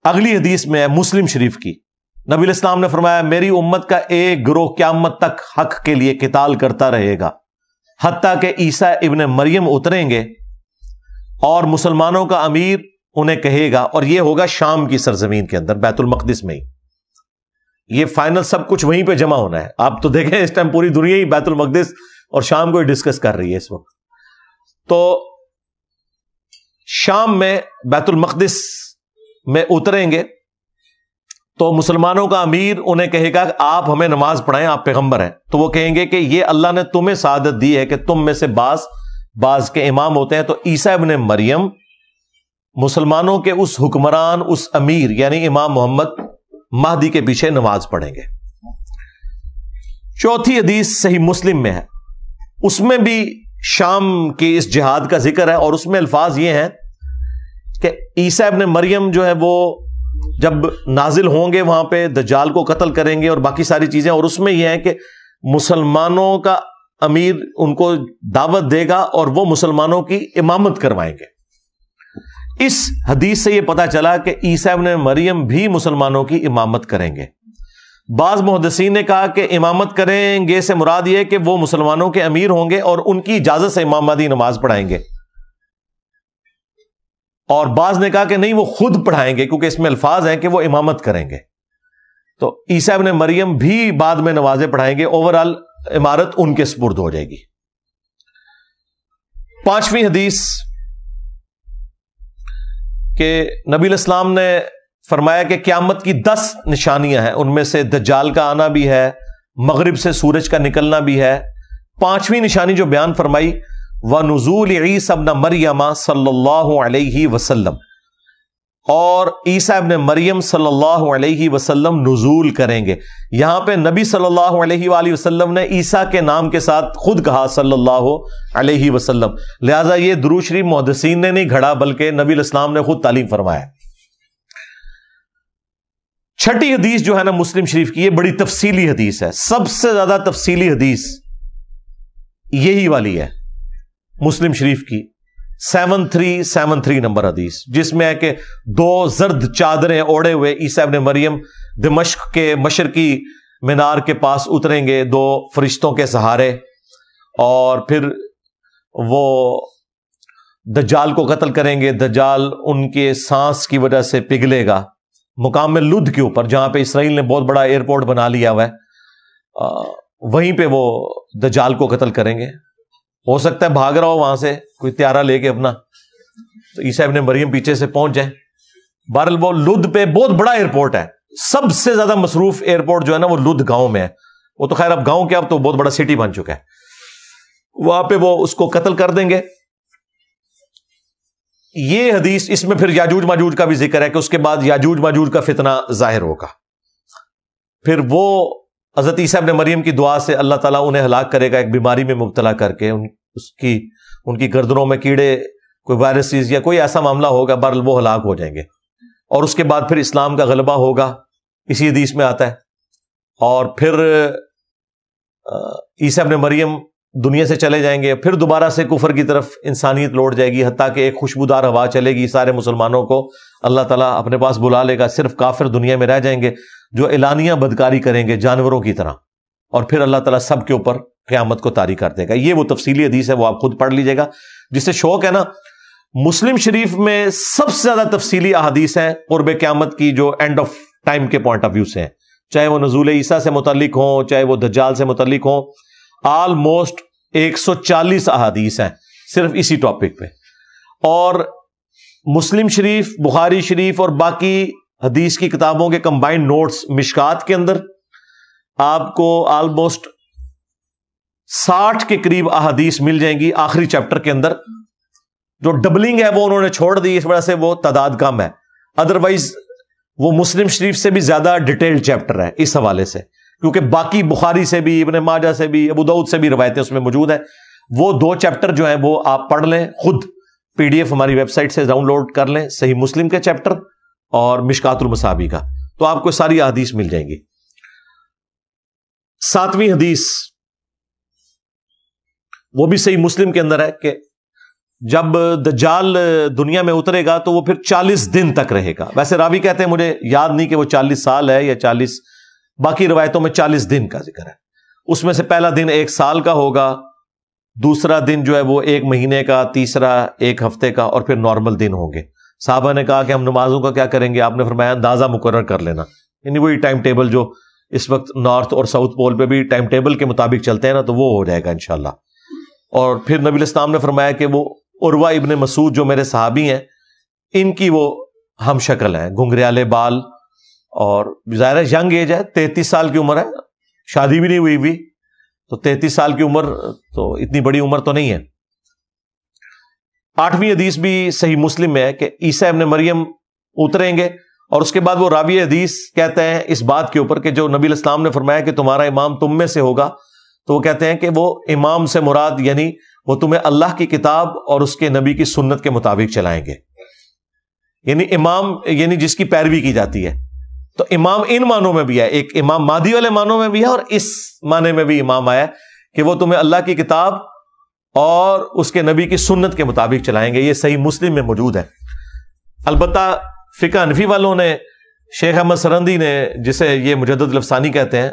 اگلی حدیث میں ہے مسلم شریف کی۔ نبی علیہ السلام نے فرمایا میری امت کا ایک گروہ قیامت تک حق کے لیے قتال کرتا رہے گا حتیٰ کہ عیسیٰ ابن مریم اتریں گے اور مسلمانوں کا امیر انہیں کہے گا، اور یہ ہوگا شام کی سرزمین کے اندر، بیت المقدس میں ہی۔ یہ فائنل سب کچھ وہیں پہ جمع ہونا ہے۔ آپ تو دیکھیں اس ٹائم پوری دنیا ہی بیت المقدس اور شام کو ہی ڈسکس کر رہی ہے اس وقت۔ تو شام میں بیت المقدس میں اتریں گے تو مسلمانوں کا امیر انہیں کہے گا کہ آپ ہمیں نماز پڑھائیں، آپ پیغمبر ہیں۔ تو وہ کہیں گے کہ یہ اللہ نے تمہیں سعادت دی ہے کہ تم میں سے بعض کے امام ہوتے ہیں۔ تو عیسیٰ ابن مریم مسلمانوں کے اس حکمران، اس امیر یعنی امام محمد مہدی کے پیچھے نماز پڑھیں گے۔ چوتھی حدیث صحیح مسلم میں ہے، اس میں بھی شام کی اس جہاد کا ذکر ہے، اور اس میں الفاظ یہ ہیں کہ عیسیٰ ابن مریم جو ہے وہ جب نازل ہوں گے وہاں پہ دجال کو قتل کریں گے اور باقی ساری چیزیں، اور اس میں یہ ہے کہ مسلمانوں کا امیر ان کو دعوت دے گا اور وہ مسلمانوں کی امامت کروائیں گے۔ اس حدیث سے یہ پتا چلا کہ عیسیٰ ابن مریم بھی مسلمانوں کی امامت کریں گے۔ بعض محدثین نے کہا کہ امامت کریں گے سے مراد یہ ہے کہ وہ مسلمانوں کے امیر ہوں گے اور ان کی اجازت سے امام مہدی نماز پڑھائیں گے، اور بعض نے کہا کہ نہیں وہ خود پڑھائیں گے کیونکہ اس میں الفاظ ہیں کہ وہ امامت کریں گے۔ تو عیسیٰ ابن مریم بھی بعد میں نمازیں پڑھائیں گے، اوورآل امارت ان کے سپرد ہو جائے گی۔ پانچویں حدیث کہ نبی علیہ السلام نے فرمایا کہ قیامت کی 10 نشانیاں ہیں، ان میں سے دجال کا آنا بھی ہے، مغرب سے سورج کا نکلنا بھی ہے۔ پانچویں نشانی جو بیان فرمائی وَنُزُولِ عِیسیٰ ابن مریم صلی اللہ علیہ وسلم، اور عیسیٰ ابن مریم صلی اللہ علیہ وسلم نزول کریں گے۔ یہاں پہ نبی صلی اللہ علیہ وآلہ وسلم نے عیسیٰ کے نام کے ساتھ خود کہا صلی اللہ علیہ وسلم، لہذا یہ درود شریف محدثین نے نہیں گھڑا بلکہ نبی علیہ السلام نے خود تعلیم فرمایا۔ چھٹی حدیث جو ہے نا مسلم شریف کی، یہ بڑی تفصیلی حدیث ہے، سب سے زیادہ تفصیلی حدیث یہی والی ہے مسلم شریف کی 7373 نمبر حدیث، جس میں ہے کہ 2 زرد چادریں اوڑے ہوئے عیسیٰ ابن مریم دمشق کے مشرقی مینار کے پاس اتریں گے 2 فرشتوں کے سہارے، اور پھر وہ دجال کو قتل کریں گے۔ دجال ان کے سانس کی وجہ سے پگھلے گا مقام لد کے اوپر، جہاں پہ اسرائیل نے بہت بڑا ایئرپورٹ بنا لیا ہوا ہے، وہیں پہ وہ دجال کو قتل کریں گے۔ ہو سکتا ہے بھاگ رہا ہو وہاں سے کوئی طیارہ لے کے اپنا، تو عیسیٰ ابن مریم پیچھے سے پہنچ جائیں۔ بہرحال وہ لد پہ بہت بڑا ایئرپورٹ ہے، سب سے زیادہ مصروف ایئرپورٹ جو ہے نا وہ لد گاؤں میں ہے۔ وہ تو خیر اب گاؤں کیا، اب تو بہت بڑا سٹی بن چکا ہے۔ وہاں پہ وہ اس کو قتل کر دیں گے۔ یہ حدیث، اس میں پھر یاجوج ماجوج کا بھی ذکر ہے کہ اس کے بعد یاجوج ماجوج کا فتنہ ظاہر ہوگا، پھر وہ حضرت عیسیٰ ابن مریم کی دعا سے اللہ تعالیٰ انہیں ہلاک کرے گا ایک بیماری میں مبتلا کر کے، ان کی گردنوں میں کیڑے، کوئی وائرسز یا کوئی ایسا معاملہ ہوگا، بہرحال وہ ہلاک ہو جائیں گے، اور اس کے بعد پھر اسلام کا غلبہ ہوگا، اسی حدیث میں آتا ہے۔ اور پھر عیسیٰ ابن مریم دنیا سے چلے جائیں گے، پھر دوبارہ سے کفر کی طرف انسانیت لوٹ جائے گی، حتیٰ کہ ایک خوشبودار ہوا چلے گی، سارے مسلمانوں کو اللہ تعالیٰ اپنے پاس بلا لے گا، صرف کافر دنیا میں رہ جائیں گے جو اعلانیہ بدکاری کریں گے جانوروں کی طرح، اور پھر اللہ تعالیٰ سب کے اوپر قیامت کو طاری کر دے گا۔ یہ وہ تفصیلی حدیث ہے، وہ آپ خود پڑھ لیجئے گا، جسے شوق ہے نا۔ مسلم شریف میں سب سے زیادہ تفصیلی احادیث ہیں قرب قیامت کی، جو اینڈ آف ٹائم کے پوائنٹ آف ویو سے ہیں، چاہے وہ نزول عیسیٰ سے متعلق ہوں، چاہے وہ دجال سے متعلق ہوں۔ آلموسٹ 140 احادیث ہیں صرف اسی ٹاپک پہ، اور مسلم شریف، بخاری شریف اور باقی حدیث کی کتابوں کے کمبائنڈ نوٹس مشکات کے اندر آپ کو آلموسٹ 60 کے قریب احادیث مل جائیں گی آخری چیپٹر کے اندر۔ جو ڈبلنگ ہے وہ انہوں نے چھوڑ دی، اس وجہ سے وہ تعداد کم ہے، ادروائز وہ مسلم شریف سے بھی زیادہ ڈیٹیلڈ چیپٹر ہے اس حوالے سے، کیونکہ باقی بخاری سے بھی، ابن ماجہ سے بھی، ابو داؤد سے بھی روایتیں اس میں موجود ہیں۔ وہ 2 چیپٹر جو ہیں وہ آپ پڑھ لیں خود، PDF ہماری ویب سائٹ سے ڈاؤن لوڈ کر لیں، صحیح مسلم کے چیپٹر اور مشکات المصابیح کا، تو آپ کو ساری احادیث مل جائیں گی۔ 7ویں حدیث وہ بھی صحیح مسلم کے اندر ہے کہ جب دجال دنیا میں اترے گا تو وہ پھر 40 دن تک رہے گا۔ ویسے راوی کہتے ہیں، مجھے یاد نہیں کہ وہ 40 سال ہے یا 40، باقی روایتوں میں 40 دن کا ذکر ہے۔ اس میں سے پہلا دن 1 سال کا ہوگا، دوسرا دن جو ہے وہ 1 مہینے کا، تیسرا 1 ہفتے کا، اور پھر نارمل دن ہوں گے۔ صحابہ نے کہا کہ ہم نمازوں کا کیا کریں گے؟ آپ نے فرمایا اندازہ مقرر کر لینا، یعنی وہی ٹائم ٹیبل جو اس وقت نارتھ اور ساؤتھ پول پہ بھی ٹائم ٹیبل کے مطابق چلتے ہیں نا، تو وہ ہو جائے گا انشاءاللہ۔ اور پھر نبی الاسلام نے فرمایا کہ وہ عروہ ابن مسعود جو میرے صحابی ہیں، ان کی وہ ہم شکل ہیں، گھنگریالے بال، اور ظاہر ہے ینگ ایج ہے، 33 سال کی عمر ہے، شادی بھی نہیں ہوئی ہوئی، تو 33 سال کی عمر تو اتنی بڑی عمر تو نہیں ہے۔ 8ویں حدیث بھی صحیح مسلم میں ہے کہ عیسیٰ ابن مریم اتریں گے، اور اس کے بعد وہ راوی حدیث کہتے ہیں اس بات کے اوپر کہ جو نبی الاسلام نے فرمایا کہ تمہارا امام تم میں سے ہوگا، تو وہ کہتے ہیں کہ وہ امام سے مراد یعنی وہ تمہیں اللہ کی کتاب اور اس کے نبی کی سنت کے مطابق چلائیں گے، یعنی امام یعنی جس کی پیروی کی جاتی ہے۔ تو امام ان معنوں میں بھی ہے، ایک امام مادی والے معنوں میں بھی ہے، اور اس معنی میں بھی امام آیا کہ وہ تمہیں اللہ کی کتاب اور اس کے نبی کی سنت کے مطابق چلائیں گے۔ یہ صحیح مسلم میں موجود ہے۔ البتہ فقہ حنفی والوں نے، شیخ احمد سرندی نے، جسے یہ مجدد الافسانی کہتے ہیں،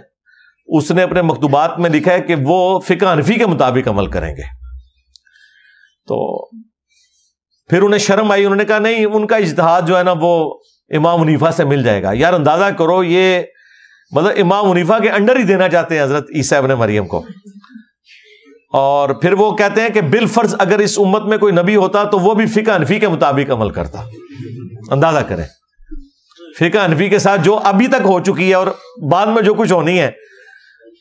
اس نے اپنے مکتوبات میں لکھا ہے کہ وہ فقہ حنفی کے مطابق عمل کریں گے۔ تو پھر انہیں شرم آئی، انہوں نے کہا نہیں، ان کا اجتہاد جو ہے نا وہ امام حنیفہ سے مل جائے گا۔ یار اندازہ کرو، یہ مطلب امام حنیفہ کے انڈر ہی دینا چاہتے ہیں حضرت عیسیٰ ابن مریم کو۔ اور پھر وہ کہتے ہیں کہ بالفرض اگر اس امت میں کوئی نبی ہوتا تو وہ بھی فقہ حنفی کے مطابق عمل کرتا۔ اندازہ کریں، فقہ حنفی کے ساتھ جو ابھی تک ہو چکی ہے اور بعد میں جو کچھ ہونی ہے،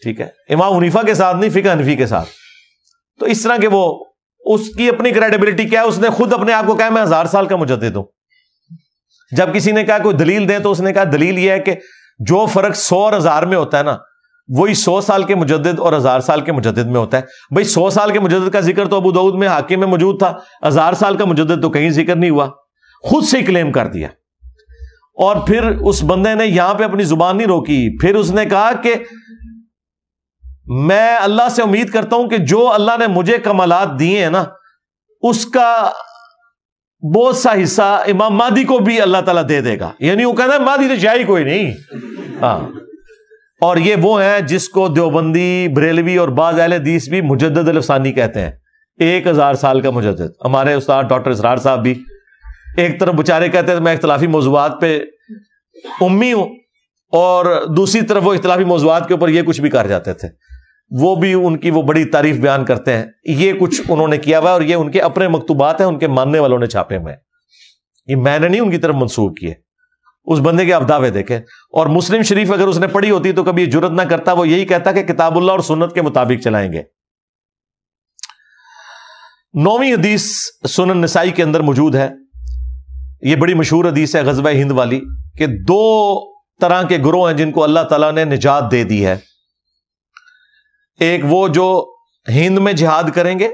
ٹھیک ہے، امام حنیفہ کے ساتھ نہیں، فقہ حنفی کے ساتھ۔ تو اس طرح کے وہ، اس کی اپنی کریڈیبلٹی کیا ہے، اس نے خود اپنے آپ کو کہا میں 1000 سال کا مجدد ہوں۔ جب کسی نے کہا کوئی دلیل دیں تو اس نے کہا دلیل یہ ہے کہ جو فرق 100 اور 1000 میں ہوتا ہے نا، وہی 100 سال کے مجدد اور 1000 سال کے مجدد میں ہوتا ہے۔ بھائی 100 سال کے مجدد کا ذکر تو ابو داؤد میں، حاکم میں موجود تھا، 1000 سال کا مجدد تو کہیں ذکر نہیں ہوا، خود سے کلیم کر دیا۔ اور پھر اس بندے نے یہاں پہ اپنی زبان نہیں روکی، پھر اس نے کہا کہ میں اللہ سے امید کرتا ہوں کہ جو اللہ نے مجھے کمالات دیے ہیں نا, اس کا بہت سا حصہ امام مہدی کو بھی اللہ تعالیٰ دے دے گا. یعنی وہ کہتا ہے مہدی تو جائے کوئی نہیں. ہاں, اور یہ وہ ہیں جس کو دیوبندی, بریلوی اور بعض اہل حدیث بھی مجدد الافسانی کہتے ہیں. 1000 سال کا مجدد. ہمارے استاد ڈاکٹر اسرار صاحب بھی ایک طرف بچارے کہتے ہیں میں اختلافی موضوعات پہ امی ہوں, اور دوسری طرف وہ اختلافی موضوعات کے اوپر یہ کچھ بھی کر جاتے تھے. وہ بھی ان کی وہ بڑی تعریف بیان کرتے ہیں. یہ کچھ انہوں نے کیا ہوا ہے, اور یہ ان کے اپنے مکتوبات ہیں, ان کے ماننے والوں نے چھاپے ہوئے ہیں. یہ میں نے نہیں ان کی طرف منسوب کیے. اس بندے کے آپ دعوے دیکھیں. اور مسلم شریف اگر اس نے پڑھی ہوتی تو کبھی جرت نہ کرتا, وہ یہی کہتا کہ کتاب اللہ اور سنت کے مطابق چلائیں گے. 9ویں حدیث سنن نسائی کے اندر موجود ہے. یہ بڑی مشہور حدیث ہے غزوہ ہند والی, کہ 2 طرح کے گروہ ہیں جن کو اللہ تعالیٰ نے نجات دے دی ہے. ایک وہ جو ہند میں جہاد کریں گے.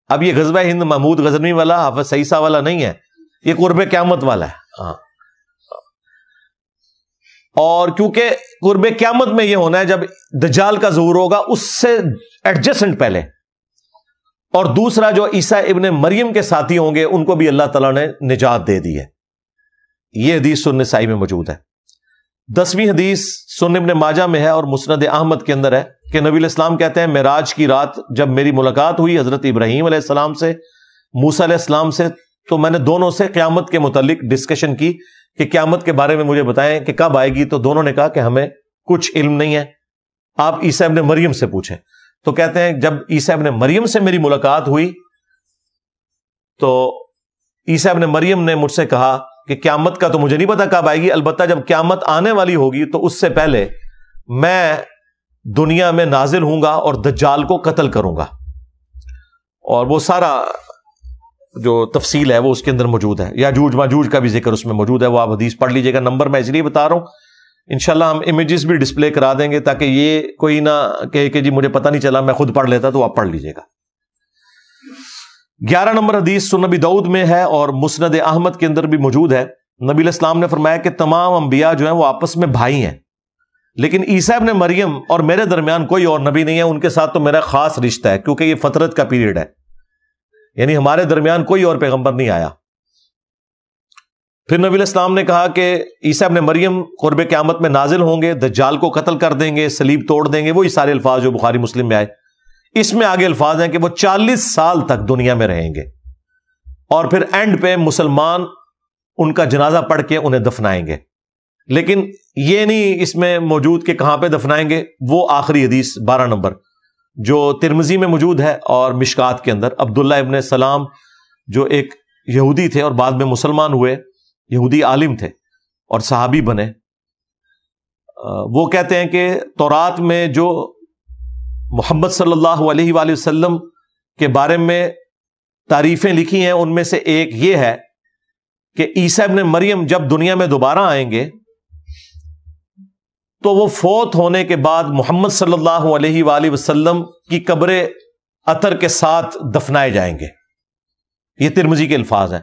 اب یہ غزوہ ہند محمود غزنوی والا, حافظ سعیسہ والا نہیں ہے, یہ قرب قیامت والا ہے. ہاں, اور کیونکہ قرب قیامت میں یہ ہونا ہے جب دجال کا ظہور ہوگا, اس سے ایڈجسٹنٹ پہلے. اور دوسرا جو عیسیٰ ابن مریم کے ساتھی ہوں گے, ان کو بھی اللہ تعالیٰ نے نجات دے دی ہے. یہ حدیث سنن نسائی میں موجود ہے. 10ویں حدیث سنن ابن ماجہ میں ہے اور مسند احمد کے اندر ہے کہ نبی علیہ السلام کہتے ہیں معراج کی رات جب میری ملاقات ہوئی حضرت ابراہیم علیہ السلام سے, موسیٰ علیہ السلام سے, تو میں نے دونوں سے قیامت کے متعلق ڈسکشن کی کہ قیامت کے بارے میں مجھے بتائیں کہ کب آئے گی. تو دونوں نے کہا کہ ہمیں کچھ علم نہیں ہے, آپ عیسیٰ ابن مریم سے پوچھیں. تو کہتے ہیں جب عیسیٰ ابن مریم سے میری ملاقات ہوئی تو عیسیٰ ابن مریم نے مجھ سے کہا کہ قیامت کا تو مجھے نہیں پتا کب آئے گی, البتہ جب قیامت آنے والی ہوگی تو اس سے پہلے میں دنیا میں نازل ہوں گا اور دجال کو قتل کروں گا. اور وہ سارا جو تفصیل ہے وہ اس کے اندر موجود ہے. یاجوج ماجوج کا بھی ذکر اس میں موجود ہے, وہ آپ حدیث پڑھ لیجئے گا. نمبر میں اس لیے بتا رہا ہوں, انشاءاللہ ہم امیجز بھی ڈسپلے کرا دیں گے تاکہ یہ کوئی نہ کہے کہ جی مجھے پتہ نہیں چلا, میں خود پڑھ لیتا, تو آپ پڑھ لیجئے گا. 11 نمبر حدیث سنن نبی داؤد میں ہے اور مسند احمد کے اندر بھی موجود ہے. نبی علیہ السلام نے فرمایا کہ تمام انبیاء جو ہیں وہ آپس میں بھائی ہیں, لیکن عیسیٰ ابن مریم اور میرے درمیان کوئی اور نبی نہیں ہے, ان کے ساتھ تو میرا خاص رشتہ ہے کیونکہ یہ فترت کا پیریڈ ہے, یعنی ہمارے درمیان کوئی اور پیغمبر نہیں آیا. پھر نبی علیہ السلام نے کہا کہ عیسیٰ ابن مریم قرب قیامت میں نازل ہوں گے, دجال کو قتل کر دیں گے, صلیب توڑ دیں گے, وہی سارے الفاظ جو بخاری مسلم میں آئے. اس میں آگے الفاظ ہیں کہ وہ 40 سال تک دنیا میں رہیں گے, اور پھر اینڈ پہ مسلمان ان کا جنازہ پڑھ کے انہیں دفنائیں گے. لیکن یہ نہیں اس میں موجود کہ کہاں پہ دفنائیں گے. وہ آخری حدیث 12 نمبر جو ترمذی میں موجود ہے اور مشکات کے اندر, عبداللہ ابن سلام جو ایک یہودی تھے اور بعد میں مسلمان ہوئے, یہودی عالم تھے اور صحابی بنے, وہ کہتے ہیں کہ تورات میں جو محمد صلی اللہ علیہ وآلہ وسلم کے بارے میں تعریفیں لکھی ہیں ان میں سے ایک یہ ہے کہ عیسیٰ ابن مریم جب دنیا میں دوبارہ آئیں گے تو وہ فوت ہونے کے بعد محمد صلی اللہ علیہ وآلہ وسلم کی قبر عطر کے ساتھ دفنائے جائیں گے. یہ ترمذی کے الفاظ ہیں.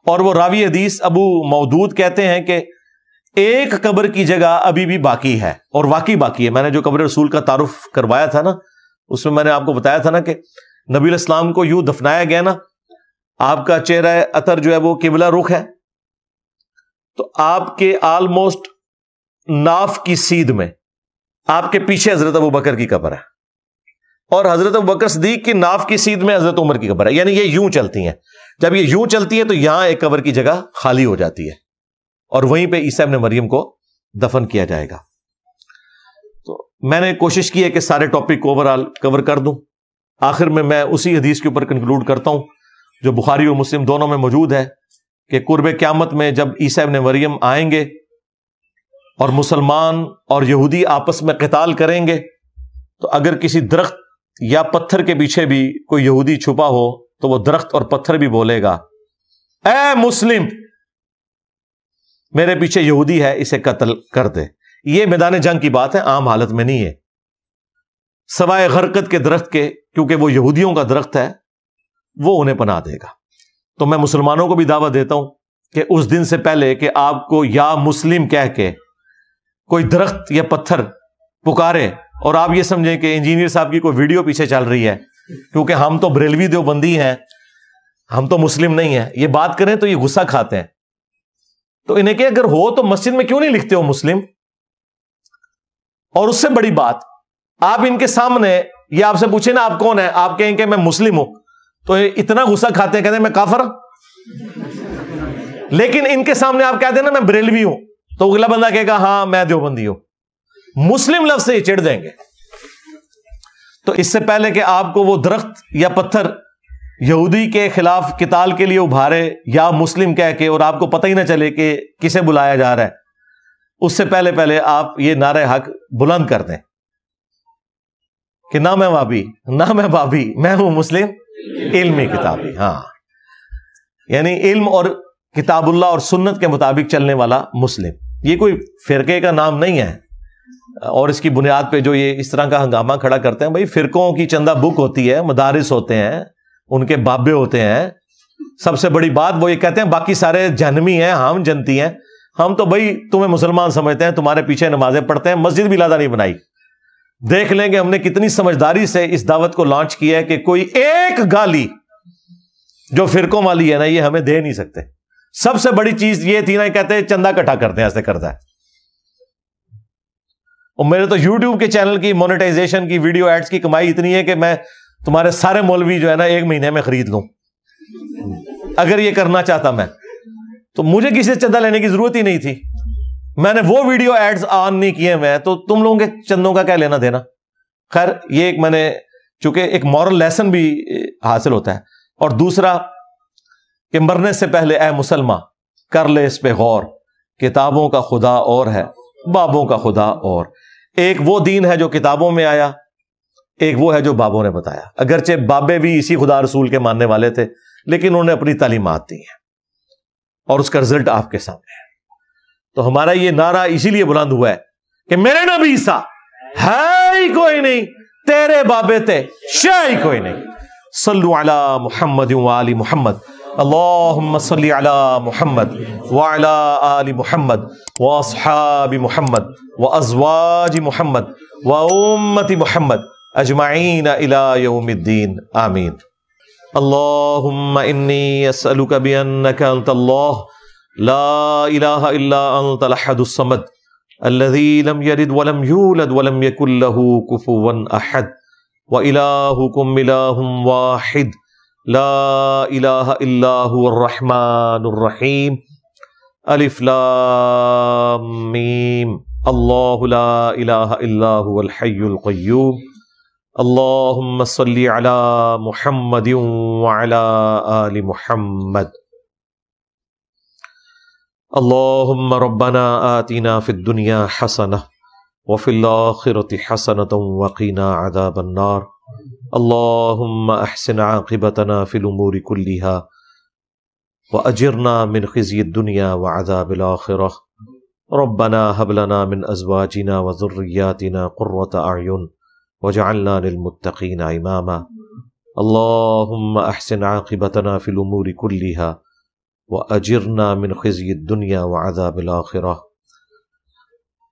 اور وہ راوی حدیث ابو مودود کہتے ہیں کہ ایک قبر کی جگہ ابھی بھی باقی ہے, اور واقعی باقی ہے. میں نے جو قبر رسول کا تعارف کروایا تھا نا, اس میں نے آپ کو بتایا تھا نا کہ نبی علیہ السلام کو یوں دفنایا گیا نا, آپ کا چہرہ عطر جو ہے وہ قبلہ رخ ہے, تو آپ کے آلموسٹ ناف کی سیدھ میں آپ کے پیچھے حضرت ابوبکر کی قبر ہے, اور حضرت ابوبکر صدیق کی ناف کی سیدھ میں حضرت عمر کی قبر ہے. یعنی یہ یوں چلتی ہیں. جب یہ یوں چلتی ہے تو یہاں ایک قبر کی جگہ خالی ہو جاتی ہے, اور وہیں پہ عیسیٰ ابن مریم کو دفن کیا جائے گا. تو میں نے کوشش کی ہے کہ سارے ٹاپک کو اوورآل کور کر دوں. آخر میں اسی حدیث کے اوپر کنکلوڈ کرتا ہوں جو بخاری اور مسلم دونوں میں موجود ہے کہ قرب قیامت میں جب عیسیٰ ابن مریم آئیں گے اور مسلمان اور یہودی آپس میں قتال کریں گے, تو اگر کسی درخت یا پتھر کے پیچھے بھی کوئی یہودی چھپا ہو تو وہ درخت اور پتھر بھی بولے گا اے مسلم میرے پیچھے یہودی ہے, اسے قتل کر دے. یہ میدان جنگ کی بات ہے, عام حالت میں نہیں ہے, سوائے غرقد کے درخت کے, کیونکہ وہ یہودیوں کا درخت ہے, وہ انہیں پناہ دے گا. تو میں مسلمانوں کو بھی دعوت دیتا ہوں کہ اس دن سے پہلے کہ آپ کو یا مسلم کہہ کے کوئی درخت یا پتھر پکارے, اور آپ یہ سمجھیں کہ انجینئر صاحب کی کوئی ویڈیو پیچھے چل رہی ہے کیونکہ ہم تو بریلوی دیوبندی ہیں، ہم تو مسلم نہیں ہیں، یہ بات کریں تو یہ غصہ کھاتے ہیں. تو انہیں کہ اگر ہو تو مسجد میں کیوں نہیں لکھتے ہو مسلم؟ اور اس سے بڑی بات، آپ ان کے سامنے یہ آپ سے پوچھیں نا آپ کون ہیں، آپ کہیں کہ میں مسلم ہوں، تو اتنا غصہ کھاتے ہیں، کہتے ہیں میں کافر ہوں. لیکن ان کے سامنے آپ کہتے ہیں نا میں بریلوی ہوں، تو اگلا بندہ کہے گا ہاں میں دیوبندی ہوں. مسلم لفظ سے یہ چڑھ دیں گے. تو اس سے پہلے کہ آپ کو وہ درخت یا پتھر یہودی کے خلاف قتال کے لیے ابھارے یا مسلم کہہ کے اور آپ کو پتہ ہی نہ چلے کہ کسے بلایا جا رہا ہے، اس سے پہلے آپ یہ نعرہ حق بلند کر دیں کہ نہ میں وابی نہ میں بابی، میں ہوں مسلم علمی کتابی. ہاں، یعنی علم اور کتاب اللہ اور سنت کے مطابق چلنے والا مسلم. یہ کوئی فرقے کا نام نہیں ہے، اور اس کی بنیاد پہ جو یہ اس طرح کا ہنگامہ کھڑا کرتے ہیں، بھائی فرقوں کی چندہ بک ہوتی ہے، مدارس ہوتے ہیں، ان کے بابے ہوتے ہیں. سب سے بڑی بات وہ یہ کہتے ہیں باقی سارے جہنمی ہیں، ہم جنتی ہیں. ہم تو بھائی تمہیں مسلمان سمجھتے ہیں، تمہارے پیچھے نمازیں پڑھتے ہیں، مسجد بھی لادہ نہیں بنائی. دیکھ لیں کہ ہم نے کتنی سمجھداری سے اس دعوت کو لانچ کیا ہے کہ کوئی ایک گالی جو فرقوں والی ہے نا یہ ہمیں دے نہیں سکتے. سب سے بڑی چیز یہ تھی نا، کہتے ہیں چندہ اکٹھا کرتے ہیں، ایسے کرتا ہے. اور میرے تو یوٹیوب کے چینل کی مونیٹائزیشن کی ویڈیو ایڈز کی کمائی اتنی ہے کہ میں تمہارے سارے مولوی جو ہے نا 1 مہینے میں خرید لوں اگر یہ کرنا چاہتا میں. تو مجھے کسی سے چندہ لینے کی ضرورت ہی نہیں تھی. میں نے وہ ویڈیو ایڈز آن نہیں کیے میں، تو تم لوگوں کے چندوں کا کیا لینا دینا. خیر، یہ ایک میں نے چونکہ ایک مورل لیسن بھی حاصل ہوتا ہے. اور دوسرا کہ مرنے سے پہلے اے مسلمان کر لے اس پہ غور، کتابوں کا خدا اور ہے، بابوں کا خدا اور. ایک وہ دین ہے جو کتابوں میں آیا، ایک وہ ہے جو بابوں نے بتایا. اگرچہ بابے بھی اسی خدا رسول کے ماننے والے تھے، لیکن انہوں نے اپنی تعلیمات دی ہیں اور اس کا رزلٹ آپ کے سامنے ہے. تو ہمارا یہ نعرہ اسی لیے بلند ہوا ہے کہ میرے نبی سا ہے ہی کوئی نہیں، تیرے بابے تھے شے ہی کوئی نہیں. صلو علی محمد وآل محمد، اللہم صلی علی محمد وعلی آل محمد واصحاب محمد وازواج محمد وامت محمد اجمعین الی یوم الدین، آمین. اللہم انی اسألک بانک انت اللہ لا الہ الا انت الاحد الصمد الذی لم یلد ولم یولد ولم یکن له کفوا احد وإلہکم الہ واحد لا الہ الا هو الرحمن الرحیم. الف لام میم. اللہ لا الہ الا هو الحی القیوم. اللہم صلی علی محمد وعلی آل محمد. اللہم ربنا آتنا فی الدنیا حسنہ وفی الآخرۃ حسنۃ وقنا عذاب النار. اللہم احسن عاقبتنا فی الامور کلہا واجرنا من خزی الدنیا وعذاب الآخرہ. ربنا هب لنا من ازواجنا وذریاتنا قرۃ اعین وجعلنا للمتقین اماما. اللہم احسن عاقبتنا فی الامور کلہا واجرنا من خزی الدنیا وعذاب الآخرہ.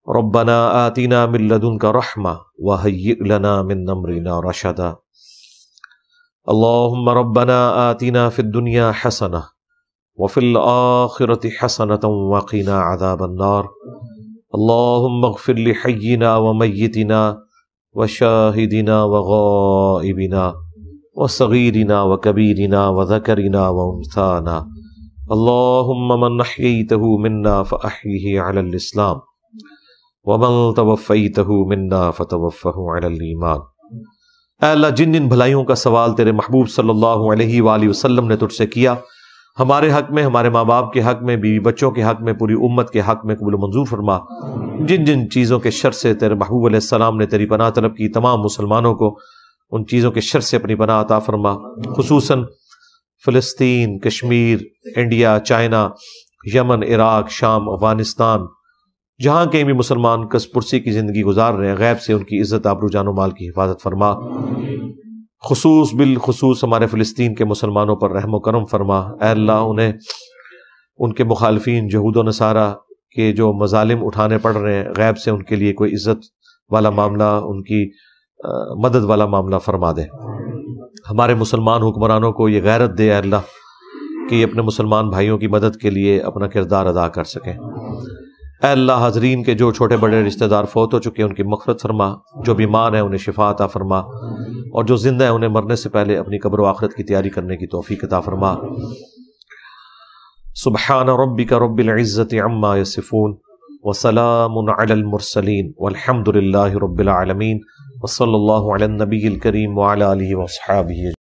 ربنا آتنا من لدنک رحمہ وہیئ لنا من امرنا رشدا. اللہم ربنا آتنا فی الدنیا حسنہ وفی الآخرۃ حسنۃ وقنا عذاب النار. اللہم اغفر لحینا ومیتنا وشاہدنا وغائبنا وصغیرنا وکبیرنا وذکرنا وانثانا. اللہم من احییتہ منا فاحیہ علی الاسلام ومن توفیتہ منا فتوفہ علی الایمان. اے اللہ، جن جن بھلائیوں کا سوال تیرے محبوب صلی اللہ علیہ وآلہ وسلم نے تجھ سے کیا، ہمارے حق میں، ہمارے ماں باپ کے حق میں، بیوی بچوں کے حق میں، پوری امت کے حق میں قبول و منظور فرما. جن جن چیزوں کے شر سے تیرے محبوب علیہ السلام نے تیری پناہ طلب کی، تمام مسلمانوں کو ان چیزوں کے شر سے اپنی پناہ عطا فرما. خصوصاً فلسطین، کشمیر، انڈیا، چائنا، یمن، عراق، شام، افغانستان، جہاں کہیں بھی مسلمان کس پرسی کی زندگی گزار رہے ہیں، غیب سے ان کی عزت، آبرو، جان و مال کی حفاظت فرما. بالخصوص ہمارے فلسطین کے مسلمانوں پر رحم و کرم فرما. اے اللہ، انہیں ان کے مخالفین یہود و نصارہ کے جو مظالم اٹھانے پڑ رہے ہیں، غیب سے ان کے لیے کوئی عزت والا معاملہ، ان کی مدد والا معاملہ فرما دے۔ ہمارے مسلمان حکمرانوں کو یہ غیرت دے اے اللہ کہ یہ اپنے مسلمان بھائیوں کی مدد کے لیے اپنا کردار ادا کر سکیں۔ اے اللہ حاضرین کے جو چھوٹے بڑے رشتہ دار فوت ہو چکے ہیں ان کی مغفرت فرما، جو بیمار ہیں انہیں شفا عطا فرما، اور جو زندہ ہیں انہیں مرنے سے پہلے اپنی قبر و آخرت کی تیاری کرنے کی توفیق عطا فرما۔ سبحان ربک رب العزت عما یصفون وسلام علی المرسلین والحمد للہ رب العالمین، وصلی اللہ علی النبی الکریم وعلی آلہ واصحابہ۔